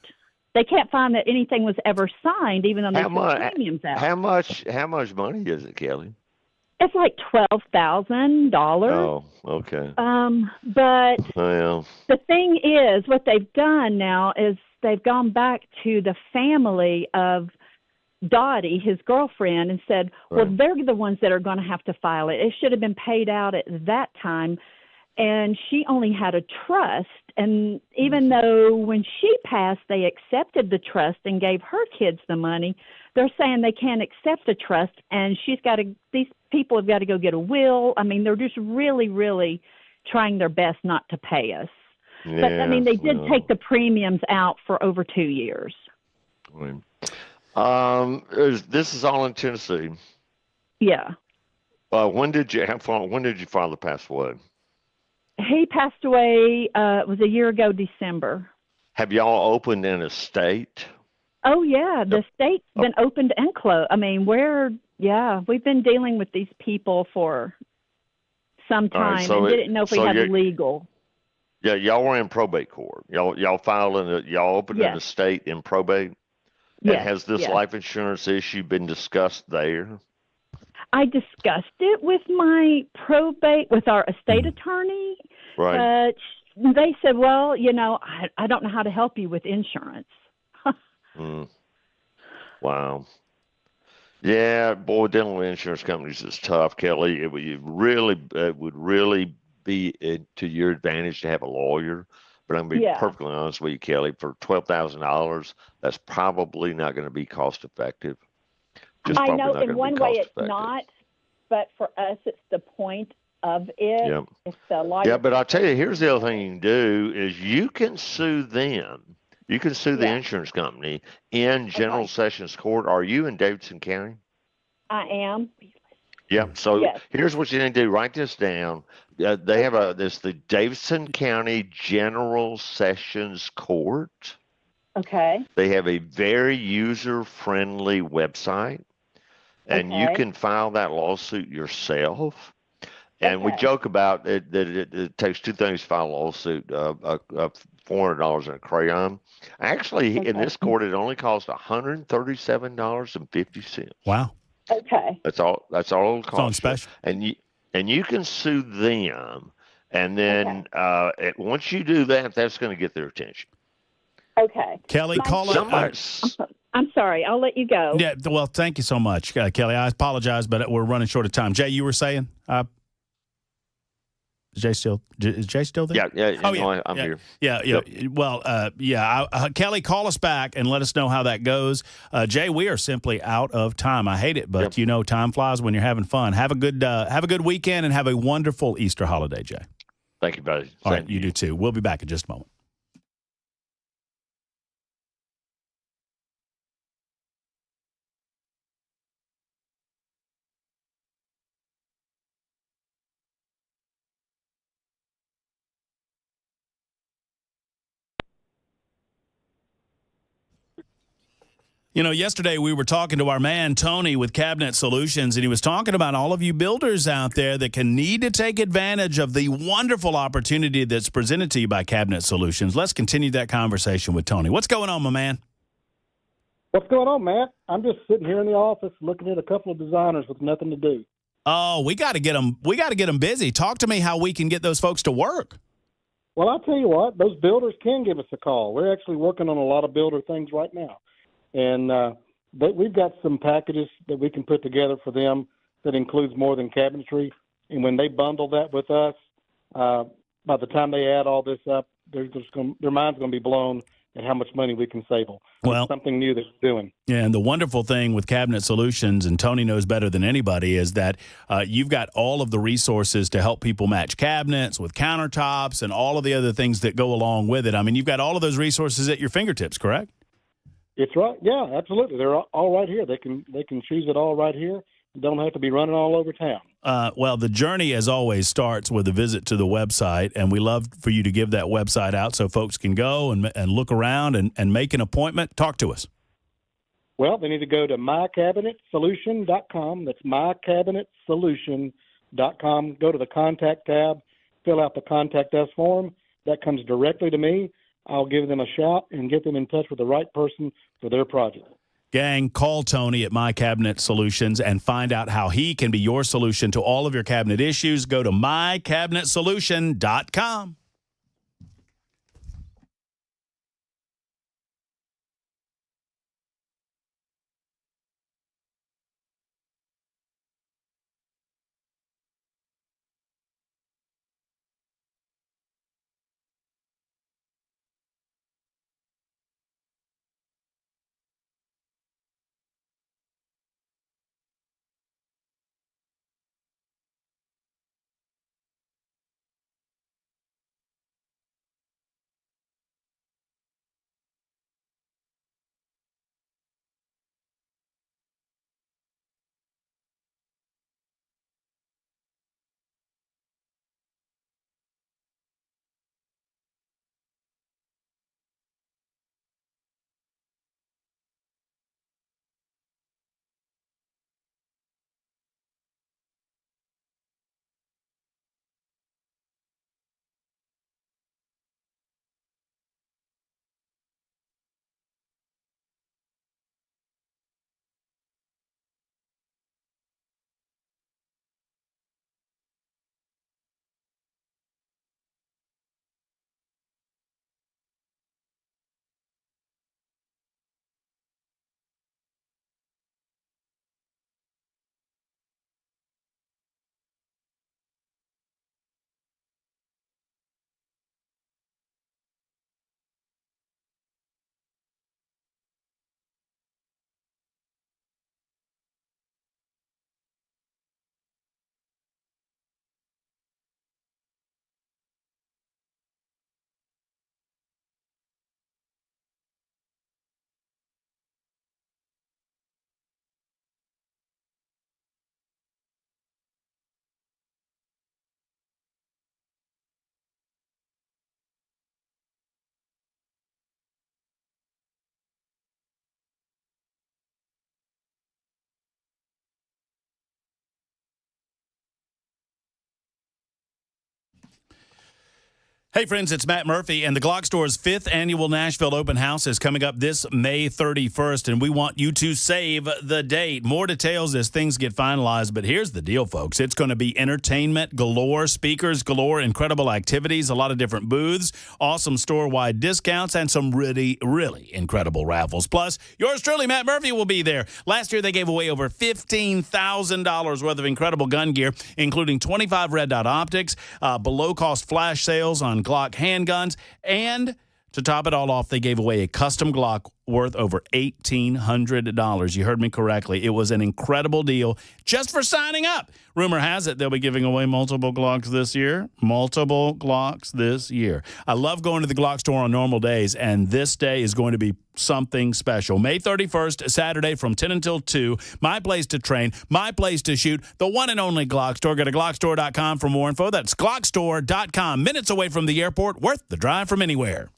They can't find that anything was ever signed, even though they took the premiums out. How much money is it, Kelly? It's like $12,000. Oh, okay. But the thing is, what they've done now is they've gone back to the family of Dottie, his girlfriend, and said, well, they're the ones that are going to have to file it. It should have been paid out at that time. And she only had a trust. And even though when she passed, they accepted the trust and gave her kids the money, they're saying they can't accept a trust. And these people have got to go get a will. I mean, they're just really, really trying their best not to pay us. Yeah, but, I mean, they did take the premiums out for over 2 years. This is all in Tennessee. Yeah. When did your father pass away? He passed away, it was a year ago, December. Have y'all opened an estate? Oh, yeah. The state's been opened and closed. I mean, we've been dealing with these people for some time and didn't know if we had legal. Yeah, y'all were in probate court. Y'all opened an estate in probate? Yes, and has this life insurance issue been discussed there? I discussed it with with our estate attorney. Right. But they said, well, I don't know how to help you with insurance. Wow. Yeah, boy, dealing with insurance companies is tough, Kelly. It would really be to your advantage to have a lawyer. But I'm going to be perfectly honest with you, Kelly. For $12,000, that's probably not going to be cost effective. I know in one way it's not, but for us, it's the point of it. Yeah. It's the lawyer. Yeah, but I'll tell you, here's the other thing you can do is you can sue them. You can sue the insurance company in General Sessions Court. Are you in Davidson County? I am. Yep. So here's what you need to do. Write this down. They have the Davidson County General Sessions Court. Okay. They have a very user-friendly website, and you can file that lawsuit yourself. And we joke about it that it takes two things to file a lawsuit: $400 and a crayon. Actually, in this court, it only costs $137.50. Wow. Okay. That's all it'll cost. It's on special. And you can sue them, and then once you do that, that's going to get their attention. Okay. Kelly, call up. I'm sorry. I'll let you go. Yeah. Well, thank you so much, Kelly. I apologize, but we're running short of time. Jay, you were saying? Is Jay still there? Yeah. Oh, yeah. I'm here. Yeah. Yep. Well, Kelly, call us back and let us know how that goes. Jay, we are simply out of time. I hate it, but time flies when you're having fun. Have a good weekend and have a wonderful Easter holiday, Jay. Thank you, buddy. All right, you do too. We'll be back in just a moment. You know, yesterday we were talking to our man Tony with Cabinet Solutions, and he was talking about all of you builders out there that can need to take advantage of the wonderful opportunity that's presented to you by Cabinet Solutions. Let's continue that conversation with Tony. What's going on, my man? What's going on, Matt? I'm just sitting here in the office looking at a couple of designers with nothing to do. Oh, we got to get them. We got to get them busy. Talk to me how we can get those folks to work. Well, I'll tell you what, those builders can give us a call. We're actually working on a lot of builder things right now. And we've got some packages that we can put together for them that includes more than cabinetry. And when they bundle that with us, by the time they add all this up, their mind's going to be blown at how much money we can save them. Well, it's something new that we're doing. Yeah, and the wonderful thing with Cabinet Solutions, and Tony knows better than anybody, is that you've got all of the resources to help people match cabinets with countertops and all of the other things that go along with it. I mean, you've got all of those resources at your fingertips, correct? It's right. Yeah, absolutely. They're all right here. They can choose it all right here. Don't have to be running all over town. Well, the journey, as always, starts with a visit to the website, and we love for you to give that website out so folks can go and look around and make an appointment. Talk to us. Well, they need to go to mycabinetsolution.com. That's mycabinetsolution.com. Go to the contact tab, fill out the contact us form. That comes directly to me. I'll give them a shout and get them in touch with the right person for their project. Gang, call Tony at My Cabinet Solutions and find out how he can be your solution to all of your cabinet issues. Go to mycabinetsolution.com. Hey, friends, it's Matt Murphy, and the Glock Store's 5th annual Nashville Open House is coming up this May 31st, and we want you to save the date. More details as things get finalized, but here's the deal, folks. It's going to be entertainment galore, speakers galore, incredible activities, a lot of different booths, awesome store-wide discounts, and some really, really incredible raffles. Plus, yours truly, Matt Murphy, will be there. Last year, they gave away over $15,000 worth of incredible gun gear, including 25 red dot optics, below-cost flash sales on Glock handguns, and to top it all off, they gave away a custom Glock worth over $1,800. You heard me correctly. It was an incredible deal just for signing up. Rumor has it they'll be giving away multiple Glocks this year. Multiple Glocks this year. I love going to the Glock store on normal days, and this day is going to be something special. May 31st, Saturday from 10 until 2. My place to train, my place to shoot, the one and only Glock Store. Go to GlockStore.com for more info. That's GlockStore.com. Minutes away from the airport, worth the drive from anywhere.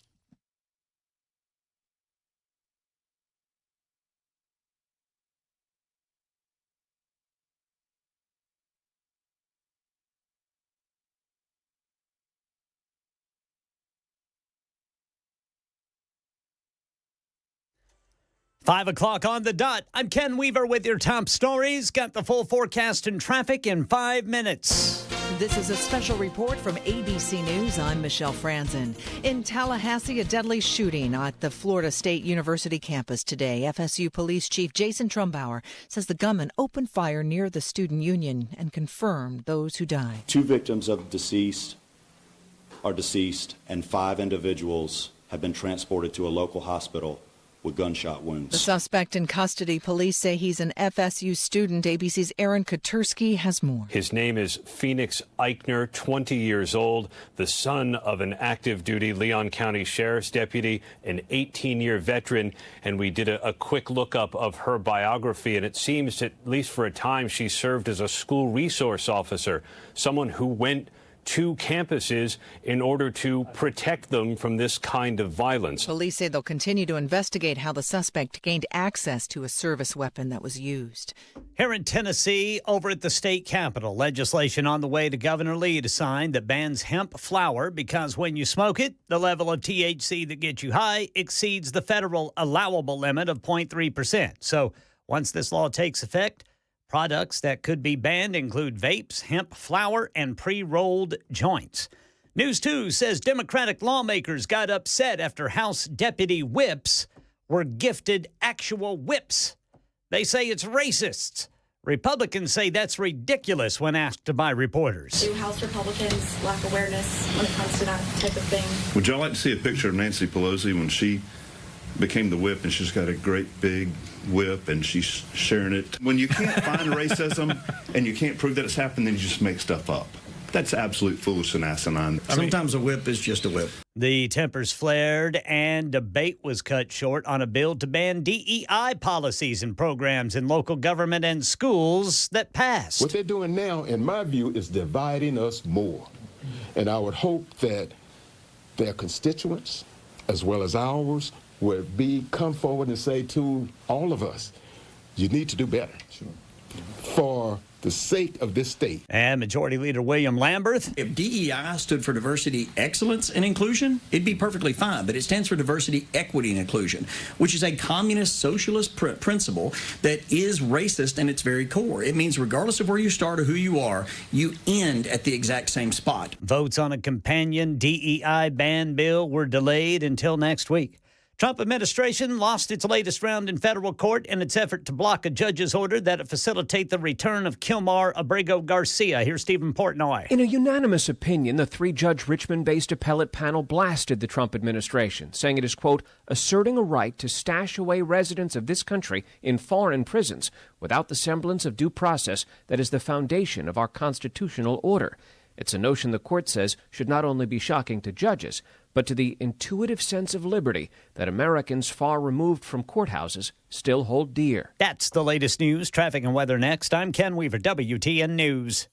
5 o'clock on the dot. I'm Ken Weaver with your top stories. Got the full forecast and traffic in 5 minutes. This is a special report from ABC News. I'm Michelle Franzen. In Tallahassee, a deadly shooting at the Florida State University campus today. FSU Police Chief Jason Trumbauer says the gunman opened fire near the student union and confirmed those who died. 2 victims of deceased are deceased, and 5 individuals have been transported to a local hospital with gunshot wounds. The suspect in custody, police say he's an FSU student. ABC's Aaron Katursky has more. His name is Phoenix Eichner, 20 years old, the son of an active duty Leon County Sheriff's deputy, an 18-year veteran. And we did a quick lookup of her biography, and it seems, at least for a time, she served as a school resource officer, someone who went to campuses in order to protect them from this kind of violence. Police say they'll continue to investigate how the suspect gained access to a service weapon that was used. Here in Tennessee, over at the state capitol, legislation on the way to Governor Lee to sign that bans hemp flower because when you smoke it, the level of THC that gets you high exceeds the federal allowable limit of 0.3%. So once this law takes effect, products that could be banned include vapes, hemp flower, and pre-rolled joints. News 2 says Democratic lawmakers got upset after House deputy whips were gifted actual whips. They say it's racists. Republicans say that's ridiculous when asked by reporters. Do House Republicans lack awareness when it comes to that type of thing? Would y'all like to see a picture of Nancy Pelosi when she became the whip and she's got a great big whip and she's sharing it? When you can't find racism and you can't prove that it's happened, then you just make stuff up. That's absolute foolish and asinine. Sometimes a whip is just a whip. The tempers flared and debate was cut short on a bill to ban DEI policies and programs in local government and schools that passed. What they're doing now, in my view, is dividing us more. And I would hope that their constituents, as well as ours, would come forward and say to all of us, you need to do better for the sake of this state. And Majority Leader William Lamberth. If DEI stood for diversity, excellence, and inclusion, it'd be perfectly fine. But it stands for diversity, equity, and inclusion, which is a communist socialist principle that is racist in its very core. It means regardless of where you start or who you are, you end at the exact same spot. Votes on a companion DEI ban bill were delayed until next week. Trump administration lost its latest round in federal court in its effort to block a judge's order that would facilitate the return of Kilmar Abrego Garcia. Here's Stephen Portnoy. In a unanimous opinion, the 3-judge Richmond-based appellate panel blasted the Trump administration, saying it is, quote, asserting a right to stash away residents of this country in foreign prisons without the semblance of due process that is the foundation of our constitutional order. It's a notion the court says should not only be shocking to judges, but to the intuitive sense of liberty that Americans far removed from courthouses still hold dear. That's the latest news, traffic, and weather next. I'm Ken Weaver, WTN News.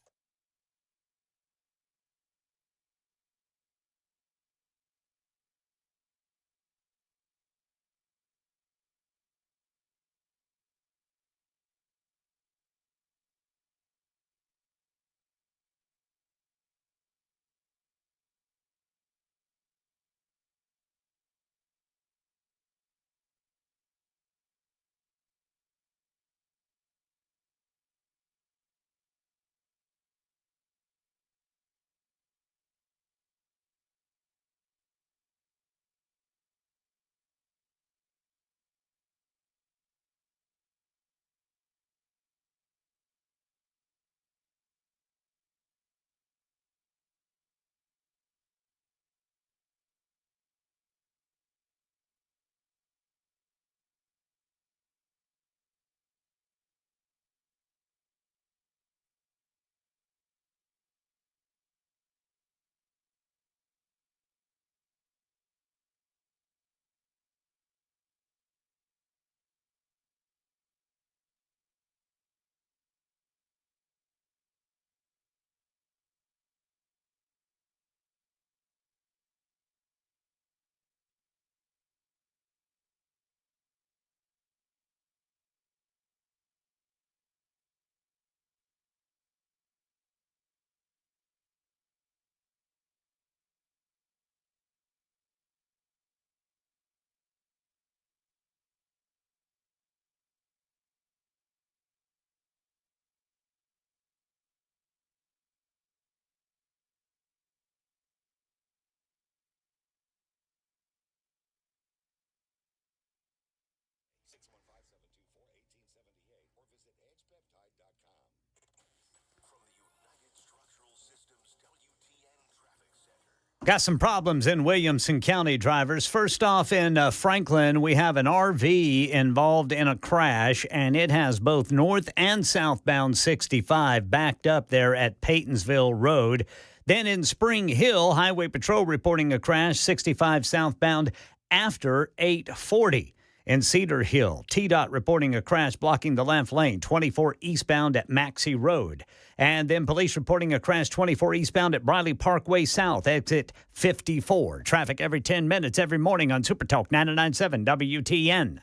Got some problems in Williamson County, drivers. First off, in Franklin, we have an RV involved in a crash, and it has both north and southbound 65 backed up there at Paytonsville Road. Then in Spring Hill, Highway Patrol reporting a crash 65 southbound after 840. In Cedar Hill, TDOT reporting a crash blocking the left lane, 24 eastbound at Maxey Road. And then police reporting a crash 24 eastbound at Briley Parkway South, exit 54. Traffic every 10 minutes every morning on Super Talk 99.7 WTN.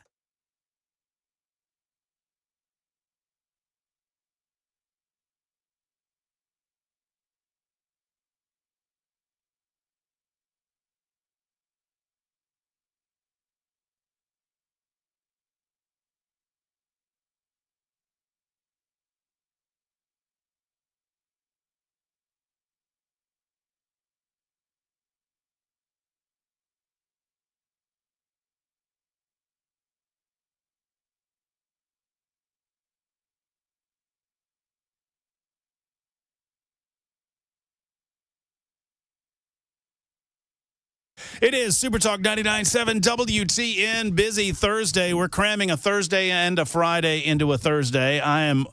It is Super Talk 99.7 WTN. Busy Thursday. We're cramming a Thursday and a Friday into a Thursday. I am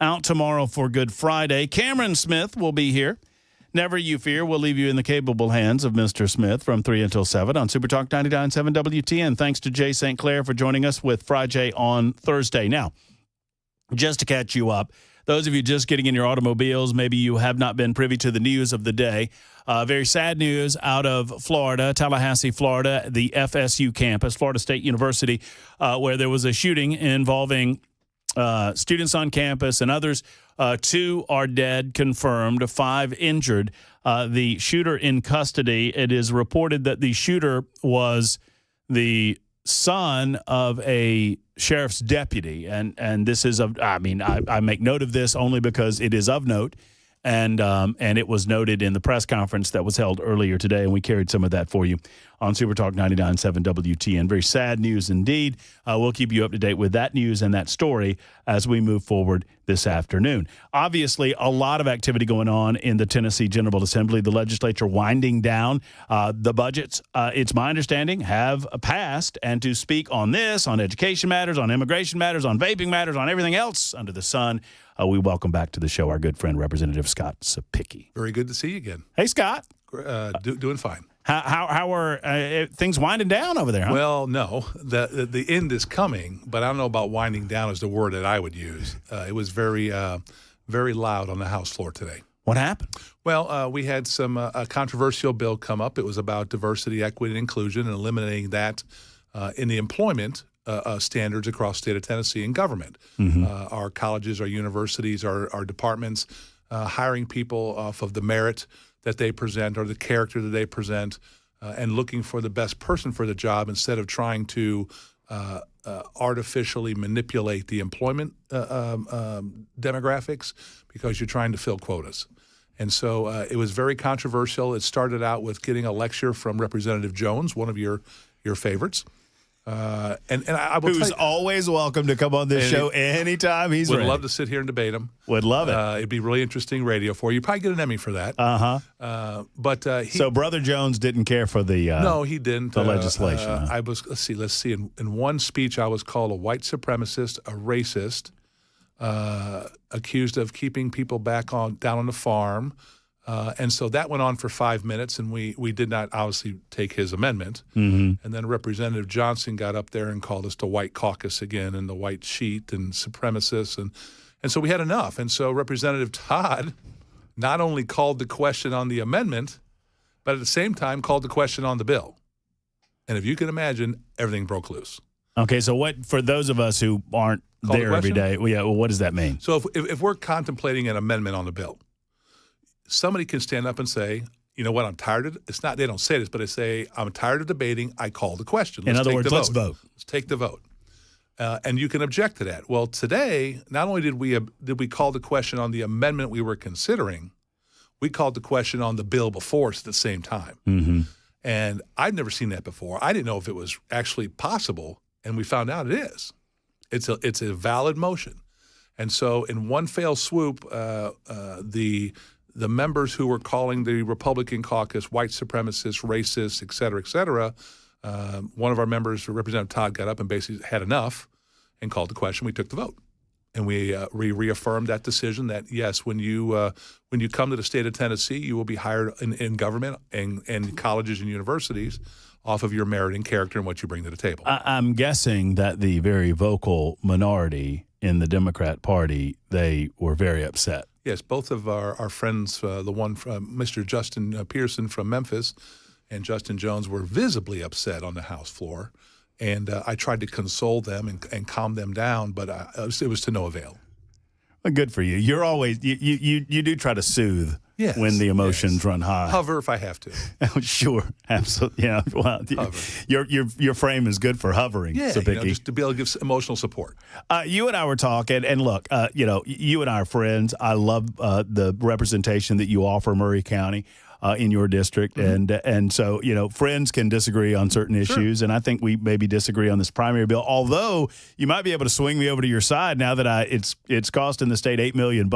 out tomorrow for Good Friday. Cameron Smith will be here. Never you fear. We'll leave you in the capable hands of Mr. Smith from 3 until 7 on Super Talk 99.7 WTN. Thanks to Jay St. Clair for joining us with Fri-Jay on Thursday. Now, just to catch you up, those of you just getting in your automobiles, maybe you have not been privy to the news of the day. Very sad news out of Florida, Tallahassee, Florida, the FSU campus, Florida State University, where there was a shooting involving students on campus and others. 2 are dead, confirmed, 5 injured. The shooter in custody. It is reported that the shooter was the son of a sheriff's deputy, and this is I make note of this only because it is of note, and it was noted in the press conference that was held earlier today, and we carried some of that for you on Super Talk 99.7 WTN. Very sad news indeed. We'll keep you up to date with that news and that story as we move forward this afternoon. Obviously, a lot of activity going on in the Tennessee General Assembly. The legislature winding down. The budgets, it's my understanding, have passed. And to speak on this, on education matters, on immigration matters, on vaping matters, on everything else under the sun, we welcome back to the show our good friend, Representative Scott Sapicki. Very good to see you again. Hey, Scott. Doing fine. How are things winding down over there, huh? Well, no. The end is coming, but I don't know about winding down is the word that I would use. It was very loud on the House floor today. What happened? Well, we had some a controversial bill come up. It was about diversity, equity, and inclusion and eliminating that in the employment standards across the state of Tennessee in government. Mm-hmm. Our colleges, our universities, our departments, hiring people off of the merit that they present or the character that they present, and looking for the best person for the job instead of trying to artificially manipulate the employment demographics because you're trying to fill quotas. And so it was very controversial. It started out with getting a lecture from Representative Jones, one of your favorites. And I will who's always welcome to come on this show anytime he's ready. Would love to sit here and debate him. Would love it. It'd be really interesting radio for you. Probably get an Emmy for that. So Brother Jones didn't care for the no, he didn't. The legislation. I was let's see. In one speech, I was called a white supremacist, a racist, accused of keeping people down on the farm. And so that went on for 5 minutes, and we did not obviously take his amendment. Mm-hmm. And then Representative Johnson got up there and called us the white caucus again and the white sheet and supremacists. And so we had enough. And so Representative Todd not only called the question on the amendment, but at the same time called the question on the bill. And if you can imagine, everything broke loose. Okay, so what, for those of us who aren't there every day, what does that mean? So if we're contemplating an amendment on the bill, somebody can stand up and say, you know what, I'm tired of it. It's not, they don't say this, but they say, I'm tired of debating. I call the question. In other words, let's vote. Let's take the vote. And you can object to that. Well, today, not only did we call the question on the amendment we were considering, we called the question on the bill before us at the same time. Mm-hmm. And I'd never seen that before. I didn't know if it was actually possible, and we found out it is. It's a valid motion. And so in one fell swoop, the the members who were calling the Republican caucus white supremacists, racists, et cetera, one of our members, Representative Todd, got up and basically had enough and called the question. We took the vote. And we reaffirmed that decision that, yes, when you come to the state of Tennessee, you will be hired in government and colleges and universities off of your merit and character and what you bring to the table. I'm guessing that the very vocal minority in the Democrat Party, they were very upset. Yes, both of our friends, the one from Mr. Justin Pearson from Memphis and Justin Jones, were visibly upset on the House floor. And I tried to console them and calm them down, but it was to no avail. Well, good for you. You're always you do try to soothe when the emotions run high. Hover if I have to. Oh, sure, absolutely. Yeah. Well, your frame is good for hovering. Yeah, so just to be able to give emotional support. You and I were talking, and look, you and I are friends. I love the representation that you offer Murray County. In your district, and so friends can disagree on certain issues, and I think we maybe disagree on this primary bill. Although you might be able to swing me over to your side now that it's costing the state $8 million,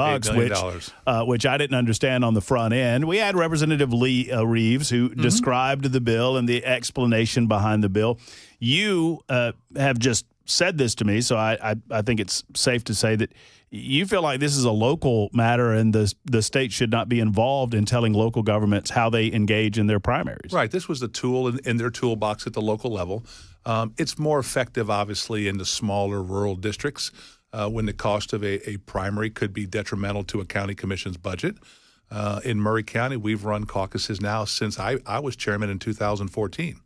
which I didn't understand on the front end. We had Representative Lee Reeves who described the bill and the explanation behind the bill. You have just said this to me, so I think it's safe to say that you feel like this is a local matter and the state should not be involved in telling local governments how they engage in their primaries. Right. This was the tool in their toolbox at the local level. It's more effective, obviously, in the smaller rural districts when the cost of a primary could be detrimental to a county commission's budget. In Murray County, we've run caucuses now since I was chairman in 2014.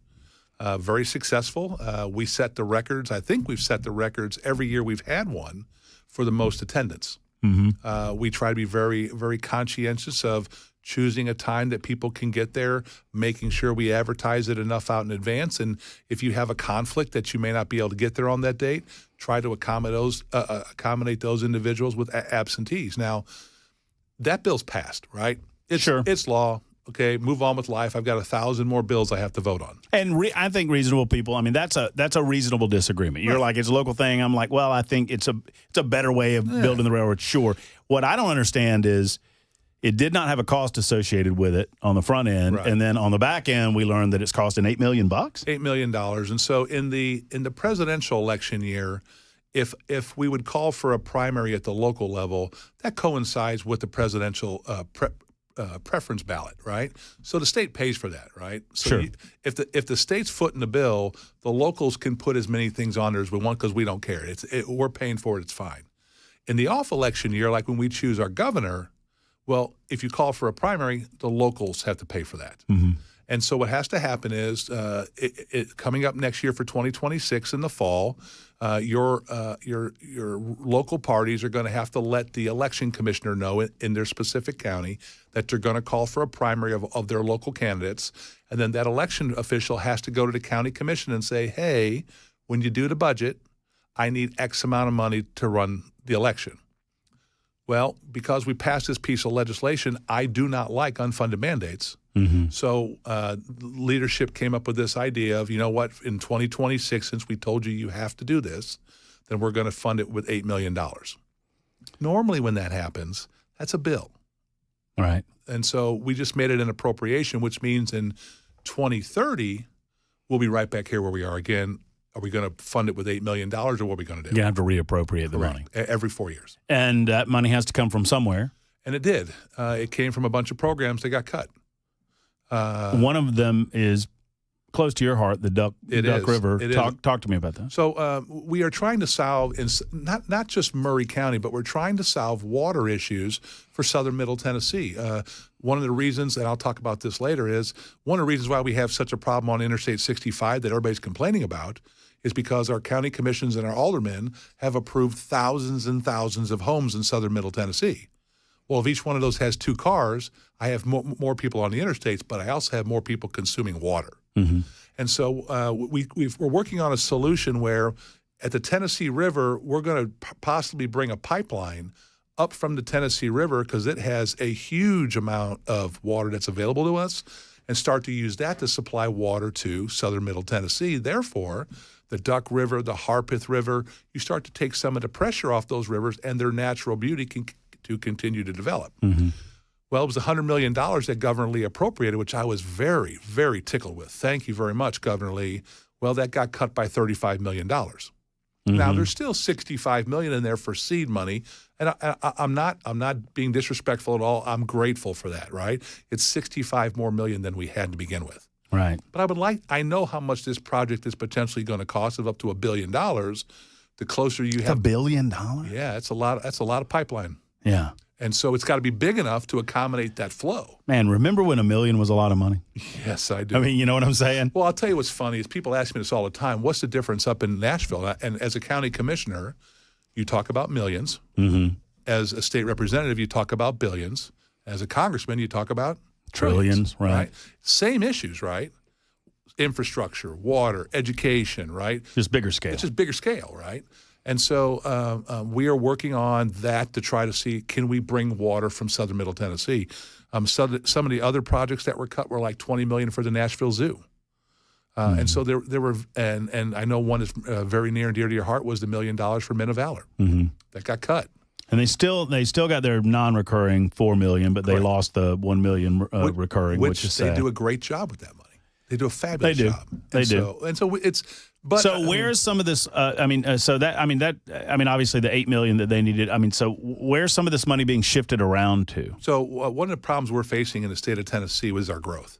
Very successful. We set the records. I think we've set the records every year we've had one for the most attendance. We try to be very, very conscientious of choosing a time that people can get there, making sure we advertise it enough out in advance. And if you have a conflict that you may not be able to get there on that date, try to accommodate those individuals with absentees. Now, that bill's passed, right? It's law. Okay, move on with life. I've got 1,000 more bills I have to vote on. And I think reasonable people, I mean, that's a reasonable disagreement. You're like, it's a local thing. I'm like, well, I think it's a better way of building the railroad. Sure. What I don't understand is it did not have a cost associated with it on the front end. Right. And then on the back end, we learned that it's costing $8 million. $8 million. And so in the presidential election year, if we would call for a primary at the local level, that coincides with the presidential preference ballot, right? So the state pays for that, right? So sure. If the state's footing the bill, the locals can put as many things on there as we want because we don't care. We're paying for it. It's fine. In the off-election year, like when we choose our governor, well, if you call for a primary, the locals have to pay for that. And so what has to happen is coming up next year for 2026 in the fall, your local parties are going to have to let the election commissioner know in their specific county that they're going to call for a primary of their local candidates. And then that election official has to go to the county commission and say, hey, when you do the budget, I need X amount of money to run the election. Well, because we passed this piece of legislation, I do not like unfunded mandates. So leadership came up with this idea of, you know what, in 2026, since we told you have to do this, then we're going to fund it with $8 million. Normally when that happens, that's a bill. All right. And so we just made it an appropriation, which means in 2030, we'll be right back here where we are again. Are we going to fund it with $8 million or what are we going to do? You have to reappropriate the money. Every 4 years. And that money has to come from somewhere. And it did. It came from a bunch of programs that got cut. One of them is close to your heart, the Duck River. Talk to me about that. So we are trying to solve, not just Murray County, but we're trying to solve water issues for southern Middle Tennessee. One of the reasons, and I'll talk about this later, is one of the reasons why we have such a problem on Interstate 65 that everybody's complaining about is because our county commissions and our aldermen have approved thousands and thousands of homes in southern Middle Tennessee. Well, if each one of those has 2 cars, I have more people on the interstates, but I also have more people consuming water. And so we're working on a solution where at the Tennessee River, we're going to possibly bring a pipeline up from the Tennessee River because it has a huge amount of water that's available to us and start to use that to supply water to southern Middle Tennessee. Therefore, the Duck River, the Harpeth River, you start to take some of the pressure off those rivers and their natural beauty to continue to develop. Well, it was $100 million that Governor Lee appropriated, which I was very, very tickled with. Thank you very much, Governor Lee. Well, that got cut by $35 million. Now, there's still $65 million in there for seed money, and I'm not being disrespectful at all. I'm grateful for that, right? It's $65 more million than we had to begin with. Right. But I know how much this project is potentially going to cost, of up to $1 billion. The closer you have $1 billion? Yeah, that's a lot of pipeline. Yeah. And so it's got to be big enough to accommodate that flow. Man, remember when $1 million was a lot of money? Yes, I do. I mean, you know what I'm saying? Well, I'll tell you what's funny is people ask me this all the time. What's the difference up in Nashville? And as a county commissioner, you talk about millions. Mm-hmm. As a state representative, you talk about billions. As a congressman, you talk about trillions, right? Same issues, right? Infrastructure, water, education, right? Just bigger scale. It's just bigger scale, right? And so we are working on that to try to see, can we bring water from southern Middle Tennessee? Some of the other projects that were cut were like $20 million for the Nashville Zoo. And so there were, and I know one is very near and dear to your heart was the $1 million for Men of Valor. That got cut. And they still got their non-recurring $4 million, but they lost the $1 million recurring, which is sad. They do a great job with that money. They do a fabulous job. They do. And so it's. But, so where's some of this? Obviously the $8 million that they needed. So where's some of this money being shifted around to? So one of the problems we're facing in the state of Tennessee was our growth,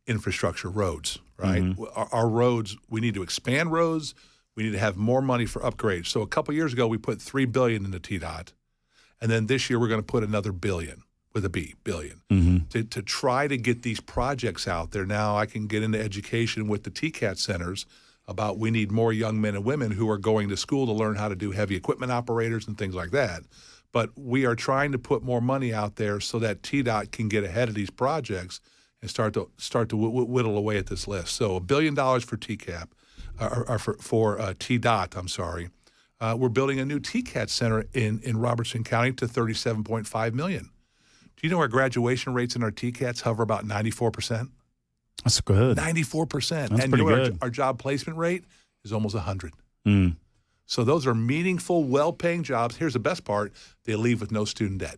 infrastructure, roads. Right, our roads. We need to expand roads. We need to have more money for upgrades. So a couple years ago, we put $3 billion into TDOT, and then this year we're going to put another billion. With a B, billion, to try to get these projects out there. Now I can get into education with the TCAT centers about we need more young men and women who are going to school to learn how to do heavy equipment operators and things like that. But we are trying to put more money out there so that TDOT can get ahead of these projects and start to whittle away at this list. So $1 billion for TCAP, or for TDOT, I'm sorry. We're building a new TCAT center in Robertson County to $37.5 million. Do you know our graduation rates in our TCATs hover about 94%? That's good. 94%. That's and pretty you know good. Our job placement rate is almost 100. Mm. So those are meaningful, well-paying jobs. Here's the best part. They leave with no student debt.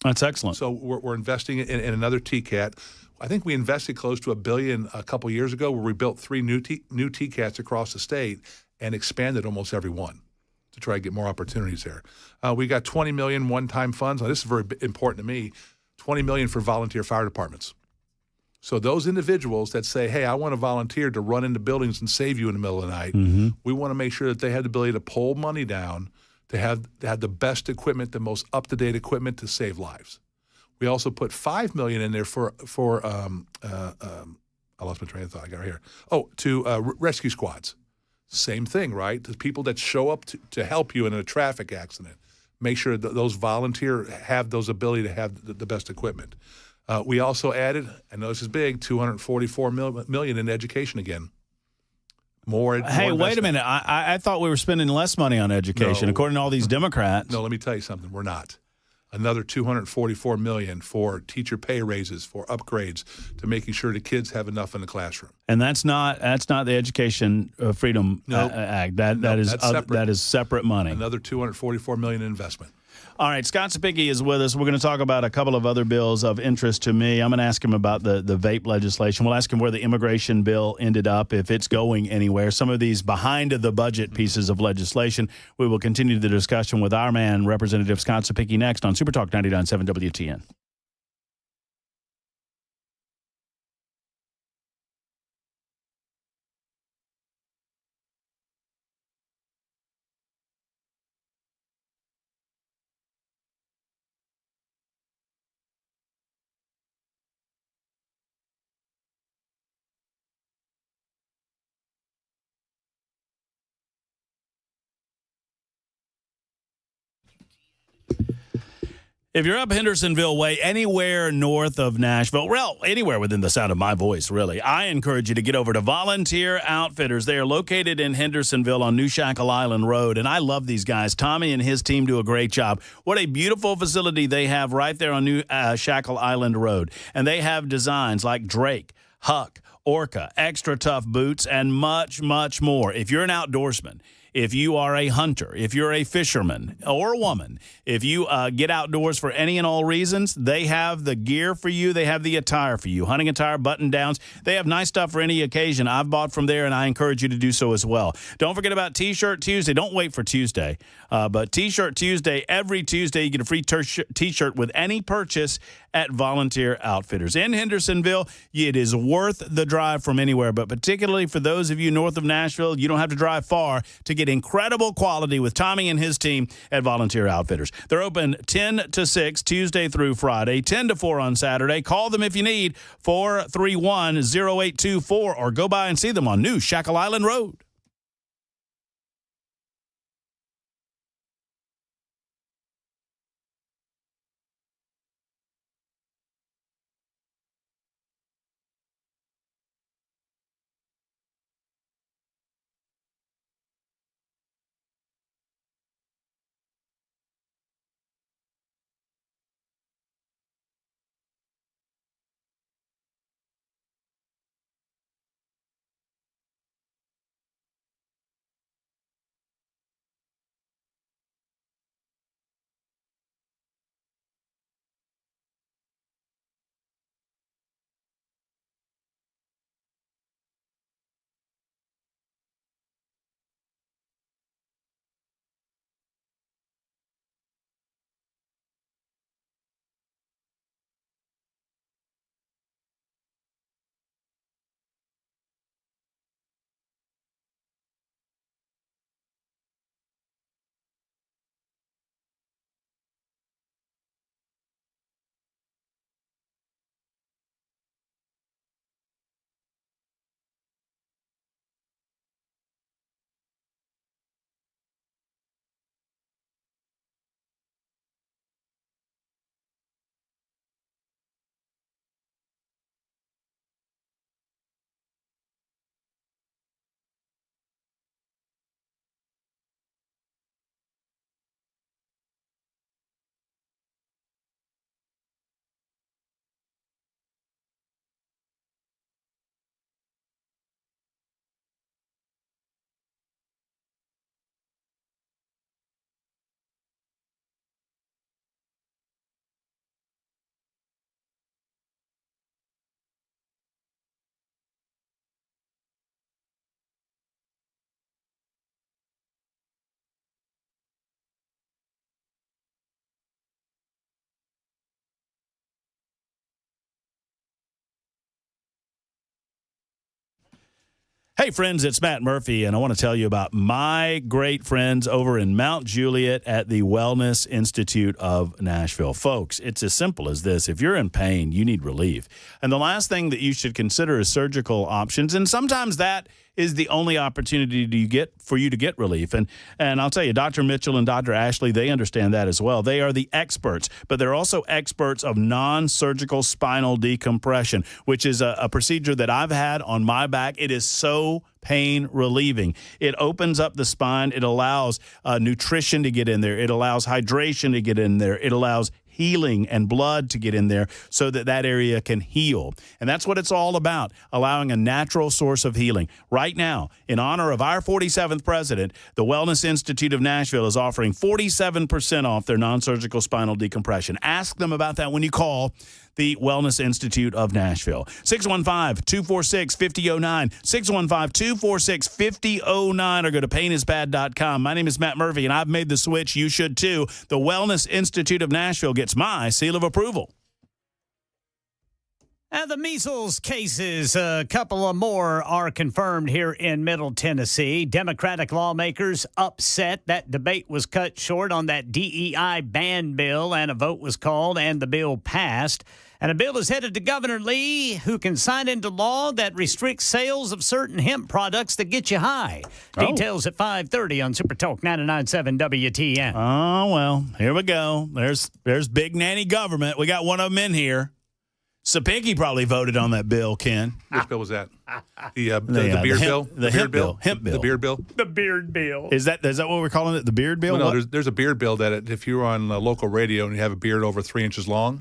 That's excellent. So we're investing in another TCAT. I think we invested close to $1 billion a couple years ago where we built 3 new TCATs across the state and expanded almost every one to try to get more opportunities there. We got $20 million one-time funds. Now, this is very important to me, $20 million for volunteer fire departments. So those individuals that say, hey, I want to volunteer to run into buildings and save you in the middle of the night, we want to make sure that they have the ability to pull money down, to have the best equipment, the most up-to-date equipment to save lives. We also put $5 million in there for I lost my train of thought. I got it here. To rescue squads. Same thing, right? The people that show up to help you in a traffic accident, make sure that those volunteers have those ability to have the best equipment. We also added, I know this is big, $244 million in education again. More. Hey, wait a minute. I thought we were spending less money on education, according to all these Democrats. No, let me tell you something. We're not. Another $244 million for teacher pay raises, for upgrades, to making sure the kids have enough in the classroom. And that's not the Education Freedom Act. That is separate money. Another $244 million in investment. All right, Scott Sapicki is with us. We're going to talk about a couple of other bills of interest to me. I'm going to ask him about the vape legislation. We'll ask him where the immigration bill ended up, if it's going anywhere. Some of these behind-the-budget pieces of legislation. We will continue the discussion with our man, Representative Scott Sapicki, next on Super Talk 99.7 WTN. If you're up Hendersonville way, anywhere north of Nashville, well, anywhere within the sound of my voice, really, I encourage you to get over to Volunteer Outfitters. They are located in Hendersonville on New Shackle Island Road, and I love these guys. Tommy and his team do a great job. What a beautiful facility they have right there on New Shackle Island Road. And they have designs like Drake, Huck, Orca, Extra Tough boots, and much, much more. If you're an outdoorsman, if you are a hunter, if you're a fisherman or a woman, if you get outdoors for any and all reasons, they have the gear for you. They have the attire for you, hunting attire, button downs. They have nice stuff for any occasion. I've bought from there, and I encourage you to do so as well. Don't forget about T-Shirt Tuesday. Don't wait for Tuesday, but T-Shirt Tuesday, every Tuesday, you get a free T-shirt with any purchase at Volunteer Outfitters. In Hendersonville, it is worth the drive from anywhere, but particularly for those of you north of Nashville, you don't have to drive far to get incredible quality with Tommy and his team at Volunteer Outfitters. They're open 10 to 6 Tuesday through Friday, 10 to 4 on Saturday. Call them if you need, 431-0824, or go by and see them on New Shackle Island Road. Hey, friends, it's Matt Murphy, and I want to tell you about my great friends over in Mount Juliet at the Wellness Institute of Nashville. Folks, it's as simple as this. If you're in pain, you need relief. And the last thing that you should consider is surgical options, and sometimes that is the only opportunity you get for you to get relief. And I'll tell you, Dr. Mitchell and Dr. Ashley, they understand that as well. They are the experts, but they're also experts of non-surgical spinal decompression, which is a procedure that I've had on my back. It is so pain relieving. It opens up the spine. It allows nutrition to get in there. It allows hydration to get in there. It allows healing and blood to get in there so that that area can heal. And that's what it's all about, allowing a natural source of healing. Right now, in honor of our 47th president, the Wellness Institute of Nashville is offering 47% off their non-surgical spinal decompression. Ask them about that when you call the Wellness Institute of Nashville. 615-246-5009, 615-246-5009, or go to painisbad.com. My name is Matt Murphy, and I've made the switch. You should too. The Wellness Institute of Nashville gets my seal of approval. And the measles cases, a couple of more are confirmed here in Middle Tennessee. Democratic lawmakers upset. That debate was cut short on that DEI ban bill, and a vote was called, and the bill passed. And a bill is headed to Governor Lee, who can sign into law that restricts sales of certain hemp products that get you high. Details at 5:30 on Super Talk 99.7 WTN. Oh, well, here we go. There's Big Nanny Government. We got one of them in here. Sapinky probably voted on that bill, Ken. Which bill was that? The beard bill? The hemp bill. Hemp bill. The beard bill? The beard bill. Is that what we're calling it, the beard bill? Well, no, there's a beard bill that if you're on local radio and you have a beard over 3 inches long,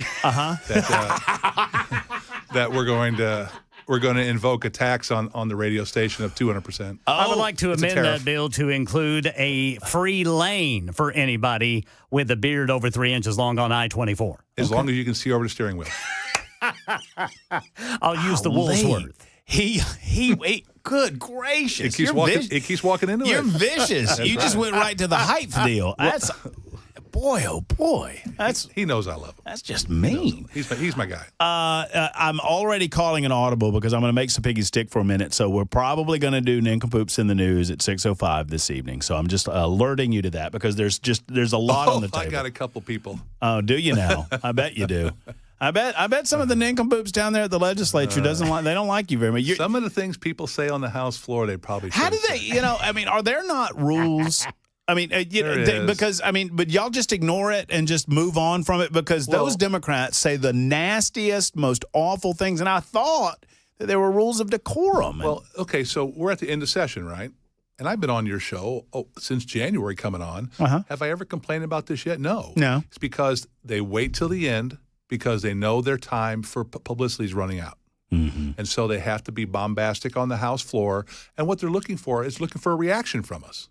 that we're going to invoke a tax on the radio station of 200%. I would like to amend that bill to include a free lane for anybody with a beard over 3 inches long on I-24. As long as you can see over the steering wheel. I'll use the Woolsworth. He good gracious. It keeps walking into it. You're vicious. You just went right to the height deal. That's boy, oh boy. He knows I love him. That's just mean. He's my guy. I'm already calling an audible because I'm going to make Sapiggy stick for a minute. So we're probably going to do nincompoops in the news at 6:05 this evening. So I'm just alerting you to that because there's a lot on the table. I got a couple people. Oh, do you now? I bet you do. I bet some of the nincompoops down there at the legislature they don't like you very much. Some of the things people say on the House floor, they probably How do they, are there not rules? But y'all just ignore it and just move on from it because those Democrats say the nastiest, most awful things. And I thought that there were rules of decorum. Well, okay, so we're at the end of session, right? And I've been on your show since January coming on. Have I ever complained about this yet? No. It's because they wait till the end because they know their time for publicity is running out. Mm-hmm. And so they have to be bombastic on the House floor. And what they're looking for is looking for a reaction from us.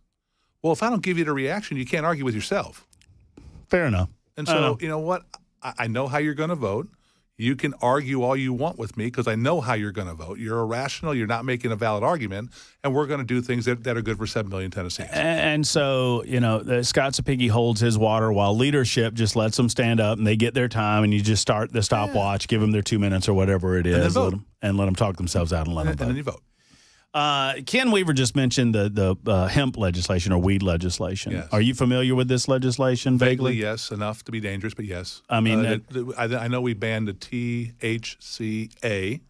Well, if I don't give you the reaction, you can't argue with yourself. Fair enough. And so, you know what? I know how you're going to vote. You can argue all you want with me because I know how you're going to vote. You're irrational. You're not making a valid argument. And we're going to do things that are good for 7 million Tennesseans. And so, Scott Sapiggy holds his water while leadership just lets them stand up and they get their time and you just start the stopwatch, give them their 2 minutes or whatever it is, let them talk themselves out and let them vote. And then you vote. Ken Weaver just mentioned the hemp legislation or weed legislation. Yes. Are you familiar with this legislation vaguely? Yes, enough to be dangerous, but yes. I mean, I know we banned the THCA.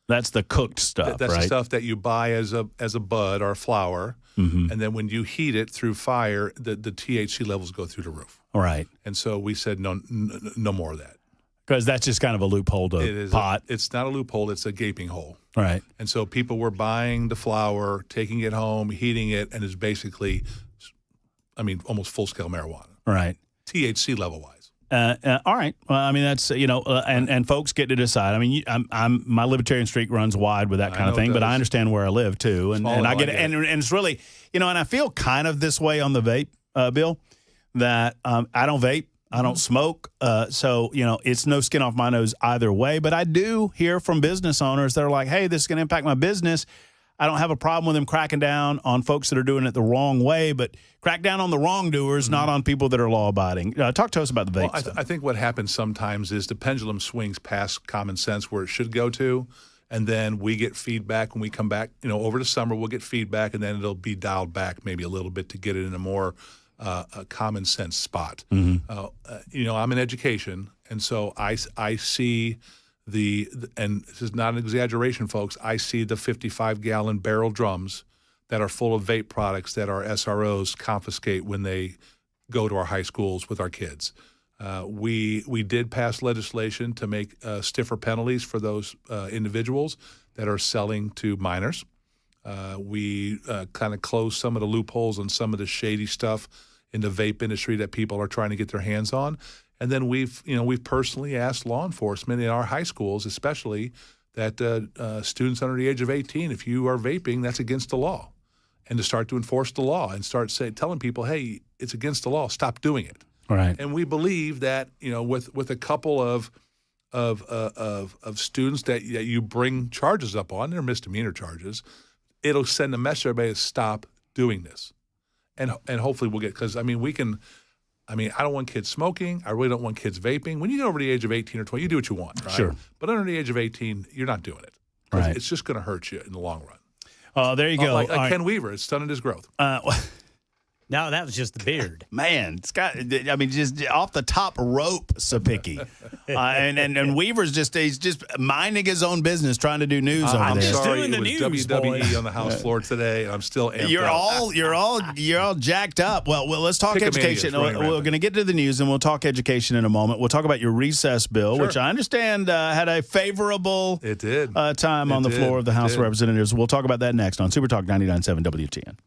That's the cooked stuff, That's right? the stuff that you buy as a bud or a flower, and then when you heat it through fire, the THC levels go through the roof. Right. And so we said no more of that. Because that's just kind of a loophole to pot. It's not a loophole. It's a gaping hole. Right. And so people were buying the flour, taking it home, heating it, and it's basically, almost full-scale marijuana. Right. THC level-wise. All right. Well, I mean, that's, and folks get to decide. I mean, my libertarian streak runs wide with that kind of thing, but I understand where I live, too. And I get it. And it's really, and I feel kind of this way on the vape bill, that I don't vape. I don't smoke, so, it's no skin off my nose either way. But I do hear from business owners that are like, hey, this is going to impact my business. I don't have a problem with them cracking down on folks that are doing it the wrong way, but crack down on the wrongdoers, not on people that are law-abiding. Talk to us about the vape stuff. I think what happens sometimes is the pendulum swings past common sense where it should go to, and then we get feedback when we come back. Over the summer, we'll get feedback, and then it'll be dialed back maybe a little bit to get it in a more a common sense spot. I'm in education, and so I see and this is not an exaggeration, folks, I see the 55-gallon barrel drums that are full of vape products that our SROs confiscate when they go to our high schools with our kids. We did pass legislation to make stiffer penalties for those individuals that are selling to minors. We kind of closed some of the loopholes on some of the shady stuff in the vape industry that people are trying to get their hands on. And then we've personally asked law enforcement in our high schools, especially, that students under the age of 18, if you are vaping, that's against the law, and to start to enforce the law and start telling people, hey, it's against the law, stop doing it. Right. And we believe that with a couple of students that you bring charges up on, they're misdemeanor charges, it'll send a message to everybody to stop doing this. And hopefully we'll get, because, I don't want kids smoking. I really don't want kids vaping. When you get over the age of 18 or 20, you do what you want, right? Sure. But under the age of 18, you're not doing it. Right. It's just going to hurt you in the long run. Oh, there you go. Like Ken Weaver, it's stunted his growth. No, that was just the beard. Man, Scott, just off the top rope, Sapiggy. And Weaver's he's just minding his own business, trying to do news over there. I'm sorry, doing it the was news, WWE boy. on the House floor today, and I'm still amped You're all jacked up. Well, let's talk education. We're going to get to the news, and we'll talk education in a moment. We'll talk about your recess bill, which I understand had a favorable time on the floor of the House of Representatives. We'll talk about that next on Super Talk 99.7 WTN.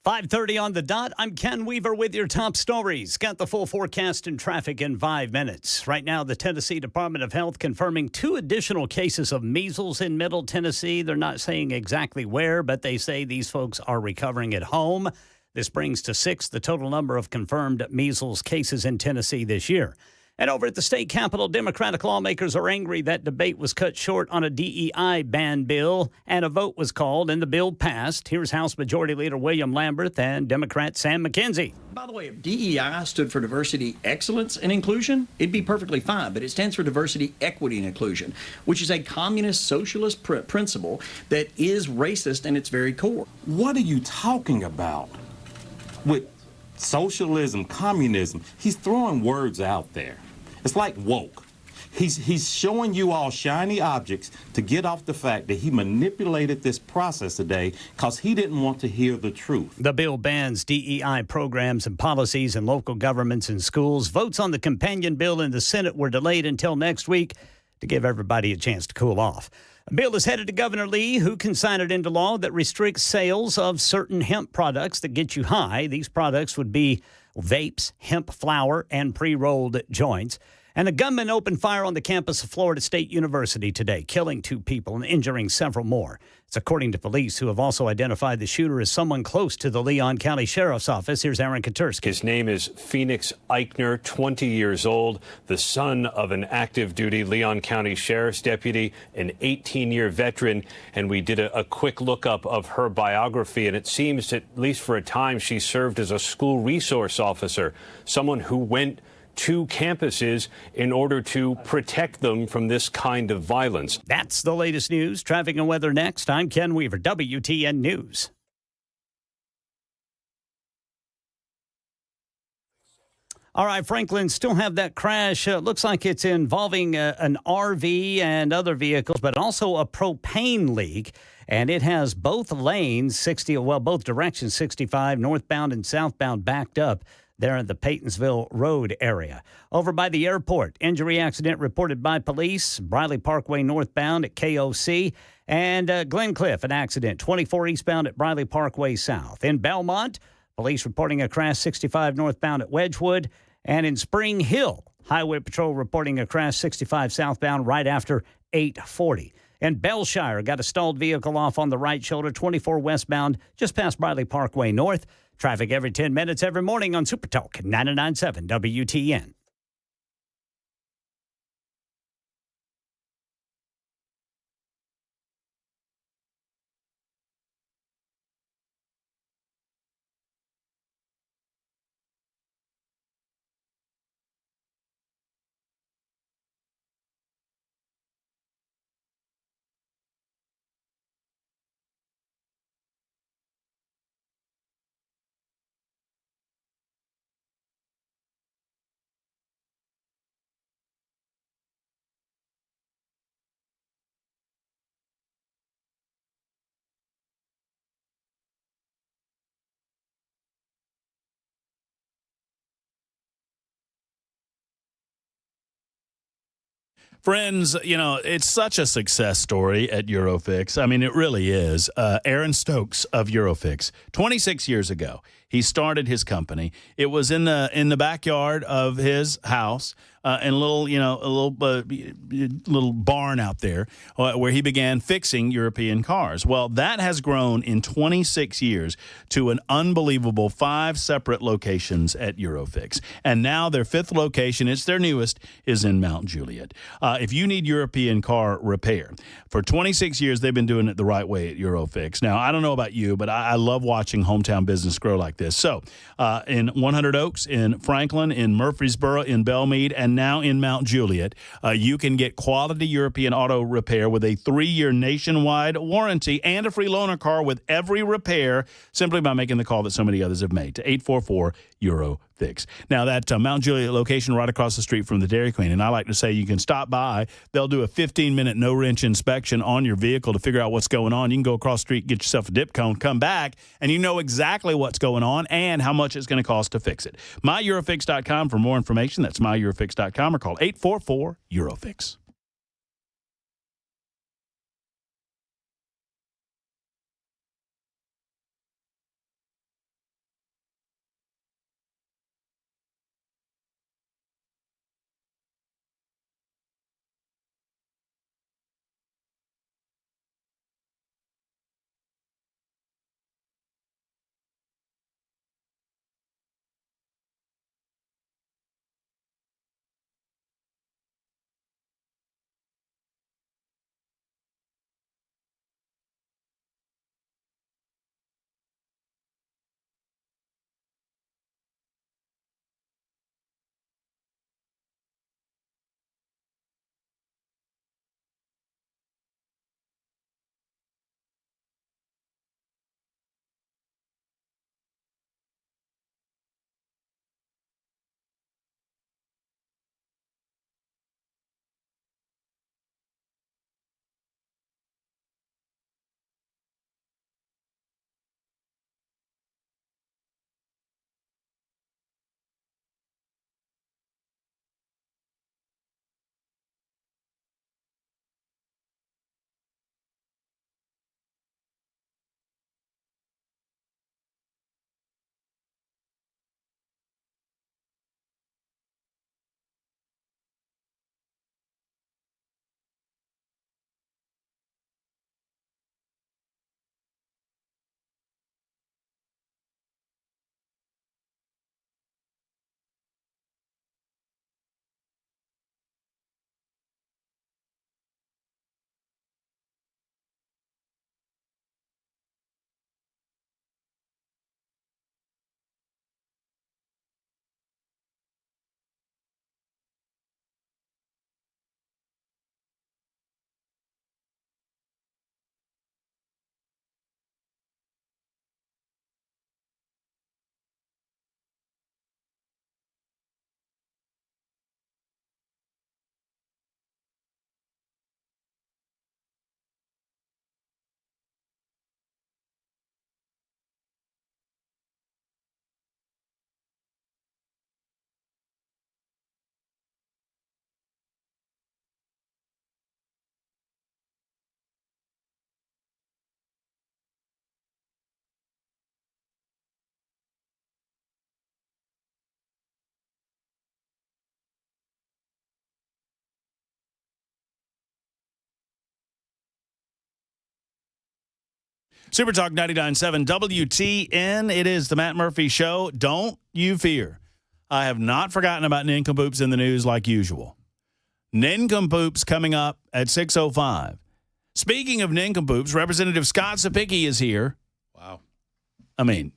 5:30 on the dot. I'm Ken Weaver with your top stories. Got the full forecast and traffic in 5 minutes. Right now, the Tennessee Department of Health confirming 2 additional cases of measles in Middle Tennessee. They're not saying exactly where, but they say these folks are recovering at home. This brings to 6 the total number of confirmed measles cases in Tennessee this year. And over at the state capitol, Democratic lawmakers are angry that debate was cut short on a DEI ban bill, and a vote was called, and the bill passed. Here's House Majority Leader William Lamberth and Democrat Sam McKenzie. By the way, if DEI stood for diversity, excellence, and inclusion, it'd be perfectly fine, but it stands for diversity, equity, and inclusion, which is a communist socialist principle that is racist in its very core. What are you talking about with socialism, communism? He's throwing words out there. It's like woke. He's showing you all shiny objects to get off the fact that he manipulated this process today because he didn't want to hear the truth. The bill bans DEI programs and policies in local governments and schools. Votes on the companion bill in the Senate were delayed until next week to give everybody a chance to cool off. A bill is headed to Governor Lee, who can sign it into law that restricts sales of certain hemp products that get you high. These products would be vapes, hemp flour, and pre-rolled joints. And a gunman opened fire on the campus of Florida State University today, killing 2 people and injuring several more. It's according to police, who have also identified the shooter as someone close to the Leon County Sheriff's Office. Here's Aaron Katersky. His name is Phoenix Eichner, 20 years old, the son of an active duty Leon County Sheriff's deputy, an 18-year veteran. And we did a quick lookup of her biography, and it seems, at least for a time, she served as a school resource officer, someone who went to campuses in order to protect them from this kind of violence. That's the latest news. Traffic and weather next. I'm Ken Weaver, WTN News. All right, Franklin, still have that crash. Looks like it's involving an RV and other vehicles, but also a propane leak. And it has both lanes, both directions, 65 northbound and southbound, backed up there in the Paytonsville Road area. Over by the airport, injury accident reported by police, Briley Parkway northbound at KOC, and Glencliff, an accident, 24 eastbound at Briley Parkway south. In Belmont, police reporting a crash 65 northbound at Wedgwood, and in Spring Hill, Highway Patrol reporting a crash 65 southbound right after 840. In Bellshire, got a stalled vehicle off on the right shoulder, 24 westbound, just past Briley Parkway north. Traffic every 10 minutes every morning on Super Talk 99.7 WTN. Friends, you know, it's such a success story at Eurofix. I mean, it really is. Aaron Stokes of Eurofix, 26 years ago, he started his company. It was in the backyard of his house. And a little barn out there where he began fixing European cars. Well, that has grown in 26 years to an unbelievable 5 separate locations at Eurofix. And now their 5th location, it's their newest, is in Mount Juliet. If you need European car repair, for 26 years they've been doing it the right way at Eurofix. Now, I don't know about you, but I love watching hometown business grow like this. So in 100 Oaks, in Franklin, in Murfreesboro, in Belmead, and now in Mount Juliet, you can get quality European auto repair with a 3-year nationwide warranty and a free loaner car with every repair simply by making the call that so many others have made to 844-EURO-FIX. Now, that Mount Juliet location right across the street from the Dairy Queen, and I like to say you can stop by. They'll do a 15-minute no-wrench inspection on your vehicle to figure out what's going on. You can go across the street, get yourself a dip cone, come back, and you know exactly what's going on and how much it's going to cost to fix it. MyEurofix.com for more information. That's MyEurofix.com or call 844-EUROFIX. Super Talk 99.7 WTN. It is the Matt Murphy Show. Don't you fear. I have not forgotten about nincompoops in the news like usual. Nincompoops coming up at 6:05. Speaking of nincompoops, Representative Scott Sapicki is here. Wow. I mean,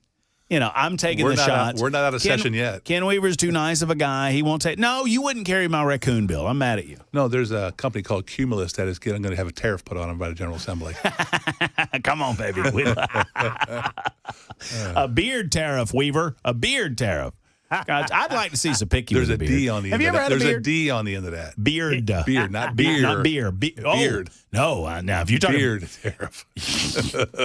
I'm taking the shots. We're not out of session yet. Ken Weaver's too nice of a guy. He won't take. No, you wouldn't carry my raccoon bill. I'm mad at you. No, there's a company called Cumulus that is going to have a tariff put on them by the General Assembly. Come on, baby. A beard tariff, Weaver. A beard tariff. God, I'd like to see Sapicki with a beard. There's a D on the end of that. Have you ever had a beard? There's a D on the end of that. Beard. Beard, not beer. Not beer. Beard. No, now if you're talking beard tariff.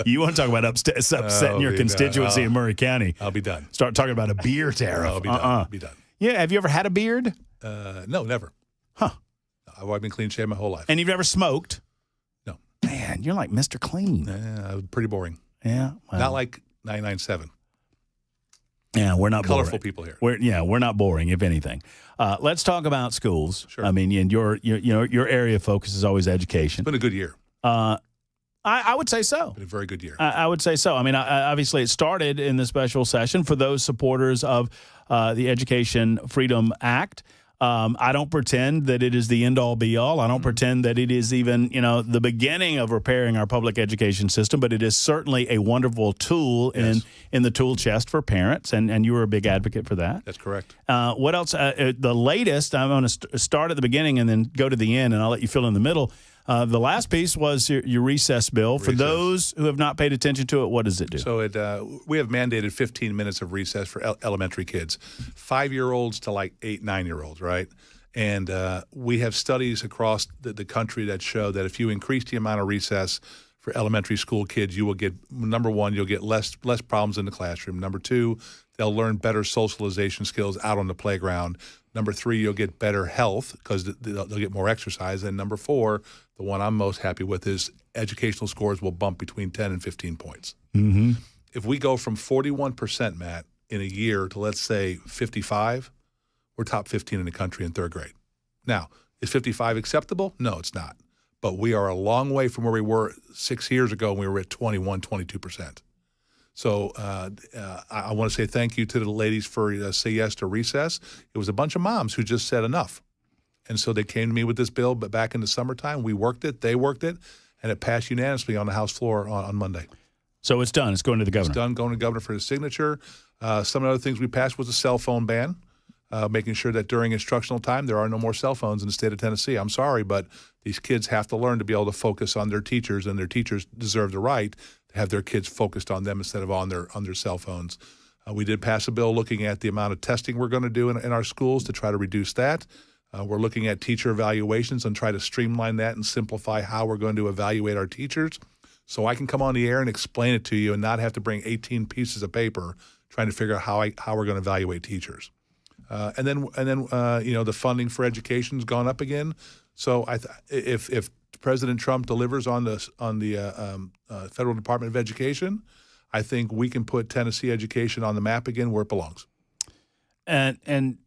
You want to talk about upsetting your constituency in Murray County. I'll be done. Start talking about a beer tariff. I'll be done. I'll be done. Yeah, have you ever had a beard? No, never. Huh. I've been clean shaved my whole life. And you've never smoked? No. Man, you're like Mr. Clean. Yeah, pretty boring. Yeah. Well. Not like 997. Yeah, we're not colorful boring. People here. We're not boring, if anything. Let's talk about schools. Sure. I mean, and your area of focus is always education. It's been a good year. I would say so. Been a very good year. I would say so. I mean, obviously, it started in the special session for those supporters of the Education Freedom Act. I don't pretend that it is the end-all, be-all. I don't pretend that it is even, the beginning of repairing our public education system, but it is certainly a wonderful tool in the tool chest for parents, and you were a big advocate for that. That's correct. What else? The latest, I'm going to start at the beginning and then go to the end, and I'll let you fill in the middle. The last piece was your recess bill. For those who have not paid attention to it, what does it do? So we have mandated 15 minutes of recess for elementary kids, 5-year-olds to like 8, 9-year-olds, right? And we have studies across the country that show that if you increase the amount of recess for elementary school kids, you will get, number one, you'll get less problems in the classroom. Number two, they'll learn better socialization skills out on the playground. Number three, you'll get better health because they'll get more exercise. And number four, the one I'm most happy with is educational scores will bump between 10 and 15 points. Mm-hmm. If we go from 41%, Matt, in a year to, let's say, 55, we're top 15 in the country in third grade. Now, is 55 acceptable? No, it's not. But we are a long way from where we were 6 years ago when we were at 21, 22%. So I want to say thank you to the ladies for Say Yes to Recess. It was a bunch of moms who just said enough. And so they came to me with this bill, but back in the summertime, we worked it, they worked it, and it passed unanimously on the House floor on Monday. So it's done. It's going to the governor. It's done, going to the governor for his signature. Some of the other things we passed was a cell phone ban, making sure that during instructional time there are no more cell phones in the state of Tennessee. I'm sorry, but these kids have to learn to be able to focus on their teachers, and their teachers deserve the right to have their kids focused on them instead of on their cell phones. We did pass a bill looking at the amount of testing we're going to do in our schools to try to reduce that. We're looking at teacher evaluations and try to streamline that and simplify how we're going to evaluate our teachers so I can come on the air and explain it to you and not have to bring 18 pieces of paper trying to figure out how we're going to evaluate teachers. And then the funding for education has gone up again. So if President Trump delivers on the Federal Department of Education, I think we can put Tennessee education on the map again where it belongs. And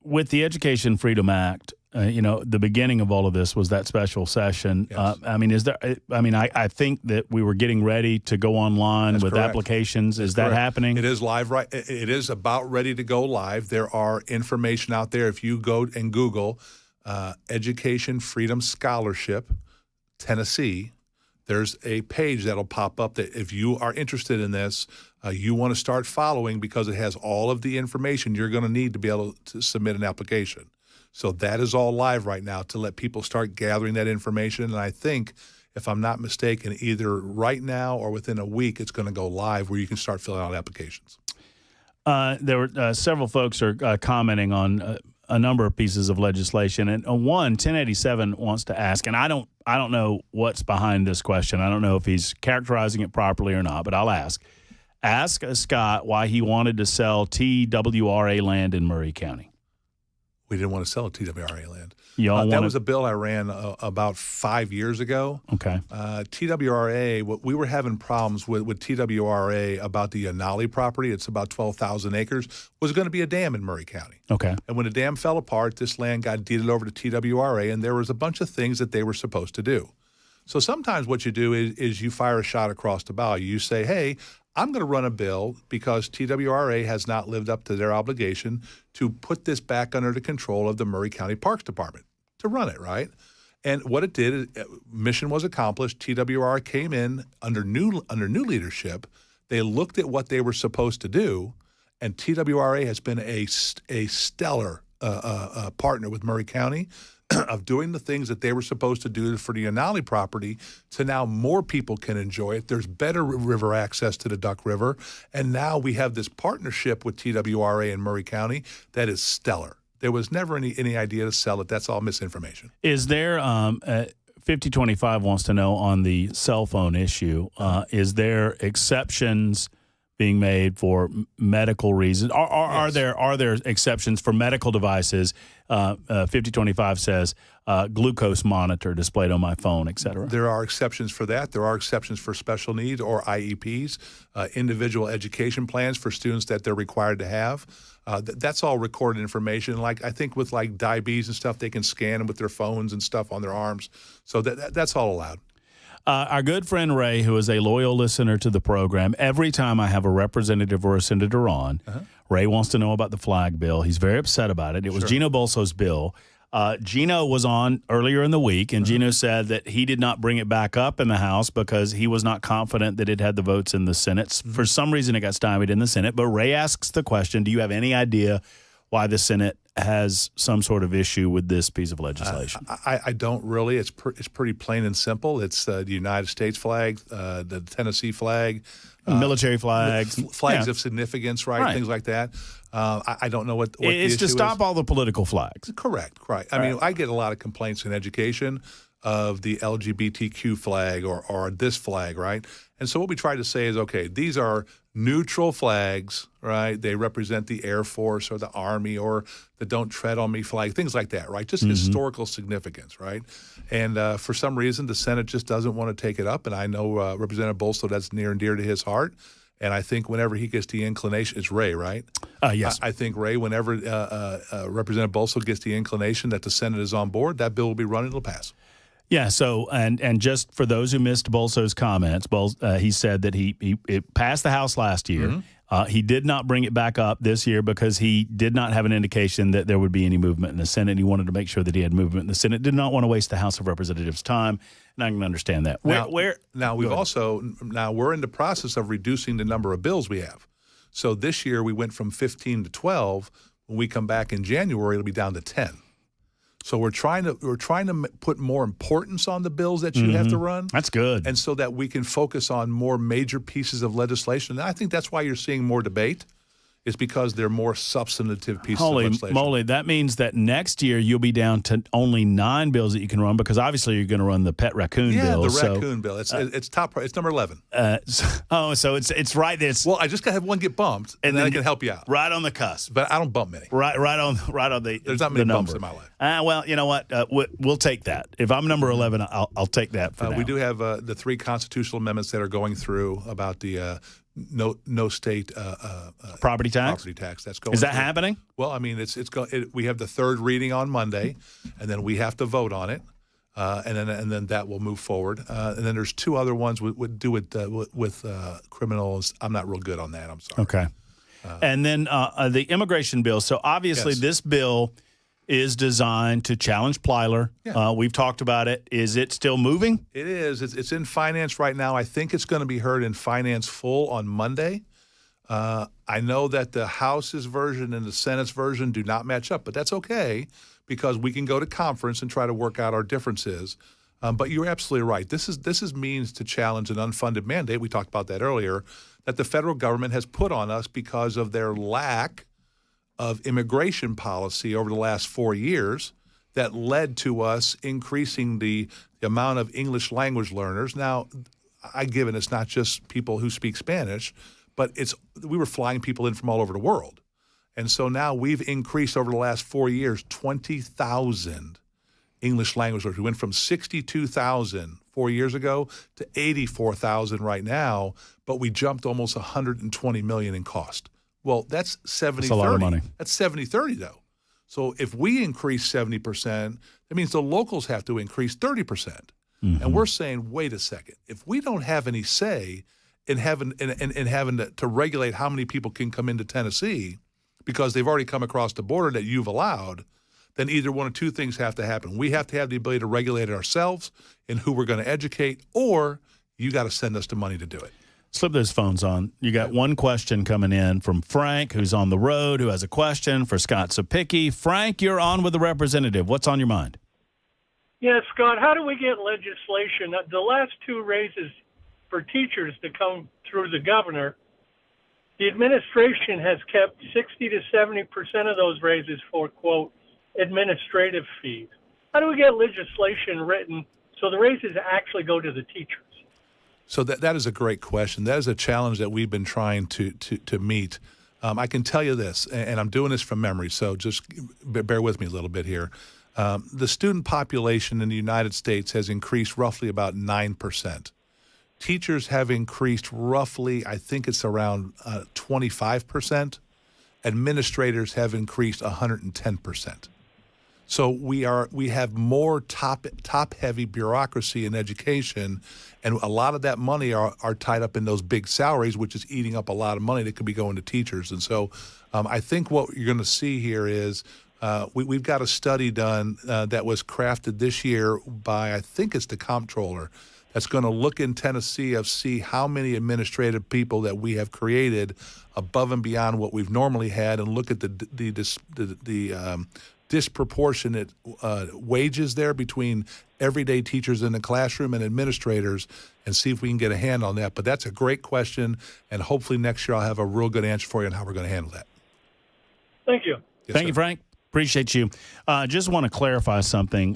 with the Education Freedom Act, the beginning of all of this was that special session. Yes. I think that we were getting ready to go online with correct. applications. Is That's that correct. happening? It is live, right? It is about ready to go live. There are information out there. If you go and Google Education Freedom Scholarship, Tennessee, there's a page that'll pop up that if you are interested in this, you want to start following because it has all of the information you're going to need to be able to submit an application. So that is all live right now to let people start gathering that information. And I think, if I'm not mistaken, either right now or within a week, it's going to go live where you can start filling out applications. There were several folks are commenting on a number of pieces of legislation, and 1087 wants to ask, and I don't know what's behind this question. I don't know if he's characterizing it properly or not, but I'll ask. Ask Scott why he wanted to sell TWRA land in Murray County. We didn't want to sell TWRA land. That was a bill I ran about 5 years ago. Okay. TWRA, we were having problems with TWRA about the Anali property. It's about 12,000 acres. Was going to be a dam in Murray County. Okay. And when the dam fell apart, this land got deeded over to TWRA, and there was a bunch of things that they were supposed to do. So sometimes what you do is you fire a shot across the bow. You say, hey, I'm going to run a bill because TWRA has not lived up to their obligation to put this back under the control of the Murray County Parks Department to run it, right? And what it did, mission was accomplished. TWRA came in under new leadership. They looked at what they were supposed to do, and TWRA has been a stellar partner with Murray County of doing the things that they were supposed to do for the Anali property, so now more people can enjoy it. There's better river access to the Duck River, and now we have this partnership with TWRA and Murray County that is stellar. There was never any idea to sell it. That's all misinformation. Is there 5025 wants to know on the cell phone issue, is there exceptions being made for medical reasons? Are there exceptions for medical devices? 5025 says glucose monitor displayed on my phone, et cetera. There are exceptions for that. There are exceptions for special needs or IEPs, individual education plans for students that they're required to have. That's all recorded information. Like I think with like diabetes and stuff, they can scan them with their phones and stuff on their arms. So that's all allowed. Our good friend Ray, who is a loyal listener to the program, every time I have a representative or a senator on, Ray wants to know about the flag bill. He's very upset about it. It was Gino Bolso's bill. Gino was on earlier in the week, and Gino said that he did not bring it back up in the House because he was not confident that it had the votes in the Senate. For some reason, it got stymied in the Senate. But Ray asks the question, do you have any idea why the Senate has some sort of issue with this piece of legislation? I don't really. It's pretty plain and simple. It's the United States flag, the Tennessee flag. Military flags. Flags of significance, right? Things like that. I don't know what the issue is. It's to stop all the political flags. Correct, right. I mean, I get a lot of complaints in education of the LGBTQ flag or this flag, right? And so what we try to say is, okay, these are neutral flags, right? They represent the Air Force or the Army or the Don't Tread on Me flag, things like that, right? Just historical significance, right? And for some reason, the Senate just doesn't want to take it up. And I know Representative Bolso, that's near and dear to his heart. And I think whenever he gets the inclination, it's Ray, right? Yes. I think Ray, whenever Representative Bolso gets the inclination that the Senate is on board, that bill will be run and it'll pass. Yeah, so, and just for those who missed Bolso's comments, he said that it passed the House last year. He did not bring it back up this year because he did not have an indication that there would be any movement in the Senate. He wanted to make sure that he had movement in the Senate. Did not want to waste the House of Representatives' time, and I can understand that. Now we're in the process of reducing the number of bills we have. So this year we went from 15 to 12. When we come back in January, it'll be down to 10. So we're trying to put more importance on the bills that you have to run. That's good. And so that we can focus on more major pieces of legislation. And I think that's why you're seeing more debate. Is because they're more substantive pieces of legislation. Holy moly, that means that next year you'll be down to only 9 bills that you can run because obviously you're going to run the pet raccoon bill. Yeah, the raccoon bill. It's top. It's number 11. So it's right there. Well, I just got to have one get bumped, and then I can help you out. Right on the cusp. But I don't bump many. Right on the. There's not many bumps in my life. Well, you know what? We'll take that. If I'm number 11, I'll take that for now. We do have the 3 constitutional amendments that are going through about the. No state property tax. Property tax. That's going. Is that happening? Well, I mean, we have the 3rd reading on Monday, and then we have to vote on it, and then that will move forward. And then there's 2 other ones with criminals. I'm not real good on that. I'm sorry. Okay. And then the immigration bill. So obviously this bill is designed to challenge Plyler. Yeah. We've talked about it. Is it still moving? It is. It's in finance right now. I think it's going to be heard in finance full on Monday. I know that the House's version and the Senate's version do not match up, but that's okay because we can go to conference and try to work out our differences. But you're absolutely right. This is means to challenge an unfunded mandate. We talked about that earlier, that the federal government has put on us because of their lack of immigration policy over the last 4 years that led to us increasing the amount of English language learners. Now, I give it, it's not just people who speak Spanish, but we were flying people in from all over the world. And so now we've increased over the last 4 years 20,000 English language learners. We went from 62,000 4 years ago to 84,000 right now, but we jumped almost 120 million in cost. Well, that's 70-30. That's a lot of money. That's 70-30, though. So if we increase 70%, that means the locals have to increase 30%. And we're saying, wait a second, if we don't have any say in having to regulate how many people can come into Tennessee because they've already come across the border that you've allowed, then either one of two things have to happen. We have to have the ability to regulate it ourselves in who we're going to educate, or you got to send us the money to do it. Slip those phones on. You got one question coming in from Frank, who's on the road, who has a question for Scott Sapicki. Frank, you're on with the representative. What's on your mind? Yeah, Scott, how do we get legislation? The last two raises for teachers to come through the governor, the administration has kept 60 to 70% of those raises for, quote, administrative fees. How do we get legislation written so the raises actually go to the teachers? So that is a great question. That is a challenge that we've been trying to meet. I can tell you this, and I'm doing this from memory, so just bear with me a little bit here. The student population in the United States has increased roughly about 9%. Teachers have increased roughly, I think it's around 25%. Administrators have increased 110%. So we have more top-heavy bureaucracy in education, and a lot of that money are tied up in those big salaries, which is eating up a lot of money that could be going to teachers. And so I think what you're going to see here is we've got a study done that was crafted this year by, I think it's the comptroller, that's going to look in Tennessee of see how many administrative people that we have created above and beyond what we've normally had, and look at the disproportionate wages there between everyday teachers in the classroom and administrators, and see if we can get a hand on that. But that's a great question, and hopefully next year I'll have a real good answer for you on how we're going to handle that. Thank you. Yes, Thank you, Frank. Appreciate you. Just want to clarify something.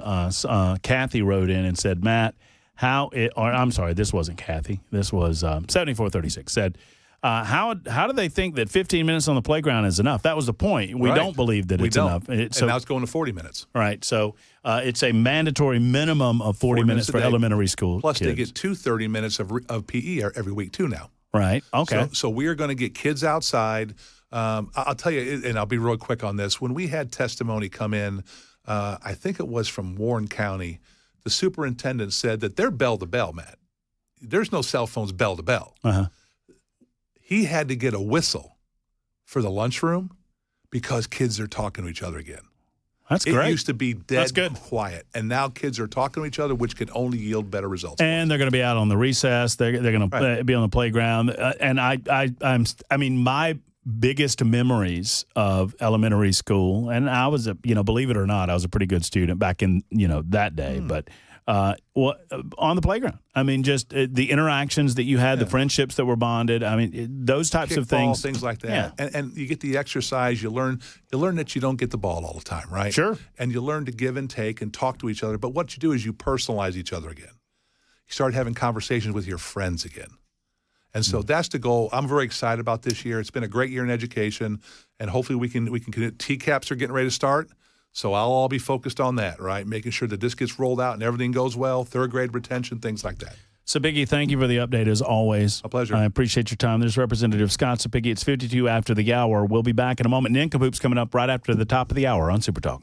Kathy wrote in and said, Matt, I'm sorry, this wasn't Kathy. This was 7436 said, how do they think that 15 minutes on the playground is enough? That was the point. We don't believe that it's enough. And now it's going to 40 minutes. Right. So it's a mandatory minimum of 40 minutes for elementary school Plus kids. they get 30 minutes of PE every week too now. Right. Okay. So we are going to get kids outside. I'll tell you, and I'll be real quick on this. When we had testimony come in, I think it was from Warren County, the superintendent said that they're bell to bell, Matt. There's no cell phones bell to bell. Uh-huh. He had to get a whistle for the lunchroom because kids are talking to each other again. That's great. It used to be dead quiet, and now kids are talking to each other, which can only yield better results. And they're going to be out on the recess. They're going to be on the playground. And I mean, my biggest memories of elementary school, and I was believe it or not, I was a pretty good student back in that day, but on the playground. I mean, just the interactions that you had, the friendships that were bonded. I mean, those types of things, like that. Yeah. And you get the exercise. You learn that you don't get the ball all the time, right? Sure. And you learn to give and take and talk to each other. But what you do is you personalize each other again. You start having conversations with your friends again. And so that's the goal. I'm very excited about this year. It's been a great year in education, and hopefully we can TCAPs are getting ready to start. So I'll all be focused on that, right? Making sure that this gets rolled out and everything goes well, third grade retention, things like that. Sapicki, thank you for the update as always. A pleasure. I appreciate your time. There's Representative Scott Sapicki. It's 52 after the hour. We'll be back in a moment. Nincompoop's coming up right after the top of the hour on Super Talk.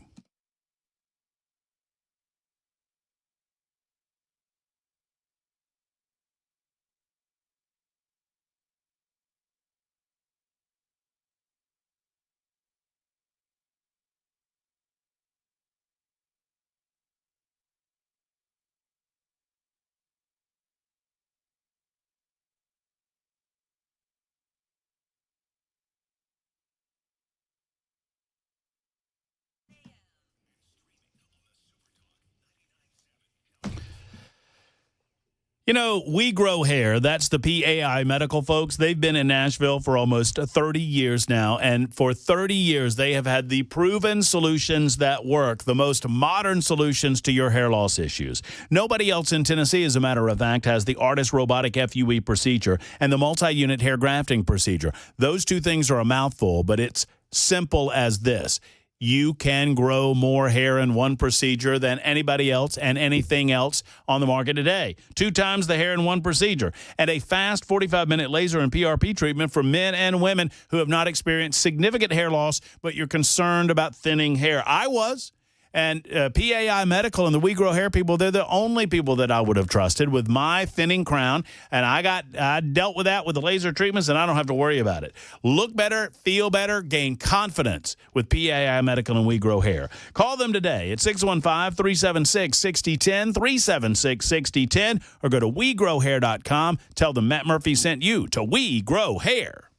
You know, We Grow Hair, that's the PAI medical folks. They've been in Nashville for almost 30 years now, and for 30 years they have had the proven solutions that work, the most modern solutions to your hair loss issues. Nobody else in Tennessee, as a matter of fact, has the ARTIS robotic FUE procedure and the multi-unit hair grafting procedure. Those two things are a mouthful, but it's simple as this. You can grow more hair in one procedure than anybody else and anything else on the market today. 2 times the hair in one procedure. And a fast 45-minute laser and PRP treatment for men and women who have not experienced significant hair loss, but you're concerned about thinning hair. I was. And PAI Medical and the We Grow Hair people, they're the only people that I would have trusted with my thinning crown. And I dealt with that with the laser treatments, and I don't have to worry about it. Look better, feel better, gain confidence with PAI Medical and We Grow Hair. Call them today at 615-376-6010, 376-6010, or go to WeGrowHair.com. Tell them Matt Murphy sent you to We Grow Hair.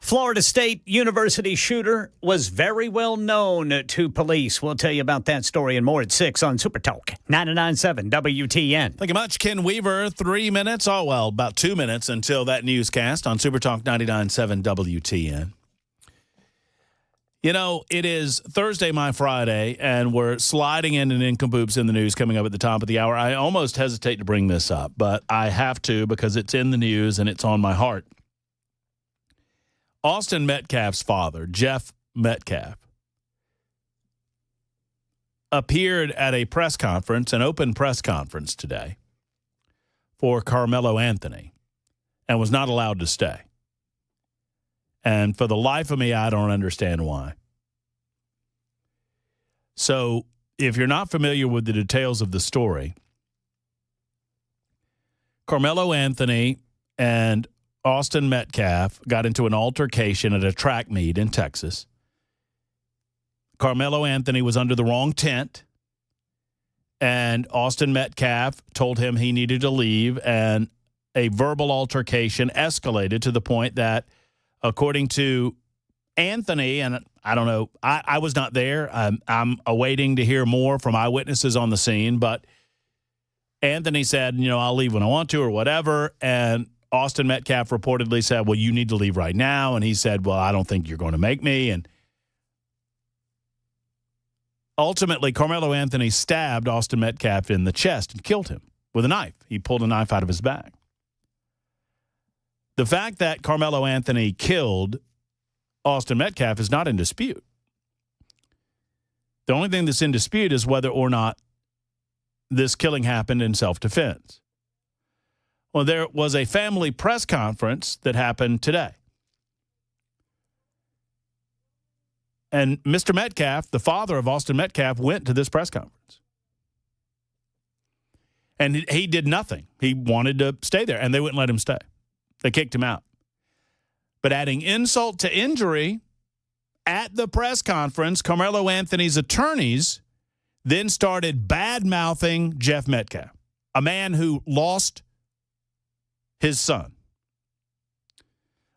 Florida State University shooter was very well known to police. We'll tell you about that story and more at 6 on Super Talk 99.7 WTN. Thank you much, Ken Weaver. 3 minutes, about 2 minutes until that newscast on Super Talk 99.7 WTN. You know, it is Thursday, My Friday, and we're sliding in an nincompoops in the news coming up at the top of the hour. I almost hesitate to bring this up, but I have to because it's in the news and it's on my heart. Austin Metcalf's father, Jeff Metcalf, appeared at a press conference, an open press conference today for Carmelo Anthony. and was not allowed to stay. And for the life of me, I don't understand why. So if you're not familiar with the details of the story, Carmelo Anthony and Austin Metcalf got into an altercation at a track meet in Texas. Carmelo Anthony was under the wrong tent, and Austin Metcalf told him he needed to leave, and a verbal altercation escalated to the point that, according to Anthony, and I don't know, I was not there. I'm awaiting to hear more from eyewitnesses on the scene, but Anthony said, I'll leave when I want to or whatever, and Austin Metcalf reportedly said, well, you need to leave right now, and he said, well, I don't think you're going to make me, and ultimately, Carmelo Anthony stabbed Austin Metcalf in the chest and killed him with a knife. He pulled a knife out of his bag. The fact that Carmelo Anthony killed Austin Metcalf is not in dispute. The only thing that's in dispute is whether or not this killing happened in self-defense. Well, there was a family press conference that happened today. And Mr. Metcalf, the father of Austin Metcalf, went to this press conference. And he did nothing. He wanted to stay there, and they wouldn't let him stay. They kicked him out. But adding insult to injury, at the press conference, Carmelo Anthony's attorneys then started bad-mouthing Jeff Metcalf, a man who lost his son.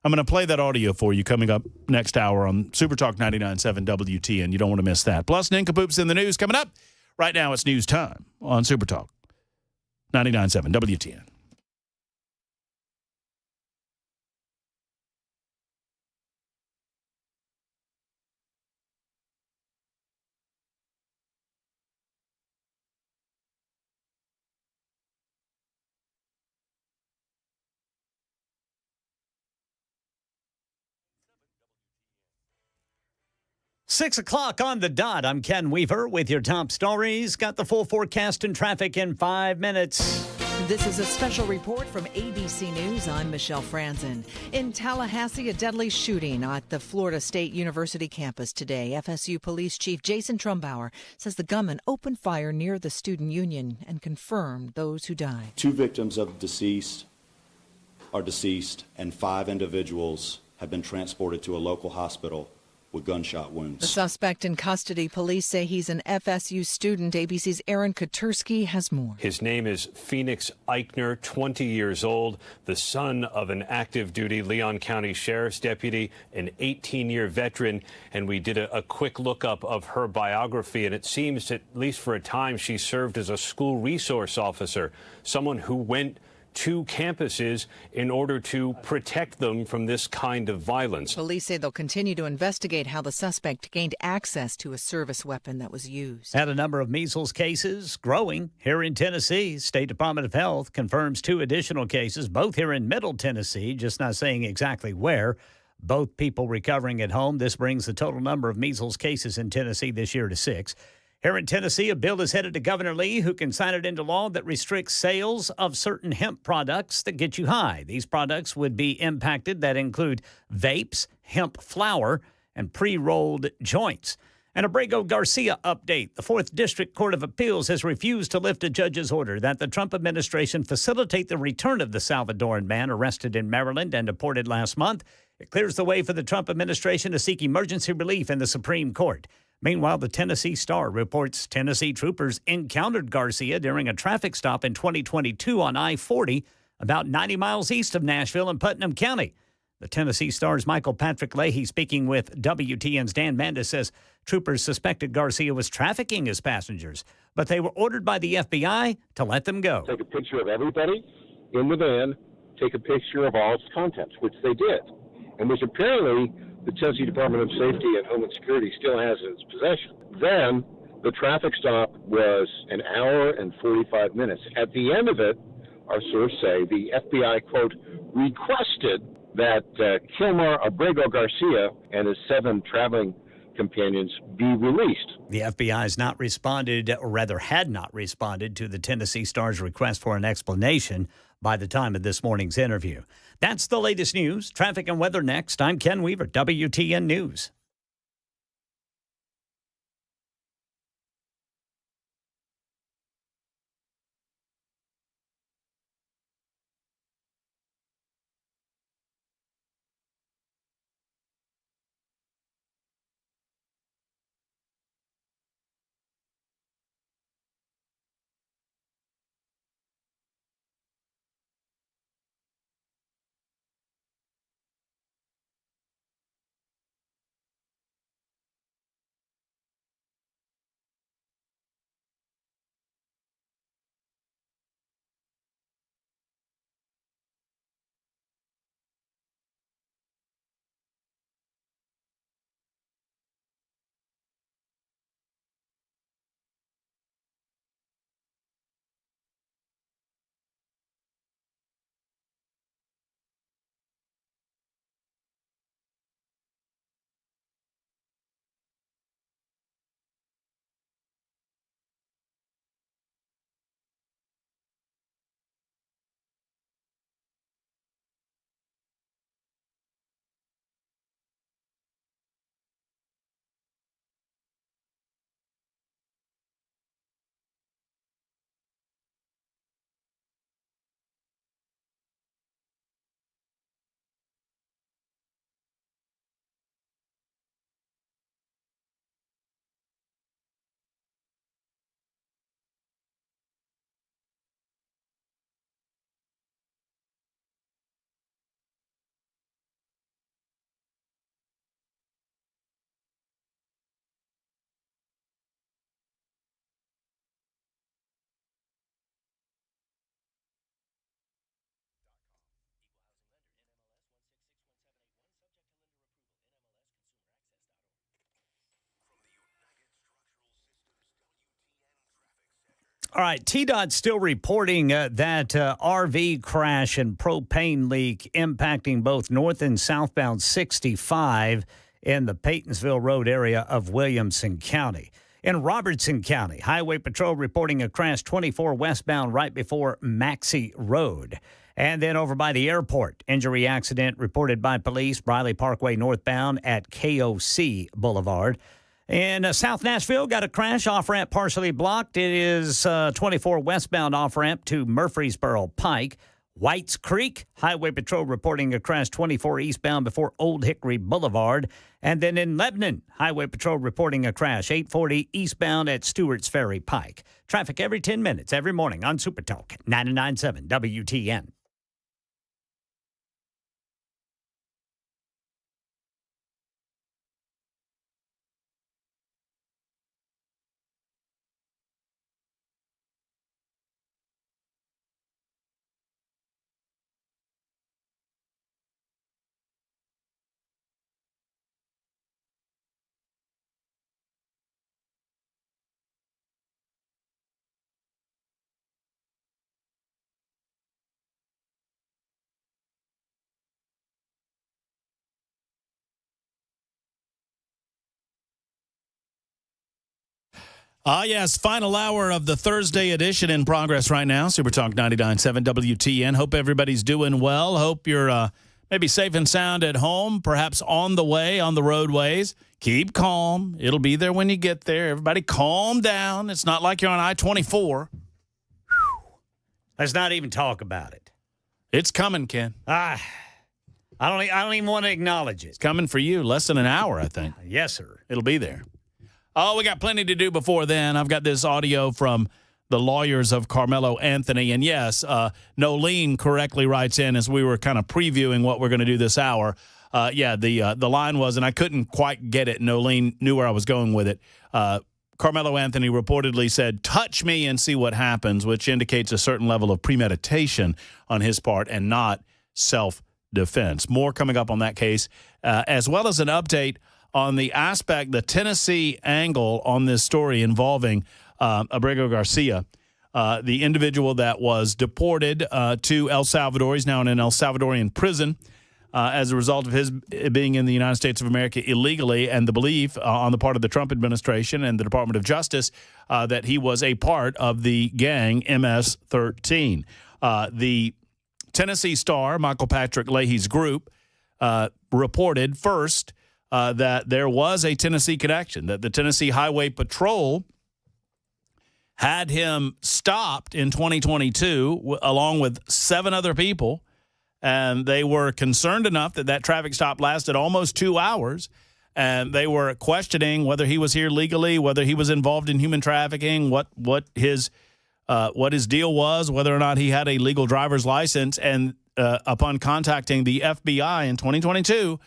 I'm going to play that audio for you coming up next hour on Super Talk 99.7 WTN. You don't want to miss that. Plus, nincompoops in the news coming up. Right now, it's news time on Super Talk 99.7 WTN. Six o'clock on the dot. I'm Ken Weaver with your top stories. Got the full forecast and traffic in 5 minutes. This is a special report from ABC News. I'm Michelle Franzen. In Tallahassee, a deadly shooting at the Florida State University campus today. FSU Police Chief Jason Trumbauer says the gunman opened fire near the student union and confirmed those who died. 2 victims of deceased are deceased, and 5 individuals have been transported to a local hospital with gunshot wounds. The suspect in custody. Police say he's an FSU student. ABC's Aaron Katursky has more. His name is Phoenix Eichner, 20 years old, the son of an active duty Leon County Sheriff's deputy, an 18-year veteran. And we did a quick lookup of her biography, and it seems, at least for a time, she served as a school resource officer, someone who went to campuses in order to protect them from this kind of violence. Police say they'll continue to investigate how the suspect gained access to a service weapon that was used. Had a number of measles cases growing here in Tennessee. State Department of Health confirms 2 additional cases, both here in Middle Tennessee, just not saying exactly where. Both people recovering at home. This brings the total number of measles cases in Tennessee this year to 6. Here in Tennessee, a bill is headed to Governor Lee, who can sign it into law that restricts sales of certain hemp products that get you high. These products would be impacted that include vapes, hemp flour, and pre-rolled joints. And a Abrego Garcia update. The 4th District Court of Appeals has refused to lift a judge's order that the Trump administration facilitate the return of the Salvadoran man arrested in Maryland and deported last month. It clears the way for the Trump administration to seek emergency relief in the Supreme Court. Meanwhile, the Tennessee Star reports Tennessee troopers encountered Garcia during a traffic stop in 2022 on I-40, about 90 miles east of Nashville in Putnam County. The Tennessee Star's Michael Patrick Leahy, speaking with WTN's Dan Mandis, says troopers suspected Garcia was trafficking his passengers, but they were ordered by the FBI to let them go. Take a picture of everybody in the van, take a picture of all its contents, which they did, and which apparently the Tennessee Department of Safety and Homeland Security still has in its possession. Then the traffic stop was an hour and 45 minutes. At the end of it, our sources say the FBI, quote, requested that Kilmar Abrego Garcia and his 7 traveling companions be released. The FBI has not responded, or rather had not responded, to the Tennessee Star's request for an explanation. by the time of this morning's interview. That's the latest news. Traffic and weather next. I'm Ken Weaver, WTN News. All right, TDOT's still reporting that RV crash and propane leak impacting both north and southbound 65 in the Paytonsville Road area of Williamson County. In Robertson County, Highway Patrol reporting a crash 24 westbound right before Maxey Road. And then over by the airport, injury accident reported by police, Briley Parkway northbound at KOC Boulevard. In South Nashville, got a crash, off-ramp partially blocked. It is 24 westbound off-ramp to Murfreesboro Pike. Whites Creek, Highway Patrol reporting a crash 24 eastbound before Old Hickory Boulevard. And then in Lebanon, Highway Patrol reporting a crash 840 eastbound at Stewart's Ferry Pike. Traffic every 10 minutes, every morning on Super Talk 99.7 WTN. Yes, final hour of the Thursday edition in progress right now. Super Talk 99.7 WTN. Hope everybody's doing well. Hope you're maybe safe and sound at home, perhaps on the way, on the roadways. Keep calm. It'll be there when you get there. Everybody calm down. It's not like you're on I-24. Let's not even talk about it. It's coming, Ken. I don't even want to acknowledge it. It's coming for you. Less than an hour, I think. Yes, sir. It'll be there. Oh, we got plenty to do before then. I've got this audio from the lawyers of Carmelo Anthony. And yes, Nolene correctly writes in as we were kind of previewing what we're going to do this hour. The line was, and I couldn't quite get it. Nolene knew where I was going with it. Carmelo Anthony reportedly said, touch me and see what happens, which indicates a certain level of premeditation on his part and not self-defense. More coming up on that case, as well as an update on the aspect, the Tennessee angle on this story involving Abrego Garcia, the individual that was deported to El Salvador. He's now in an El Salvadorian prison as a result of his being in the United States of America illegally, and the belief on the part of the Trump administration and the Department of Justice that he was a part of the gang MS-13. The Tennessee Star, Michael Patrick Leahy's group, reported first that there was a Tennessee connection, that the Tennessee Highway Patrol had him stopped in 2022 along with 7 other people, and they were concerned enough that traffic stop lasted almost 2 hours, and they were questioning whether he was here legally, whether he was involved in human trafficking, what his deal was, whether or not he had a legal driver's license. And upon contacting the FBI in 2022,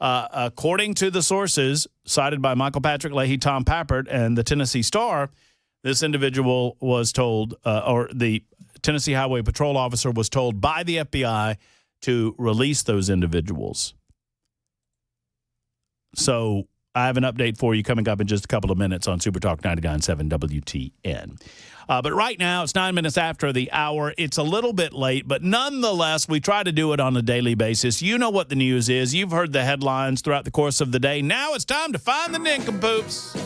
according to the sources cited by Michael Patrick Leahy, Tom Pappert, and the Tennessee Star, this individual was told, or the Tennessee Highway Patrol officer was told by the FBI to release those individuals. So I have an update for you coming up in just a couple of minutes on Super Talk 99.7 WTN. But right now, it's 9 minutes after the hour. It's a little bit late, but nonetheless, we try to do it on a daily basis. You know what the news is. You've heard the headlines throughout the course of the day. Now it's time to find the nincompoops.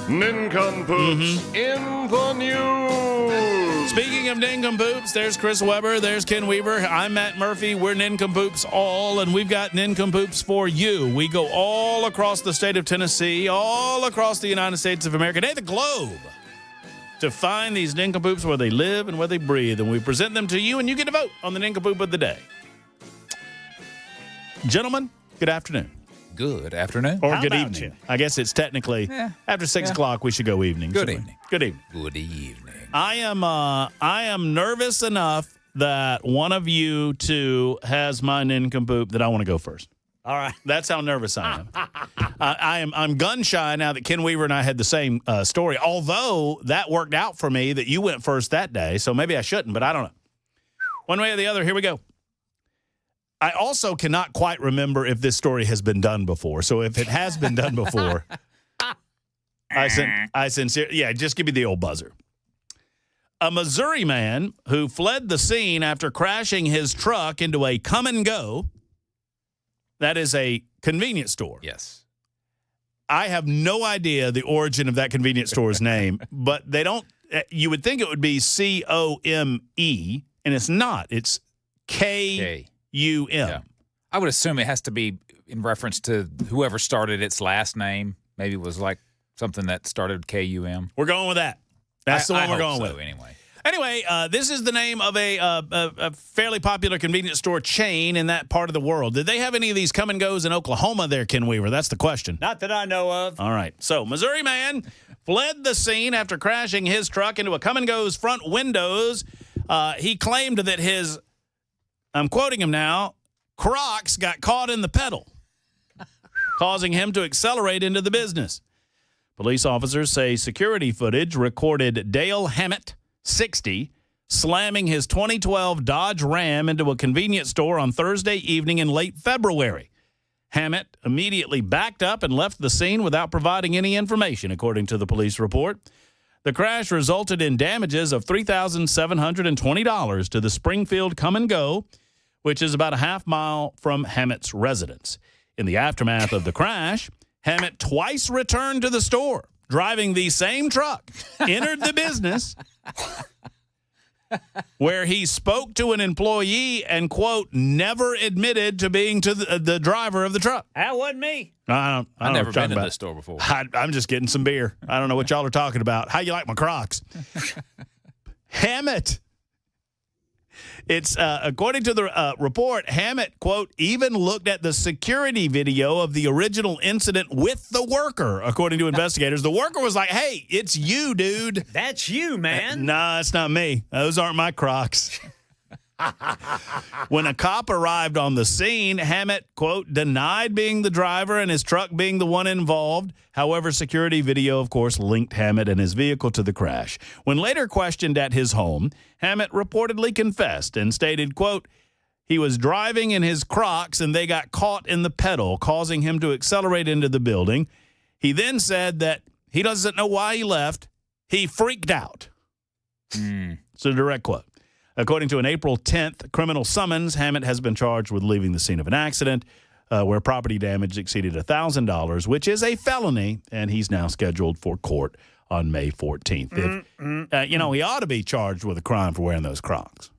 Nincompoops in the news. Speaking of nincompoops, there's Chris Webber, there's Ken Weaver, I'm Matt Murphy. We're nincompoops all, and we've got nincompoops for you. We go all across the state of Tennessee, all across the United States of America, the globe, to find these nincompoops where they live and where they breathe, and we present them to you, and you get to vote on the nincompoop of the day. Gentlemen, good afternoon. Good afternoon. Or good evening. I guess it's technically after 6 o'clock. We should go evening. Good evening. Good evening. Good evening. I am nervous enough that one of you two has my nincompoop that I want to go first. All right. That's how nervous I am. I'm gun shy now that Ken Weaver and I had the same story. Although that worked out for me that you went first that day, so maybe I shouldn't, but I don't know. One way or the other. Here we go. I also cannot quite remember if this story has been done before. So if it has been done before, I sincerely, just give me the old buzzer. A Missouri man who fled the scene after crashing his truck into a Come and Go, that is a convenience store. Yes. I have no idea the origin of that convenience store's name, but they don't, you would think it would be COME, and it's not. It's KUM. Yeah. I would assume it has to be in reference to whoever started its last name. Maybe it was like something that started KUM. We're going with that. That's the one we're going with. Anyway, this is the name of a fairly popular convenience store chain in that part of the world. Did they have any of these come and goes in Oklahoma there, Ken Weaver? That's the question. Not that I know of. All right. So, Missouri man fled the scene after crashing his truck into a come and go's front windows. He claimed that his, I'm quoting him now, Crocs got caught in the pedal, causing him to accelerate into the business. Police officers say security footage recorded Dale Hammett, 60, slamming his 2012 Dodge Ram into a convenience store on Thursday evening in late February. Hammett immediately backed up and left the scene without providing any information, according to the police report. The crash resulted in damages of $3,720 to the Springfield Come and Go, which is about a half mile from Hammett's residence. In the aftermath of the crash, Hammett twice returned to the store, driving the same truck, entered the business, where he spoke to an employee and, quote, never admitted to being to the driver of the truck. That wasn't me. I've never been to this store before. I'm just getting some beer. I don't know what y'all are talking about. How you like my Crocs? Hammett. It's according to the report, Hammett, quote, even looked at the security video of the original incident with the worker, according to investigators. The worker was like, hey, it's you, dude. That's you, man. Nah, it's not me. Those aren't my Crocs. When a cop arrived on the scene, Hammett, quote, denied being the driver and his truck being the one involved. However, security video, of course, linked Hammett and his vehicle to the crash. When later questioned at his home, Hammett reportedly confessed and stated, quote, he was driving in his Crocs and they got caught in the pedal, causing him to accelerate into the building. He then said that he doesn't know why he left. He freaked out. It's a direct quote. According to an April 10th criminal summons, Hammett has been charged with leaving the scene of an accident where property damage exceeded $1,000, which is a felony, and he's now scheduled for court on May 14th. He ought to be charged with a crime for wearing those Crocs.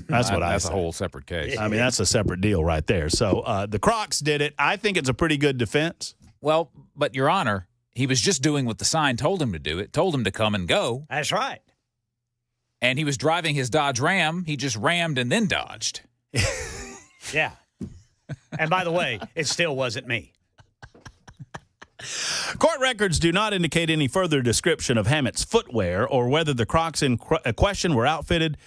That's what I That's say. a whole separate case. I mean, that's a separate deal right there. So the Crocs did it. I think it's a pretty good defense. Well, but Your Honor, he was just doing what the sign told him to do. It told him to come and go. That's right. And he was driving his Dodge Ram. He just rammed and then dodged. Yeah. And by the way, it still wasn't me. Court records do not indicate any further description of Hammett's footwear or whether the Crocs in question were outfitted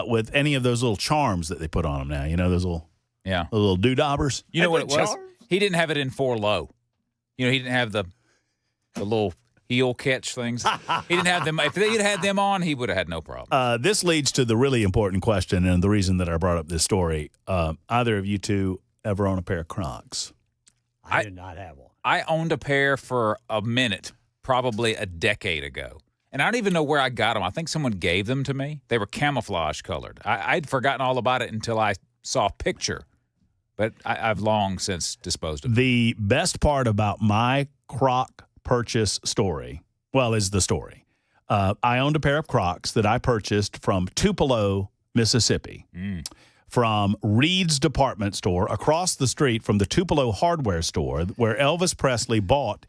with any of those little charms that they put on them now. You know, those little doodabbers. You know what it was? He didn't have it in 4 low. You know, he didn't have the little heel catch things. He didn't have them. If they had had them on, he would have had no problem. This leads to the really important question and the reason that I brought up this story. Either of you two ever own a pair of Crocs? I did not have one. I owned a pair for a minute, probably a decade ago. And I don't even know where I got them. I think someone gave them to me. They were camouflage colored. I'd forgotten all about it until I saw a picture. But I've long since disposed of them. The best part about my Croc purchase story, is the story. I owned a pair of Crocs that I purchased from Tupelo, Mississippi, from Reed's department store across the street from the Tupelo hardware store where Elvis Presley bought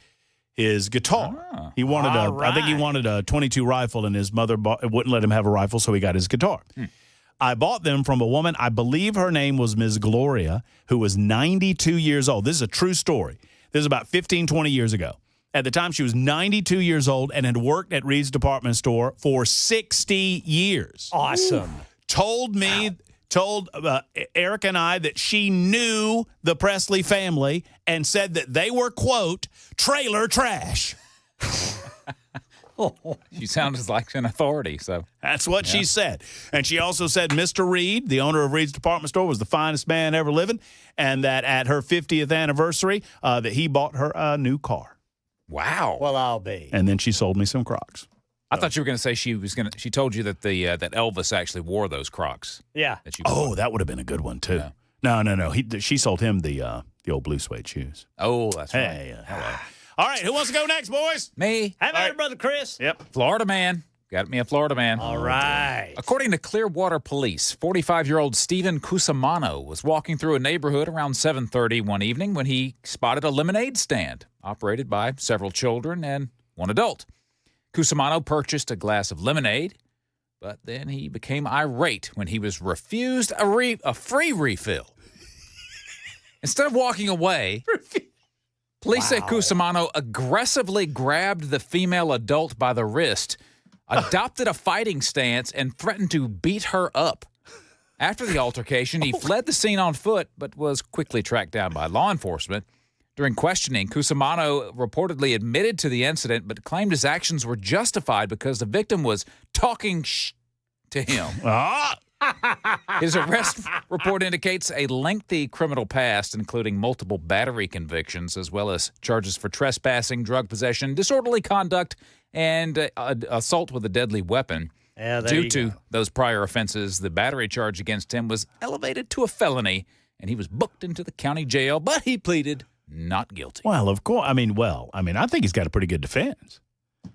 his guitar. He wanted I think he wanted a .22 rifle, and his mother wouldn't let him have a rifle, so he got his guitar. I bought them from a woman, I believe her name was Ms. Gloria, who was 92 years old. This is a true story. This is about 15, 20 years ago. At the time, she was 92 years old and had worked at Reed's department store for 60 years. Awesome. Told Eric and I that she knew the Presley family and said that they were, quote, trailer trash. She sounds like an authority, so. That's what she said. And she also said Mr. Reed, the owner of Reed's department store, was the finest man ever living, and that at her 50th anniversary, that he bought her a new car. Wow. Well, I'll be. And then she sold me some Crocs. I thought you were going to say she told you that that Elvis actually wore those Crocs. Yeah. That you that would have been a good one, too. Yeah. No. She sold him the old blue suede shoes. Oh, that's right. Hey, hello. All right, who wants to go next, boys? Me. How about it, Brother Chris? Yep. Florida man. Got me a Florida man. All right. According to Clearwater Police, 45-year-old Stephen Cusimano was walking through a neighborhood around 7:30 one evening when he spotted a lemonade stand operated by several children and one adult. Cusimano purchased a glass of lemonade, but then he became irate when he was refused a free refill. Instead of walking away, police say Cusimano aggressively grabbed the female adult by the wrist, adopted a fighting stance, and threatened to beat her up. After the altercation, he fled the scene on foot, but was quickly tracked down by law enforcement. During questioning, Cusimano reportedly admitted to the incident, but claimed his actions were justified because the victim was talking to him. His arrest report indicates a lengthy criminal past, including multiple battery convictions, as well as charges for trespassing, drug possession, disorderly conduct, and assault with a deadly weapon. Due to those prior offenses, the battery charge against him was elevated to a felony, and he was booked into the county jail, but he pleaded not guilty. Well, of course. I think he's got a pretty good defense.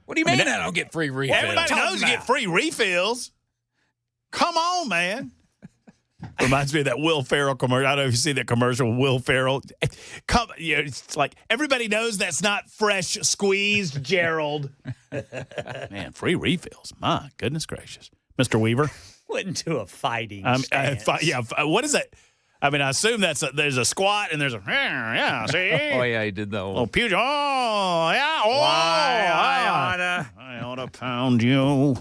What do you mean I don't get free refills? Everybody knows you get free refills. Come on, man. Reminds me of that Will Ferrell commercial. I don't know if you see that commercial with Will Ferrell. It's like, everybody knows that's not fresh squeezed, Gerald. Man, free refills. My goodness gracious. Mr. Weaver? Went into a fighting stance. What is that? I assume there's a squat and there's a, see? Oh, yeah, he did that one. Oh, Puget. Oh, yeah. Oh, I ought to pound you.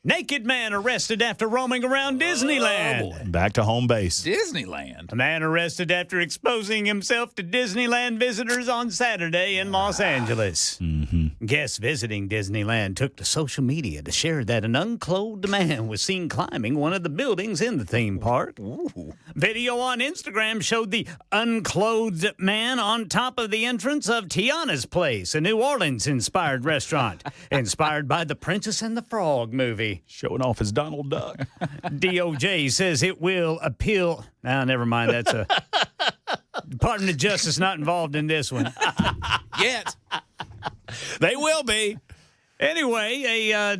Naked man arrested after roaming around Disneyland. Back to home base. Disneyland. A man arrested after exposing himself to Disneyland visitors on Saturday in Los Angeles. Mm-hmm. Guests visiting Disneyland took to social media to share that an unclothed man was seen climbing one of the buildings in the theme park. Ooh. Video on Instagram showed the unclothed man on top of the entrance of Tiana's Place, a New Orleans-inspired restaurant, inspired by the Princess and the Frog movie. Showing off his Donald Duck. DOJ says it will appeal. Never mind. That's a Department of Justice not involved in this one. Yet. They will be. Anyway, a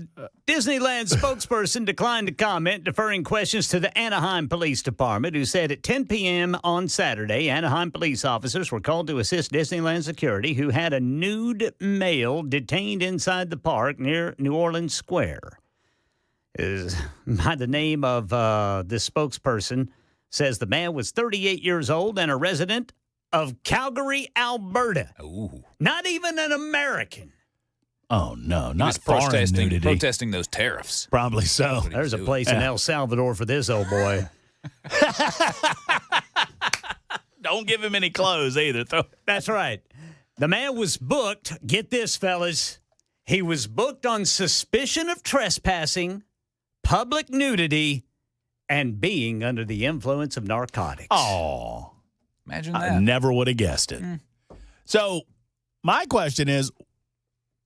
Disneyland spokesperson declined to comment, deferring questions to the Anaheim Police Department, who said at 10 p.m. on Saturday, Anaheim police officers were called to assist Disneyland security, who had a nude male detained inside the park near New Orleans Square. By the name of this spokesperson, says the man was 38 years old and a resident of Calgary, Alberta. Ooh. Not even an American. Oh, no, He not was foreign nudity. protesting those tariffs. Probably so. There's a place in El Salvador for this old boy. Don't give him any clothes either. That's right. The man was booked. Get this, fellas. He was booked on suspicion of trespassing, public nudity, and being under the influence of narcotics. Oh. Imagine that. I never would have guessed it. So my question is,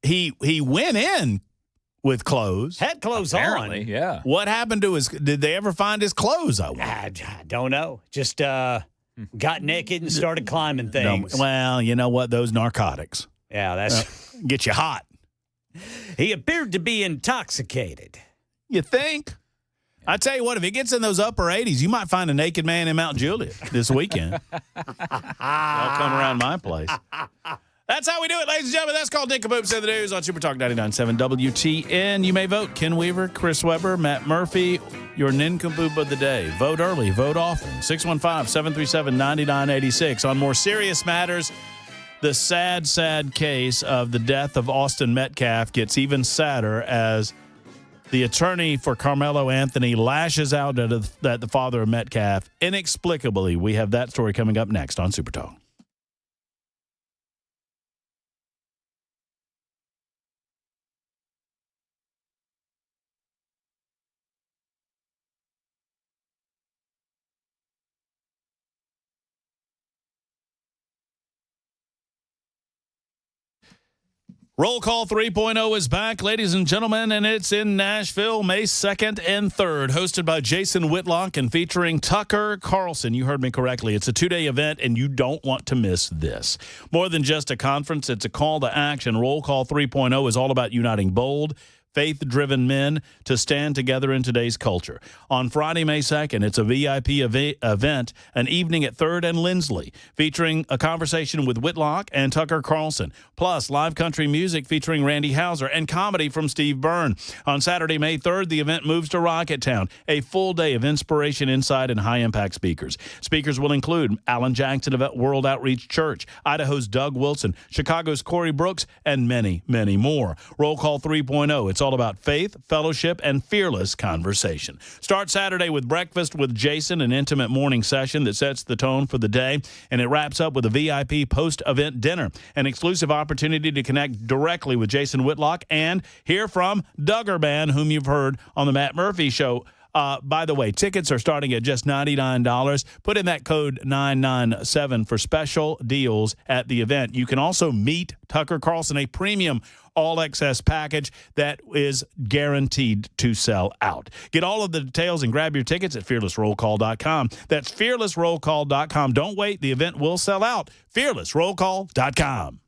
he went in with clothes. Had clothes Apparently, on. yeah. What happened to his? Did they ever find his clothes? I don't know. Just got naked and started climbing things. Well, you know what? Those narcotics. Yeah, that's get you hot. He appeared to be intoxicated. You think? I tell you what, if it gets in those upper 80s, you might find a naked man in Mount Juliet this weekend. I'll come around my place. That's how we do it, ladies and gentlemen. That's called Nincompoops in the News on Super Talk 99.7 WTN. You may vote. Ken Weaver, Chris Webber, Matt Murphy, your Nincompoop of the day. Vote early, vote often. 615-737-9986. On more serious matters, the sad, sad case of the death of Austin Metcalf gets even sadder as the attorney for Carmelo Anthony lashes out at the father of Metcalf inexplicably. We have that story coming up next on Super Talk. Roll Call 3.0 is back, ladies and gentlemen, and it's in Nashville, May 2nd and 3rd, hosted by Jason Whitlock and featuring Tucker Carlson. You heard me correctly. It's a 2-day event, and you don't want to miss this. More than just a conference, it's a call to action. Roll Call 3.0 is all about uniting bold, faith-driven men to stand together in today's culture. On Friday, May 2nd, it's a VIP event, an evening at 3rd and Lindsley, featuring a conversation with Whitlock and Tucker Carlson, plus live country music featuring Randy Houser and comedy from Steve Byrne. On Saturday, May 3rd, the event moves to Rocketown, a full day of inspiration, insight, and high-impact speakers. Speakers will include Alan Jackson of World Outreach Church, Idaho's Doug Wilson, Chicago's Corey Brooks, and many, many more. Roll Call 3.0. It's all about faith, fellowship, and fearless conversation. Start Saturday with breakfast with Jason, an intimate morning session that sets the tone for the day, and it wraps up with a VIP post-event dinner, an exclusive opportunity to connect directly with Jason Whitlock and hear from Duggar Band, whom you've heard on the Matt Murphy Show. By the way, tickets are starting at just $99. Put in that code 997 for special deals at the event. You can also meet Tucker Carlson, a premium all-access package that is guaranteed to sell out. Get all of the details and grab your tickets at fearlessrollcall.com. That's fearlessrollcall.com. Don't wait. The event will sell out. fearlessrollcall.com.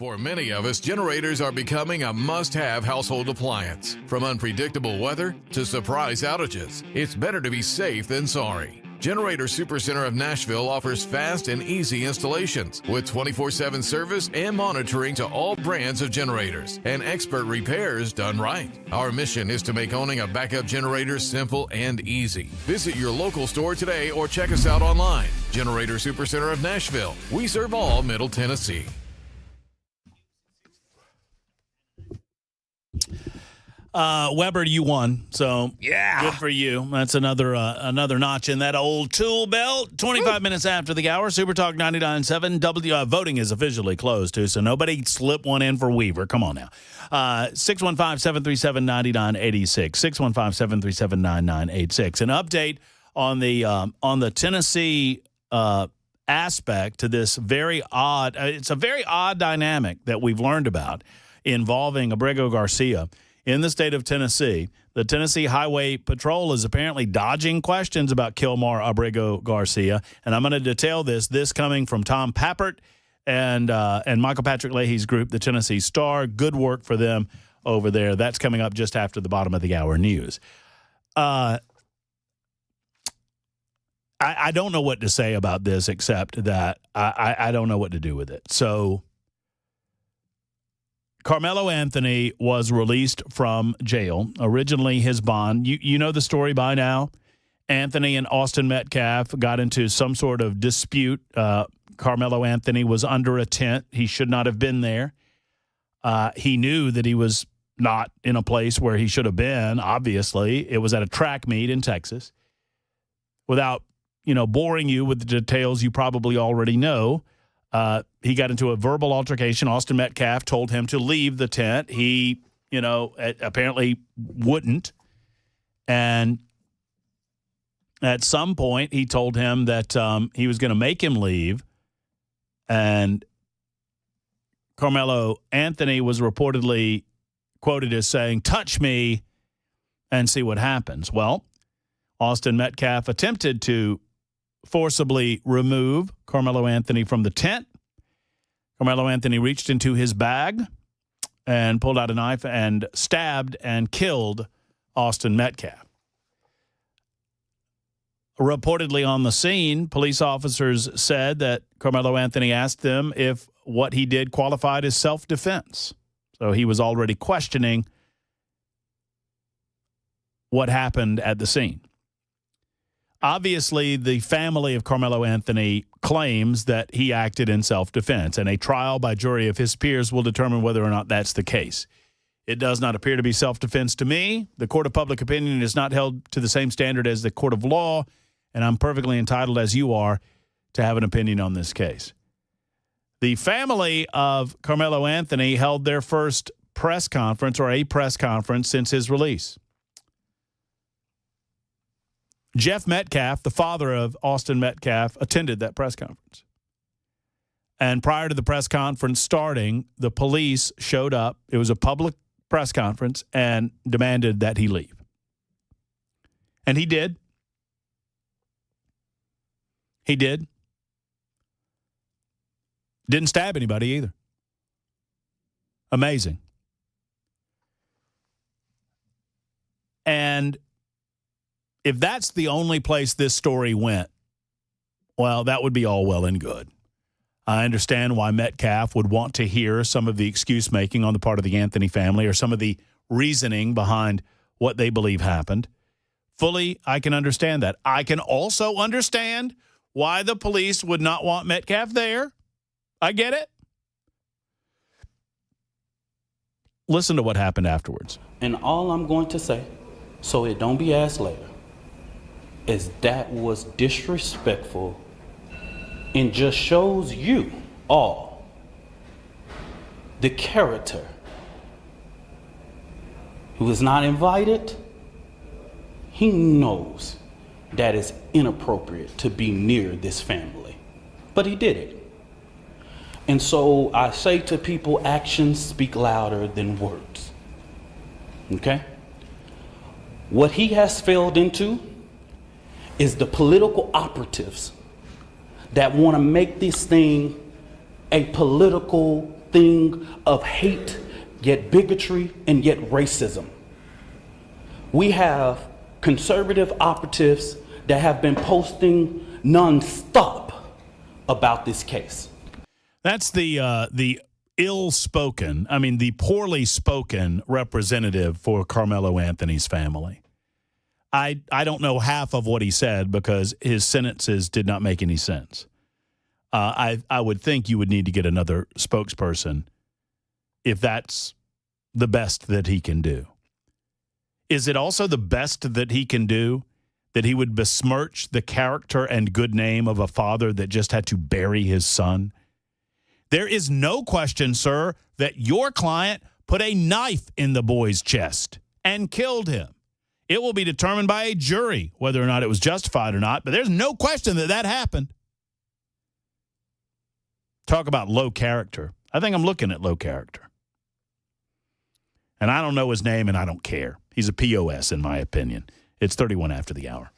For many of us, generators are becoming a must-have household appliance. From unpredictable weather to surprise outages, it's better to be safe than sorry. Generator Supercenter of Nashville offers fast and easy installations with 24/7 service and monitoring to all brands of generators and expert repairs done right. Our mission is to make owning a backup generator simple and easy. Visit your local store today or check us out online. Generator Supercenter of Nashville. We serve all Middle Tennessee. Weber, you won, so yeah, good for you. That's another notch in that old tool belt. 25 minutes after the hour, Super Talk 99.7. Voting is officially closed, too, so nobody slip one in for Weaver. Come on now. 615-737-9986. 615-737-9986. An update on the Tennessee aspect to this very odd. It's a very odd dynamic that we've learned about involving Abrego Garcia. In the state of Tennessee, the Tennessee Highway Patrol is apparently dodging questions about Kilmar Abrego Garcia, and I'm going to detail this coming from Tom Pappert and Michael Patrick Leahy's group, the Tennessee Star. Good work for them over there. That's coming up just after the bottom of the hour news. I don't know what to say about this except that I don't know what to do with it. So Carmelo Anthony was released from jail. Originally, his bond, you know the story by now. Anthony and Austin Metcalf got into some sort of dispute. Carmelo Anthony was under a tent. He should not have been there. He knew that he was not in a place where he should have been, obviously. It was at a track meet in Texas. Without, boring you with the details you probably already know, he got into a verbal altercation. Austin Metcalf told him to leave the tent. He, apparently wouldn't. And at some point, he told him that he was going to make him leave. And Carmelo Anthony was reportedly quoted as saying, "Touch me and see what happens." Well, Austin Metcalf attempted to forcibly remove Carmelo Anthony from the tent. Carmelo Anthony reached into his bag and pulled out a knife and stabbed and killed Austin Metcalf. Reportedly on the scene, police officers said that Carmelo Anthony asked them if what he did qualified as self-defense. So he was already questioning what happened at the scene. Obviously, the family of Carmelo Anthony claims that he acted in self-defense, and a trial by jury of his peers will determine whether or not that's the case. It does not appear to be self-defense to me. The court of public opinion is not held to the same standard as the court of law, and I'm perfectly entitled, as you are, to have an opinion on this case. The family of Carmelo Anthony held their first press conference, or a press conference, since his release. Jeff Metcalf, the father of Austin Metcalf, attended that press conference. And prior to the press conference starting, the police showed up. It was a public press conference and demanded that he leave. And he did. He did. Didn't stab anybody either. Amazing. And if that's the only place this story went, well, that would be all well and good. I understand why Metcalf would want to hear some of the excuse-making on the part of the Anthony family or some of the reasoning behind what they believe happened. Fully, I can understand that. I can also understand why the police would not want Metcalf there. I get it. Listen to what happened afterwards. And all I'm going to say, so it don't be asked later, is that was disrespectful and just shows you all the character who is not invited. He knows that it's inappropriate to be near this family, but he did it. And so I say to people, actions speak louder than words. Okay? What he has failed into is the political operatives that want to make this thing a political thing of hate, yet bigotry, and yet racism. We have conservative operatives that have been posting nonstop about this case. That's the ill-spoken, the poorly spoken representative for Carmelo Anthony's family. I don't know half of what he said because his sentences did not make any sense. I would think you would need to get another spokesperson if that's the best that he can do. Is it also the best that he can do that he would besmirch the character and good name of a father that just had to bury his son? There is no question, sir, that your client put a knife in the boy's chest and killed him. It will be determined by a jury whether or not it was justified or not, but there's no question that that happened. Talk about low character. I think I'm looking at low character. And I don't know his name, and I don't care. He's a POS, in my opinion. It's 31 after the hour.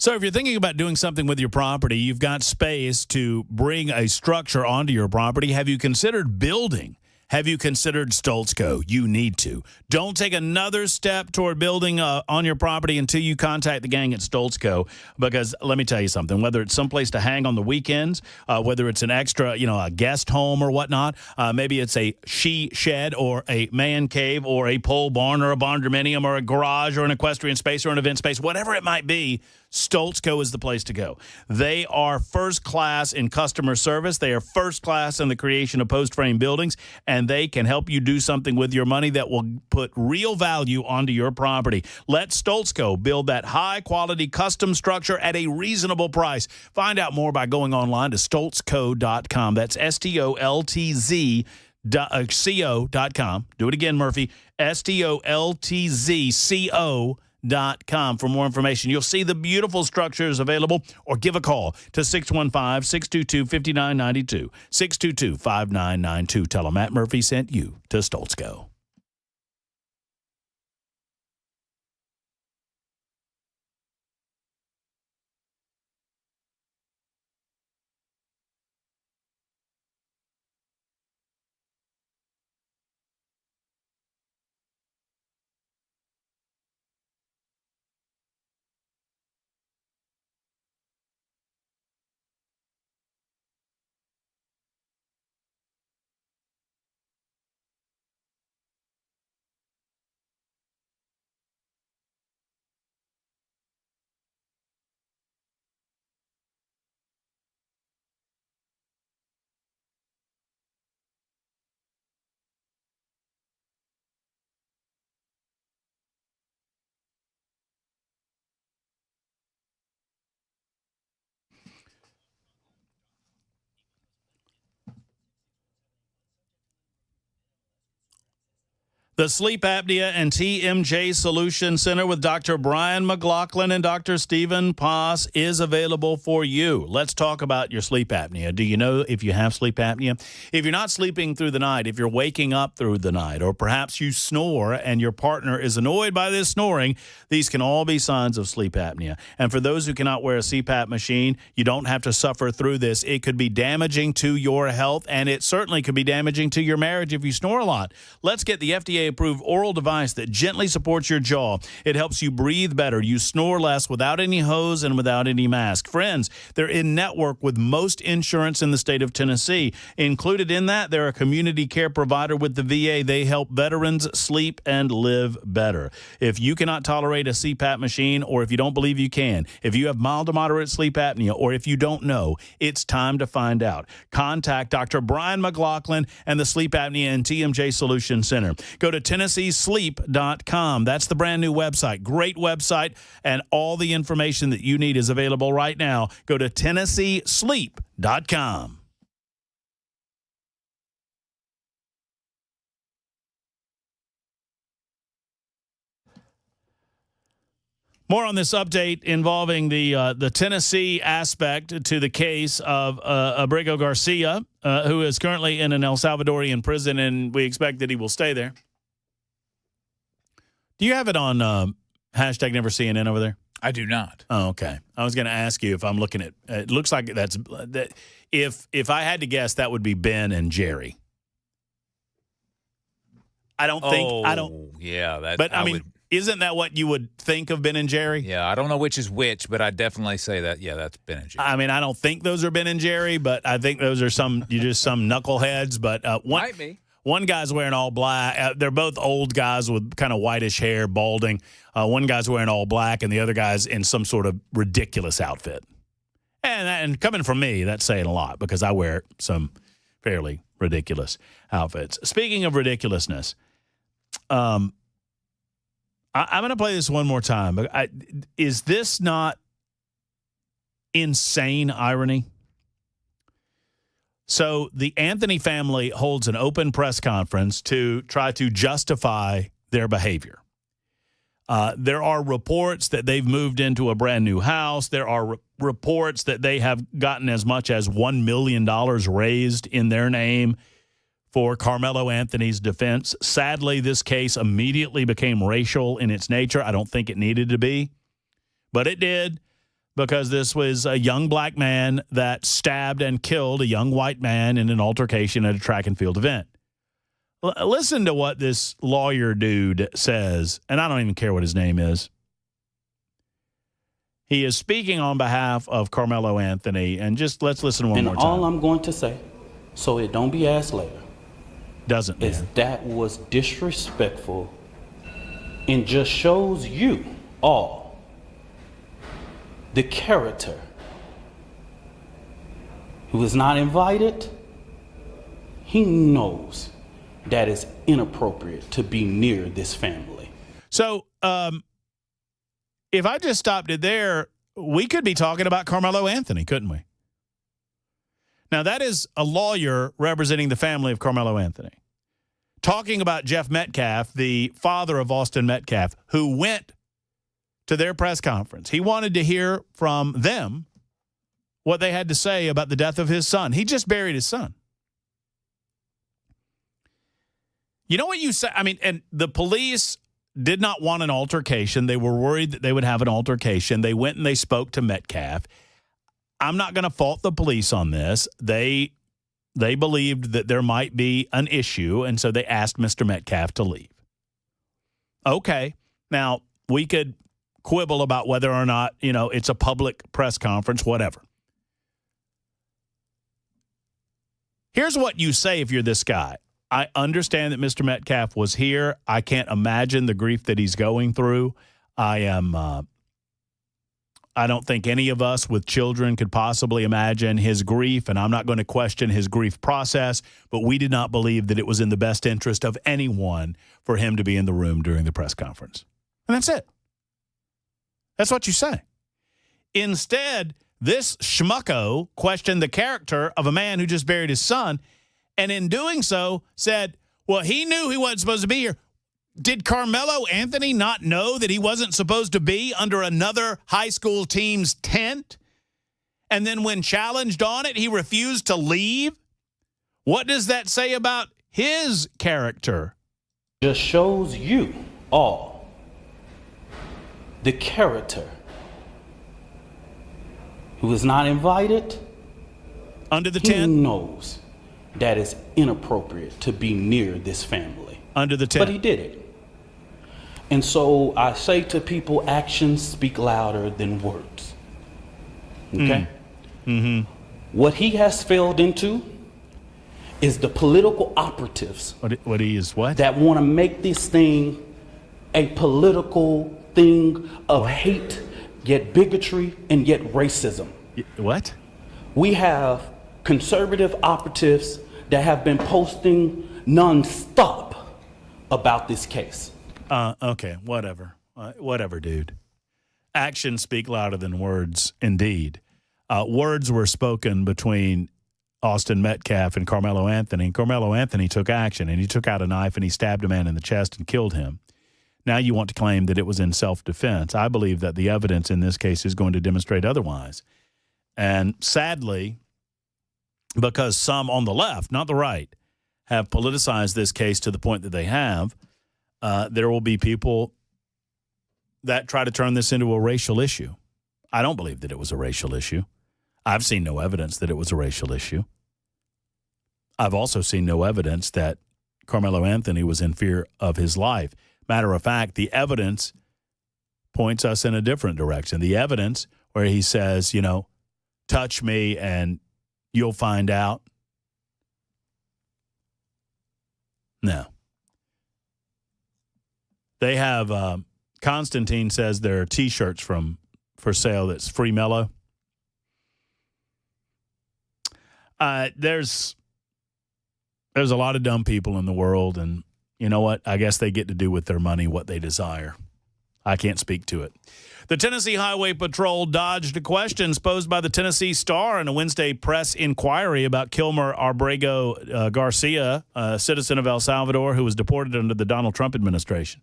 So if you're thinking about doing something with your property, you've got space to bring a structure onto your property. Have you considered building? Have you considered Stoltzco? You need to. Don't take another step toward building on your property until you contact the gang at Stoltzco, because let me tell you something, whether it's someplace to hang on the weekends, whether it's an extra, a guest home or whatnot, maybe it's a she shed or a man cave or a pole barn or a barndominium or a garage or an equestrian space or an event space, whatever it might be, Stoltzco is the place to go. They are first class in customer service. They are first class in the creation of post-frame buildings, and they can help you do something with your money that will put real value onto your property. Let Stoltzco build that high-quality custom structure at a reasonable price. Find out more by going online to stoltzco.com. That's STOLTZ.co.com. Do it again, Murphy. STOLTZCO.com for more information. You'll see the beautiful structures available, or give a call to 615-622-5992, 622-5992. Tell them Matt Murphy sent you to Stoltzco. The Sleep Apnea and TMJ Solution Center with Dr. Brian McLaughlin and Dr. Stephen Paas is available for you. Let's talk about your sleep apnea. Do you know if you have sleep apnea? If you're not sleeping through the night, if you're waking up through the night, or perhaps you snore and your partner is annoyed by this snoring, these can all be signs of sleep apnea. And for those who cannot wear a CPAP machine, you don't have to suffer through this. It could be damaging to your health, and it certainly could be damaging to your marriage if you snore a lot. Let's get the FDA-approved oral device that gently supports your jaw. It helps you breathe better. You snore less without any hose and without any mask. Friends, they're in network with most insurance in the state of Tennessee. Included in that, they're a community care provider with the VA. They help veterans sleep and live better. If you cannot tolerate a CPAP machine, or if you don't believe you can, if you have mild to moderate sleep apnea, or if you don't know, it's time to find out. Contact Dr. Brian McLaughlin and the Sleep Apnea and TMJ Solution Center. Go to TennesseeSleep.com. That's the brand new website. Great website, and all the information that you need is available right now. Go to TennesseeSleep.com. More on this update involving the Tennessee aspect to the case of Abrigo Garcia, who is currently in an El Salvadorian prison, and we expect that he will stay there. Do you have it on hashtag Never CNN over there? I do not. Oh, okay. I was going to ask you if I'm looking at it. Looks like that's that. If I had to guess, that would be Ben and Jerry. I don't think. I don't. Yeah, that. But I mean. Isn't that what you would think of Ben and Jerry? Yeah, I don't know which is which, but I definitely say that. Yeah, that's Ben and Jerry. I mean, I don't think those are Ben and Jerry, but I think those are some knuckleheads. But Might be. One guy's wearing all black. They're both old guys with kind of whitish hair, balding. One guy's wearing all black, and the other guy's in some sort of ridiculous outfit. And coming from me, that's saying a lot, because I wear some fairly ridiculous outfits. Speaking of ridiculousness, I'm going to play this one more time. Is this not insane irony? So the Anthony family holds an open press conference to try to justify their behavior. There are reports that they've moved into a brand new house. There are reports that they have gotten as much as $1 million raised in their name for Carmelo Anthony's defense. Sadly, this case immediately became racial in its nature. I don't think it needed to be, but it did, because this was a young black man that stabbed and killed a young white man in an altercation at a track and field event. Listen to what this lawyer dude says, and I don't even care what his name is. He is speaking on behalf of Carmelo Anthony, and just let's listen one more time. And all I'm going to say, so it don't be asked later, is that was disrespectful and just shows you all the character who is not invited. He knows that it's inappropriate to be near this family. So, if I just stopped it there, we could be talking about Carmelo Anthony, couldn't we? Now, that is a lawyer representing the family of Carmelo Anthony, talking about Jeff Metcalf, the father of Austin Metcalf, who went to their press conference. He wanted to hear from them what they had to say about the death of his son. He just buried his son. You know what you say? I mean, and the police did not want an altercation. They were worried that they would have an altercation. They went and they spoke to Metcalf. I'm not going to fault the police on this. They believed that there might be an issue, and so they asked Mr. Metcalf to leave. Okay. Now, we could quibble about whether or not, it's a public press conference, whatever. Here's what you say if you're this guy. I understand that Mr. Metcalf was here. I can't imagine the grief that he's going through. I don't think any of us with children could possibly imagine his grief, and I'm not going to question his grief process, but we did not believe that it was in the best interest of anyone for him to be in the room during the press conference. And that's it. That's what you say. Instead, this schmucko questioned the character of a man who just buried his son, and in doing so said, well, he knew he wasn't supposed to be here. Did Carmelo Anthony not know that he wasn't supposed to be under another high school team's tent? And then when challenged on it, he refused to leave? What does that say about his character? Just shows you all the character who is not invited under the tent. He knows that it's inappropriate to be near this family. Under the tent. But he did it. And so I say to people, actions speak louder than words. Okay? Mm-hmm. What he has failed into is the political operatives. What he is what? That want to make this thing a political thing of hate, yet bigotry, and yet racism. What? We have conservative operatives that have been posting nonstop about this case. Okay, whatever. Whatever, dude. Actions speak louder than words, indeed. Words were spoken between Austin Metcalf and Carmelo Anthony. And Carmelo Anthony took action, and he took out a knife and he stabbed a man in the chest and killed him. Now you want to claim that it was in self-defense. I believe that the evidence in this case is going to demonstrate otherwise. And sadly, because some on the left, not the right, have politicized this case to the point that they have, there will be people that try to turn this into a racial issue. I don't believe that it was a racial issue. I've seen no evidence that it was a racial issue. I've also seen no evidence that Carmelo Anthony was in fear of his life. Matter of fact, the evidence points us in a different direction. The evidence where he says, touch me and you'll find out. No. They have, Constantine says there are T-shirts for sale that's Free Mellow. There's a lot of dumb people in the world, and you know what? I guess they get to do with their money what they desire. I can't speak to it. The Tennessee Highway Patrol dodged questions posed by the Tennessee Star in a Wednesday press inquiry about Kilmer Arbrego Garcia, a citizen of El Salvador who was deported under the Donald Trump administration.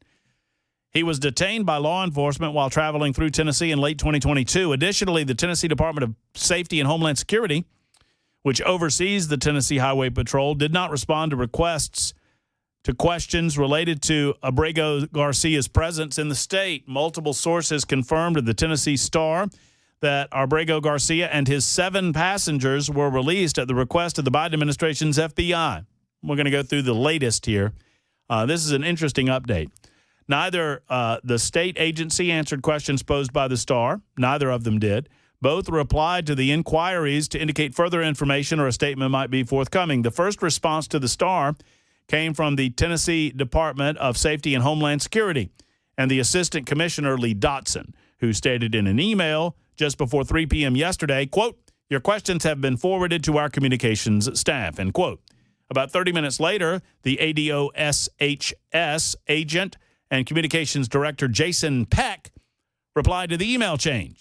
He was detained by law enforcement while traveling through Tennessee in late 2022. Additionally, the Tennessee Department of Safety and Homeland Security, which oversees the Tennessee Highway Patrol, did not respond to requests to questions related to Abrego Garcia's presence in the state. Multiple sources confirmed to the Tennessee Star that Abrego Garcia and his 7 passengers were released at the request of the Biden administration's FBI. We're going to go through the latest here. This is an interesting update. Neither the state agency answered questions posed by the Star. Neither of them did. Both replied to the inquiries to indicate further information or a statement might be forthcoming. The first response to the Star came from the Tennessee Department of Safety and Homeland Security and the Assistant Commissioner Lee Dotson, who stated in an email just before 3 p.m. yesterday, quote, "Your questions have been forwarded to our communications staff," end quote. About 30 minutes later, the ADOSHS agent and communications director Jason Peck replied to the email chain.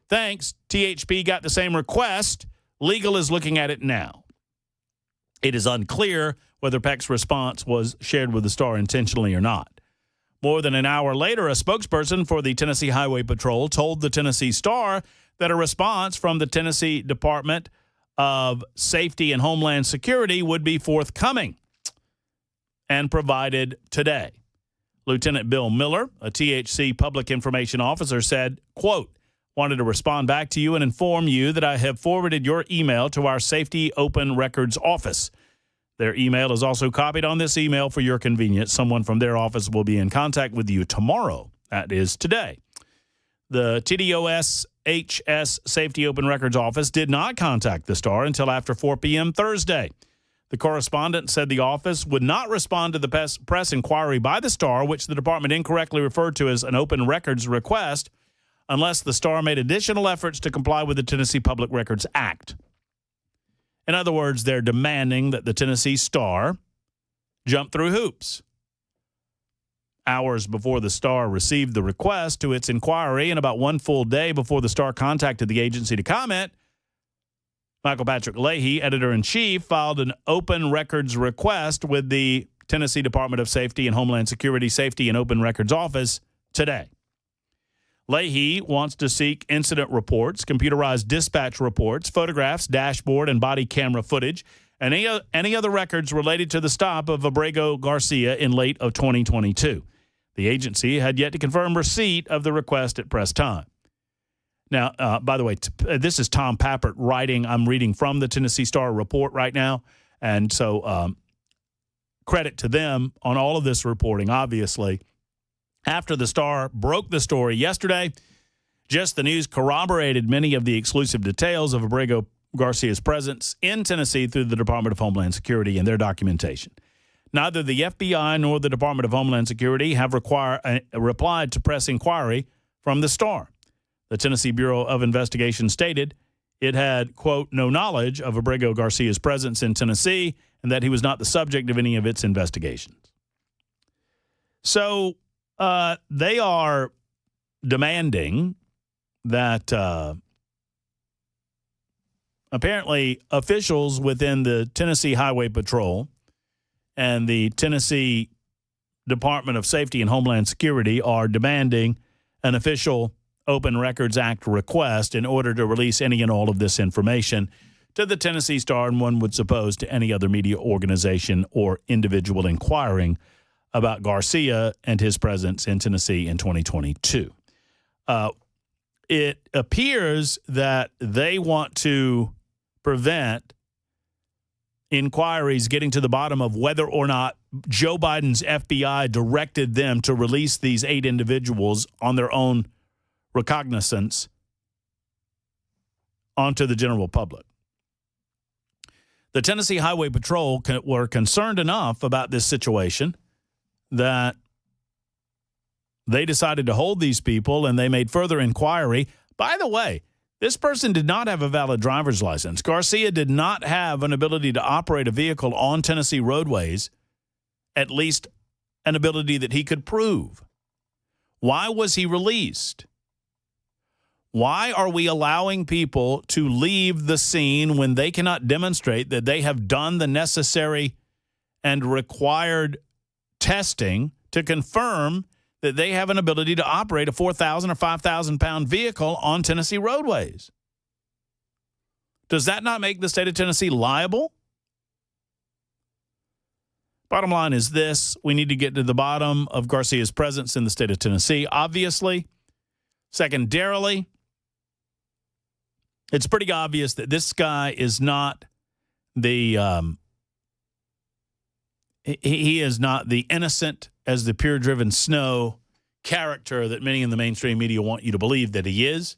"Thanks. THP got the same request. Legal is looking at it now." It is unclear whether Peck's response was shared with the Star intentionally or not. More than an hour later, a spokesperson for the Tennessee Highway Patrol told the Tennessee Star that a response from the Tennessee Department of Safety and Homeland Security would be forthcoming and provided today. Lieutenant Bill Miller, a THC public information officer, said, quote, "Wanted to respond back to you and inform you that I have forwarded your email to our Safety Open Records office. Their email is also copied on this email for your convenience. Someone from their office will be in contact with you tomorrow." That is today. The TDOSHS Safety Open Records office did not contact the Star until after 4 p.m. Thursday. The correspondent said the office would not respond to the press inquiry by the Star, which the department incorrectly referred to as an open records request, unless the Star made additional efforts to comply with the Tennessee Public Records Act. In other words, they're demanding that the Tennessee Star jump through hoops. Hours before the Star received the request to its inquiry and about one full day before the Star contacted the agency to comment, Michael Patrick Leahy, editor-in-chief, filed an open records request with the Tennessee Department of Safety and Homeland Security Safety and Open Records Office today. Leahy wants to seek incident reports, computerized dispatch reports, photographs, dashboard, and body camera footage, and any other records related to the stop of Abrego Garcia in late of 2022. The agency had yet to confirm receipt of the request at press time. Now, by the way, this is Tom Pappert writing. I'm reading from the Tennessee Star report right now, and so credit to them on all of this reporting, obviously. After the Star broke the story yesterday, Just the News corroborated many of the exclusive details of Abrego Garcia's presence in Tennessee through the Department of Homeland Security and their documentation. Neither the FBI nor the Department of Homeland Security have replied to press inquiry from the Star. The Tennessee Bureau of Investigation stated it had, quote, no knowledge of Abrego Garcia's presence in Tennessee and that he was not the subject of any of its investigations. So they are demanding that apparently officials within the Tennessee Highway Patrol and the Tennessee Department of Safety and Homeland Security are demanding an official Open Records Act request in order to release any and all of this information to the Tennessee Star, and one would suppose to any other media organization or individual inquiring about Garcia and his presence in Tennessee in 2022. It appears that they want to prevent inquiries getting to the bottom of whether or not Joe Biden's FBI directed them to release these 8 individuals on their own recognizance onto the general public. The Tennessee Highway Patrol were concerned enough about this situation that they decided to hold these people, and they made further inquiry. By the way, this person did not have a valid driver's license. Garcia did not have an ability to operate a vehicle on Tennessee roadways, at least an ability that he could prove. Why was he released? Why are we allowing people to leave the scene when they cannot demonstrate that they have done the necessary and required testing to confirm that they have an ability to operate a 4,000 or 5,000-pound vehicle on Tennessee roadways? Does that not make the state of Tennessee liable? Bottom line is this: we need to get to the bottom of Garcia's presence in the state of Tennessee, obviously. Secondarily, it's pretty obvious that this guy is not the He is not the innocent as the pure-driven snow character that many in the mainstream media want you to believe that he is.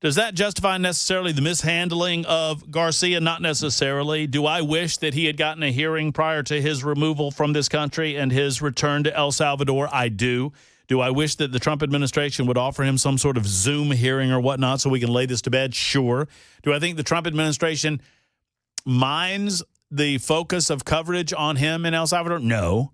Does that justify necessarily the mishandling of Garcia? Not necessarily. Do I wish that he had gotten a hearing prior to his removal from this country and his return to El Salvador? I do. Do I wish that the Trump administration would offer him some sort of Zoom hearing or whatnot so we can lay this to bed? Sure. Do I think the Trump administration minds the focus of coverage on him in El Salvador? No.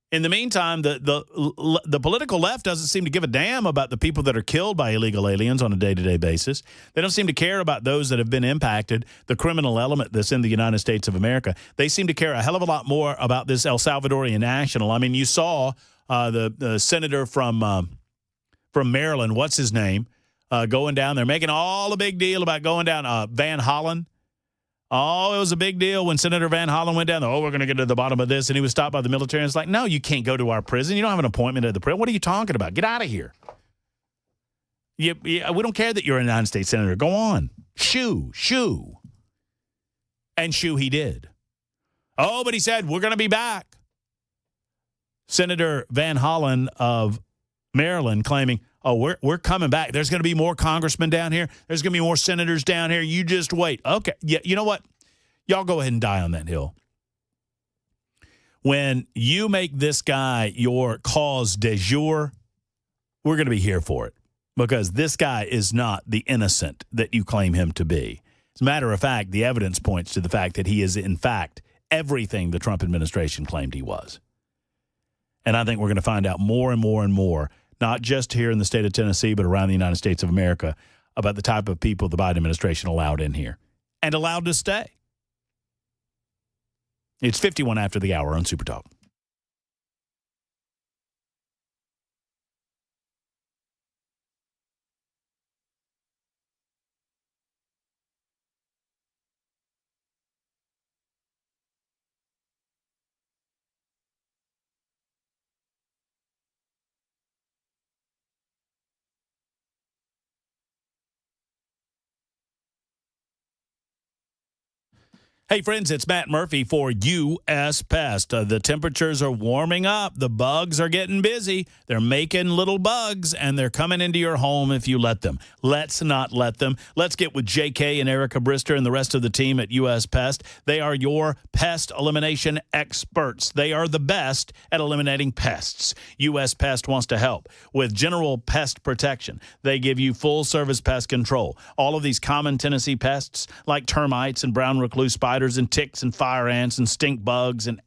In the meantime, the political left doesn't seem to give a damn about the people that are killed by illegal aliens on a day-to-day basis. They don't seem to care about those that have been impacted, the criminal element that's in the United States of America. They seem to care a hell of a lot more about this El Salvadorian national. I mean, you saw the senator from Maryland, what's his name, going down there, making all a big deal about going down, Van Hollen. Oh, it was a big deal when Senator Van Hollen went down there. Oh, we're going to get to the bottom of this. And he was stopped by the military. And it's like, no, you can't go to our prison. You don't have an appointment at the prison. What are you talking about? Get out of here. We don't care that you're a United States Senator. Go on. Shoo. And shoo he did. Oh, but he said, we're going to be back. Senator Van Hollen of Maryland claiming, oh, we're coming back. There's going to be more congressmen down here. There's going to be more senators down here. You just wait. Okay. Yeah, you know what? Y'all go ahead and die on that hill. When you make this guy your cause de jour, we're going to be here for it because this guy is not the innocent that you claim him to be. As a matter of fact, the evidence points to the fact that he is, in fact, everything the Trump administration claimed he was. And I think we're going to find out more and more and more, not just here in the state of Tennessee, but around the United States of America, about the type of people the Biden administration allowed in here and allowed to stay. It's 51 after the hour on Super Talk. Hey, friends, it's Matt Murphy for U.S. Pest. The temperatures are warming up. The bugs are getting busy. They're making little bugs, and they're coming into your home if you let them. Let's not let them. Let's get with J.K. and Erica Brister and the rest of the team at U.S. Pest. They are your pest elimination experts. They are the best at eliminating pests. U.S. Pest wants to help with general pest protection. They give you full-service pest control. All of these common Tennessee pests like termites and brown recluse spiders and ticks and fire ants and stink bugs and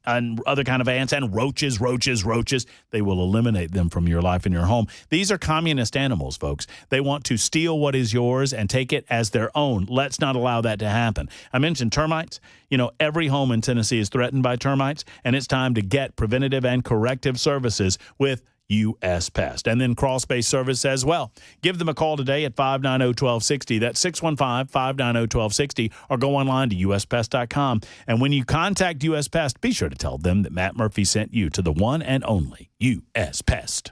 other kind of ants and roaches. They will eliminate them from your life and your home. These are communist animals, folks. They want to steal what is yours and take it as their own. Let's not allow that to happen. I mentioned termites. You know, every home in Tennessee is threatened by termites, and it's time to get preventative and corrective services with U.S. Pest. And then crawl space service as well. Give them a call today at 590-1260. That's 615-590-1260. Or go online to uspest.com. And when you contact U.S. Pest, be sure to tell them that Matt Murphy sent you to the one and only U.S. Pest.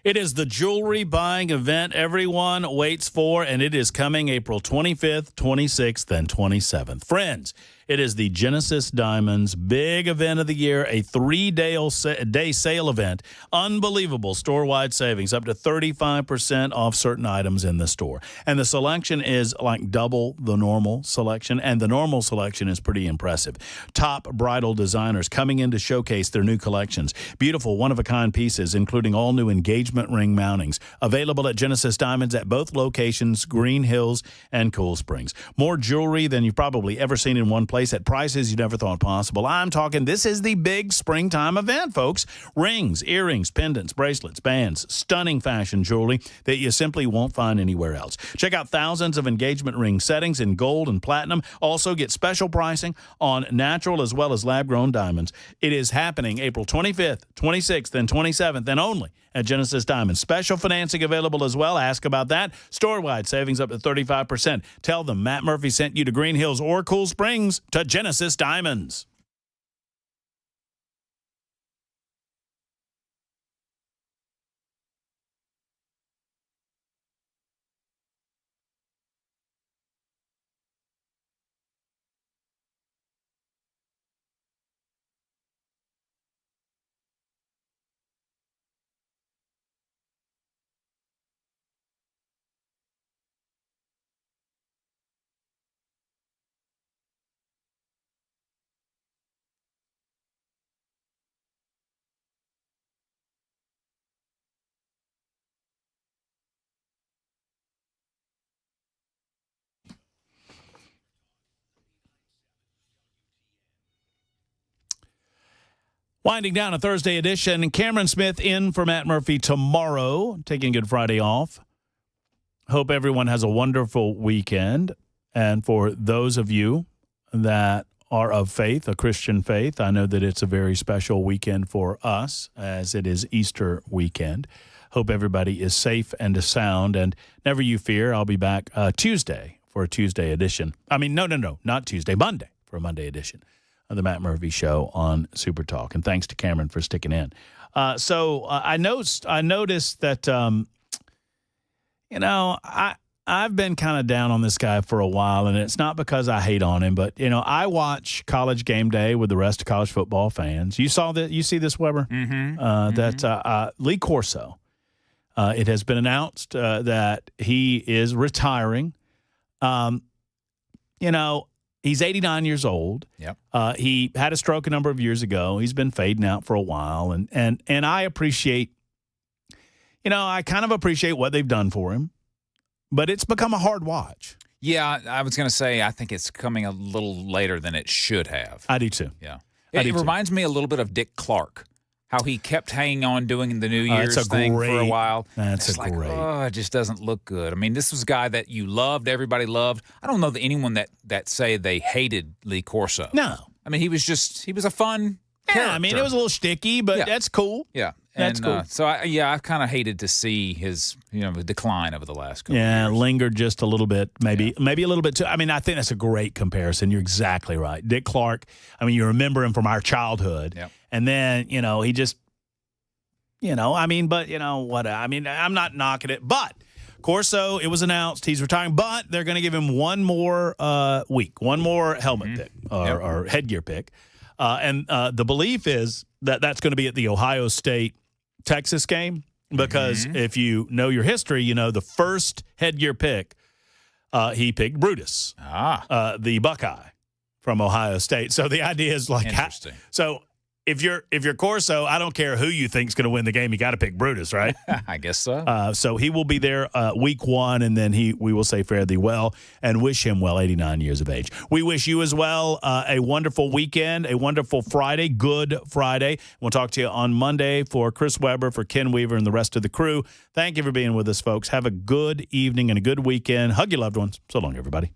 It is the jewelry buying event everyone waits for, and it is coming April 25th, 26th, and 27th. Friends, it is the Genesis Diamonds big event of the year, a 3-day sale event. Unbelievable store-wide savings, up to 35% off certain items in the store. And the selection is like double the normal selection, and the normal selection is pretty impressive. Top bridal designers coming in to showcase their new collections. Beautiful one-of-a-kind pieces, including all new engagement ring mountings. Available at Genesis Diamonds at both locations, Green Hills and Cool Springs. More jewelry than you've probably ever seen in one place at prices you never thought possible. I'm talking, this is the big springtime event, folks. Rings, earrings, pendants, bracelets, bands, stunning fashion jewelry that you simply won't find anywhere else. Check out thousands of engagement ring settings in gold and platinum. Also get special pricing on natural as well as lab-grown diamonds. It is happening April 25th, 26th, and 27th, and only at Genesis Diamonds. Special financing available as well. Ask about that. Store-wide savings up to 35%. Tell them Matt Murphy sent you to Green Hills or Cool Springs to Genesis Diamonds. Winding down a Thursday edition. Cameron Smith in for Matt Murphy tomorrow, taking Good Friday off. Hope everyone has a wonderful weekend. And for those of you that are of faith, a Christian faith, I know that it's a very special weekend for us as it is Easter weekend. Hope everybody is safe and sound. And never you fear, I'll be back Tuesday for a Tuesday edition. I mean, no, not Tuesday, Monday for a Monday edition of the Matt Murphy Show on Super Talk. And thanks to Cameron for sticking in. So I noticed that, I've been kind of down on this guy for a while, and it's not because I hate on him, but, I watch College Game Day with the rest of college football fans. You see this, Weber? Mm-hmm. That Lee Corso, it has been announced that he is retiring. He's 89 years old. Yep. He had a stroke a number of years ago. He's been fading out for a while. And I appreciate, I kind of appreciate what they've done for him. But it's become a hard watch. Yeah, I was going to say, I think it's coming a little later than it should have. I do too. Yeah. It reminds me a little bit of Dick Clark. How he kept hanging on doing the New Year's thing for a while. It just doesn't look good. I mean, this was a guy that you loved, everybody loved. I don't know that anyone that say they hated Lee Corso. No. I mean, he was a fun character. I mean, it was a little sticky, but that's cool. Yeah. That's cool. So, I've kind of hated to see his, decline over the last couple of years. Yeah, lingered just a little bit, maybe a little bit too. I mean, I think that's a great comparison. You're exactly right. Dick Clark, I mean, you remember him from our childhood. Yep. And then, he just, what? I mean, I'm not knocking it. But Corso, it was announced he's retiring, but they're going to give him one more week, one more helmet pick or headgear pick. And the belief is that that's going to be at the Ohio State-Texas game because if you know your history, the first headgear pick, he picked Brutus, the Buckeye from Ohio State. So the idea is like, interesting. So if you're Corso, I don't care who you think is going to win the game. You got to pick Brutus, right? I guess so. So he will be there week one, and then we will say fare thee well and wish him well, 89 years of age. We wish you as well a wonderful weekend, a wonderful Friday, Good Friday. We'll talk to you on Monday. For Chris Weber, for Ken Weaver, and the rest of the crew, thank you for being with us, folks. Have a good evening and a good weekend. Hug your loved ones. So long, everybody.